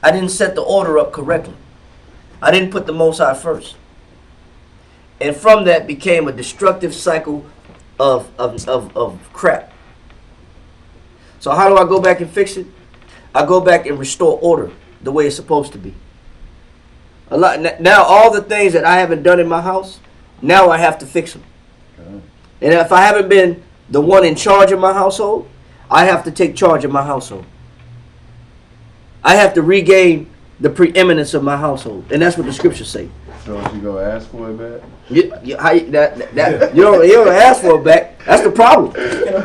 S1: I didn't set the order up correctly. I didn't put the Most High first. And from that became a destructive cycle of crap. So how do I go back and fix it? I go back and restore order the way it's supposed to be. Now all the things that I haven't done in my house, now I have to fix them. Okay. And if I haven't been the one in charge of my household, I have to take charge of my household. I have to regain the preeminence of my household. And that's what the scriptures say.
S7: So you go ask for it back?
S1: You don't ask for it back. That's the problem. Yeah,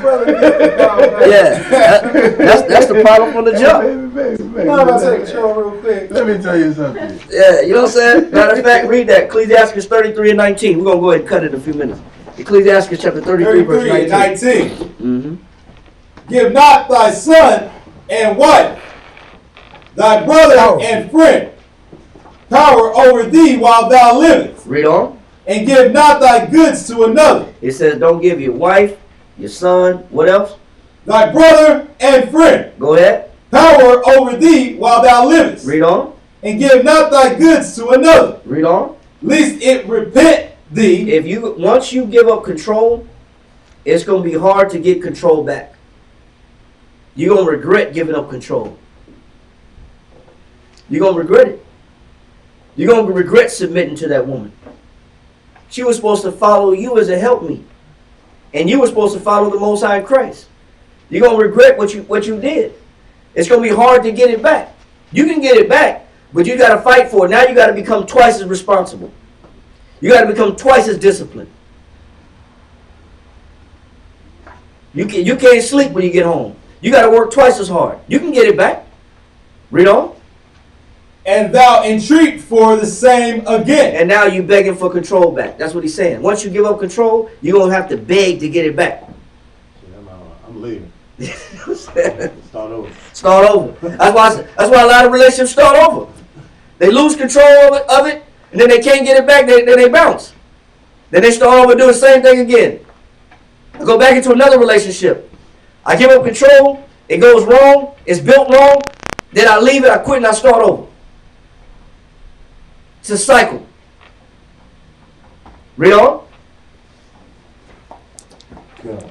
S1: that's the problem from the jump.
S7: Baby.
S3: I'm about to take a show real quick.
S7: Let me tell you something.
S1: Yeah, you know what I'm saying? Matter of fact, read that. Ecclesiastes 33 and 19. We're going to go ahead and cut it in a few minutes. Ecclesiastes chapter 33 verse 19.
S3: 19.
S1: Mm-hmm.
S3: Give not thy son and wife, thy brother and friend, power over thee while thou livest.
S1: Read on.
S3: And give not thy goods to another.
S1: It says don't give your wife, your son, what else?
S3: Thy brother and friend,
S1: Go ahead.
S3: power over thee while thou livest.
S1: Read on.
S3: And give not thy goods to another,
S1: Read on.
S3: lest it repent thee.
S1: Once you give up control, it's going to be hard to get control back. You're going to regret giving up control. You're going to regret it. You're going to regret submitting to that woman. She was supposed to follow you as a helpmeet. and you were supposed to follow the Most High in Christ. You're gonna regret what you did. It's gonna be hard to get it back. You can get it back, but you got to fight for it. Now you got to become twice as responsible. You got to become twice as disciplined. You can't sleep when you get home. You got to work twice as hard. You can get it back. Read on.
S3: And thou entreat for the same again.
S1: And now you begging for control back. That's what he's saying. Once you give up control, you're going to have to beg to get it back.
S6: I'm leaving. Start over.
S1: Start over. That's why a lot of relationships start over. They lose control of it, and then they can't get it back. Then they bounce. Then they start over and do the same thing again. I go back into another relationship. I give up control. It goes wrong. It's built wrong. Then I leave it. I quit and I start over. It's a cycle. Read on.
S6: Good.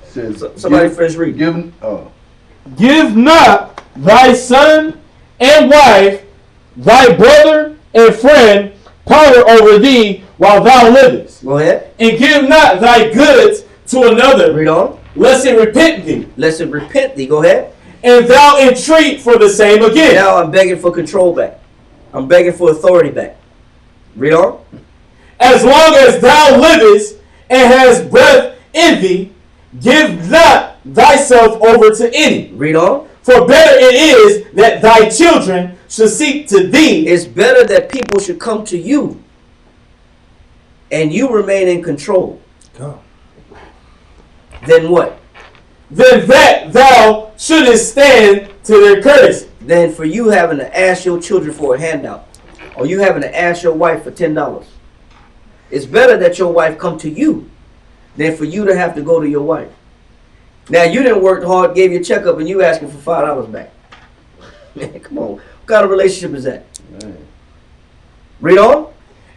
S7: Says,
S1: Somebody finish reading.
S5: Give not thy son and wife, thy brother and friend, power over thee while thou livest.
S1: Go ahead.
S5: And give not thy goods to another,
S1: Read on.
S5: lest it repent thee.
S1: Lest it repent thee. Go ahead.
S5: And thou entreat for the same again.
S1: Now I'm begging for control back. I'm begging for authority back. Read on.
S5: As long as thou livest and hast breath in thee, give not thyself over to any.
S1: Read on.
S5: For better it is that thy children should seek to thee.
S1: It's better that people should come to you and you remain in control.
S2: Go.
S1: Then what?
S5: Than that thou shouldest stand to their courtesy.
S1: Than for you having to ask your children for a handout, or you having to ask your wife for $10. It's better that your wife come to you than for you to have to go to your wife. Now you didn't work hard, gave you a checkup, and you asking for $5 back. Man, come on. What kind of relationship is that? Man. Read on.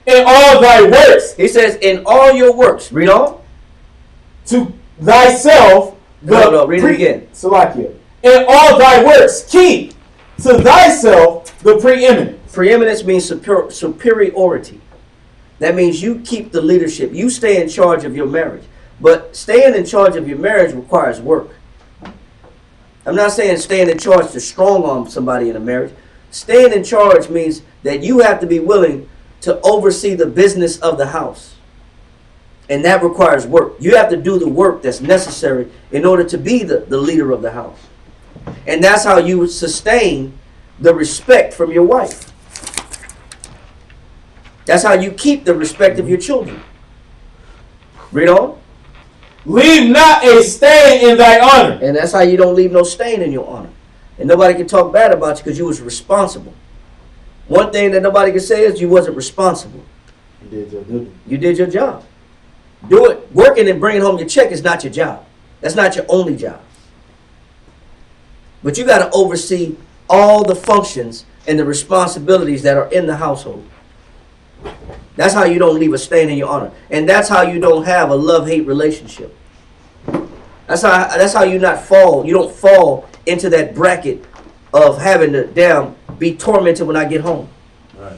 S5: In all thy works.
S1: He says, in all your works. Read on.
S5: To thyself.
S1: No, read it again.
S5: Salakia. In all thy works, keep to thyself the preeminence.
S1: Preeminence means superiority. That means you keep the leadership. You stay in charge of your marriage. But staying in charge of your marriage requires work. I'm not saying staying in charge to strong arm somebody in a marriage. Staying in charge means that you have to be willing to oversee the business of the house. And that requires work. You have to do the work that's necessary in order to be the leader of the house. And that's how you sustain the respect from your wife. That's how you keep the respect of your children. Read on.
S5: Leave not a stain in thy honor.
S1: And that's how you don't leave no stain in your honor. And nobody can talk bad about you because you was responsible. One thing that nobody can say is you wasn't responsible.
S6: You did your duty.
S1: You did your job. Do it. Working and bringing home your check is not your job. That's not your only job. But you got to oversee all the functions and the responsibilities that are in the household. That's how you don't leave a stain in your honor. And that's how you don't have a love-hate relationship. That's how you not fall. You don't fall into that bracket of having to be tormented when I get home.
S6: Right.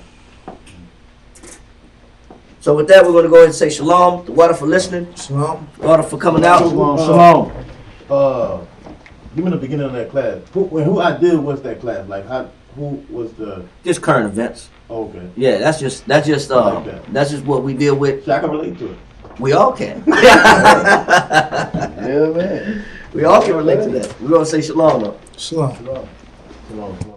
S1: So with that, we're going to go ahead and say shalom. The water for listening.
S2: Shalom.
S1: The water for coming out.
S6: Shalom. Give me the beginning of that class. Who I did was that class? Like who was the?
S1: Just current events.
S6: Oh, okay.
S1: Yeah, that's just that's just what we deal with.
S6: See, I can relate to it.
S1: We all can.
S7: Yeah, man.
S1: We all can relate to that. We're gonna say shalom though.
S2: Shalom.
S6: Shalom.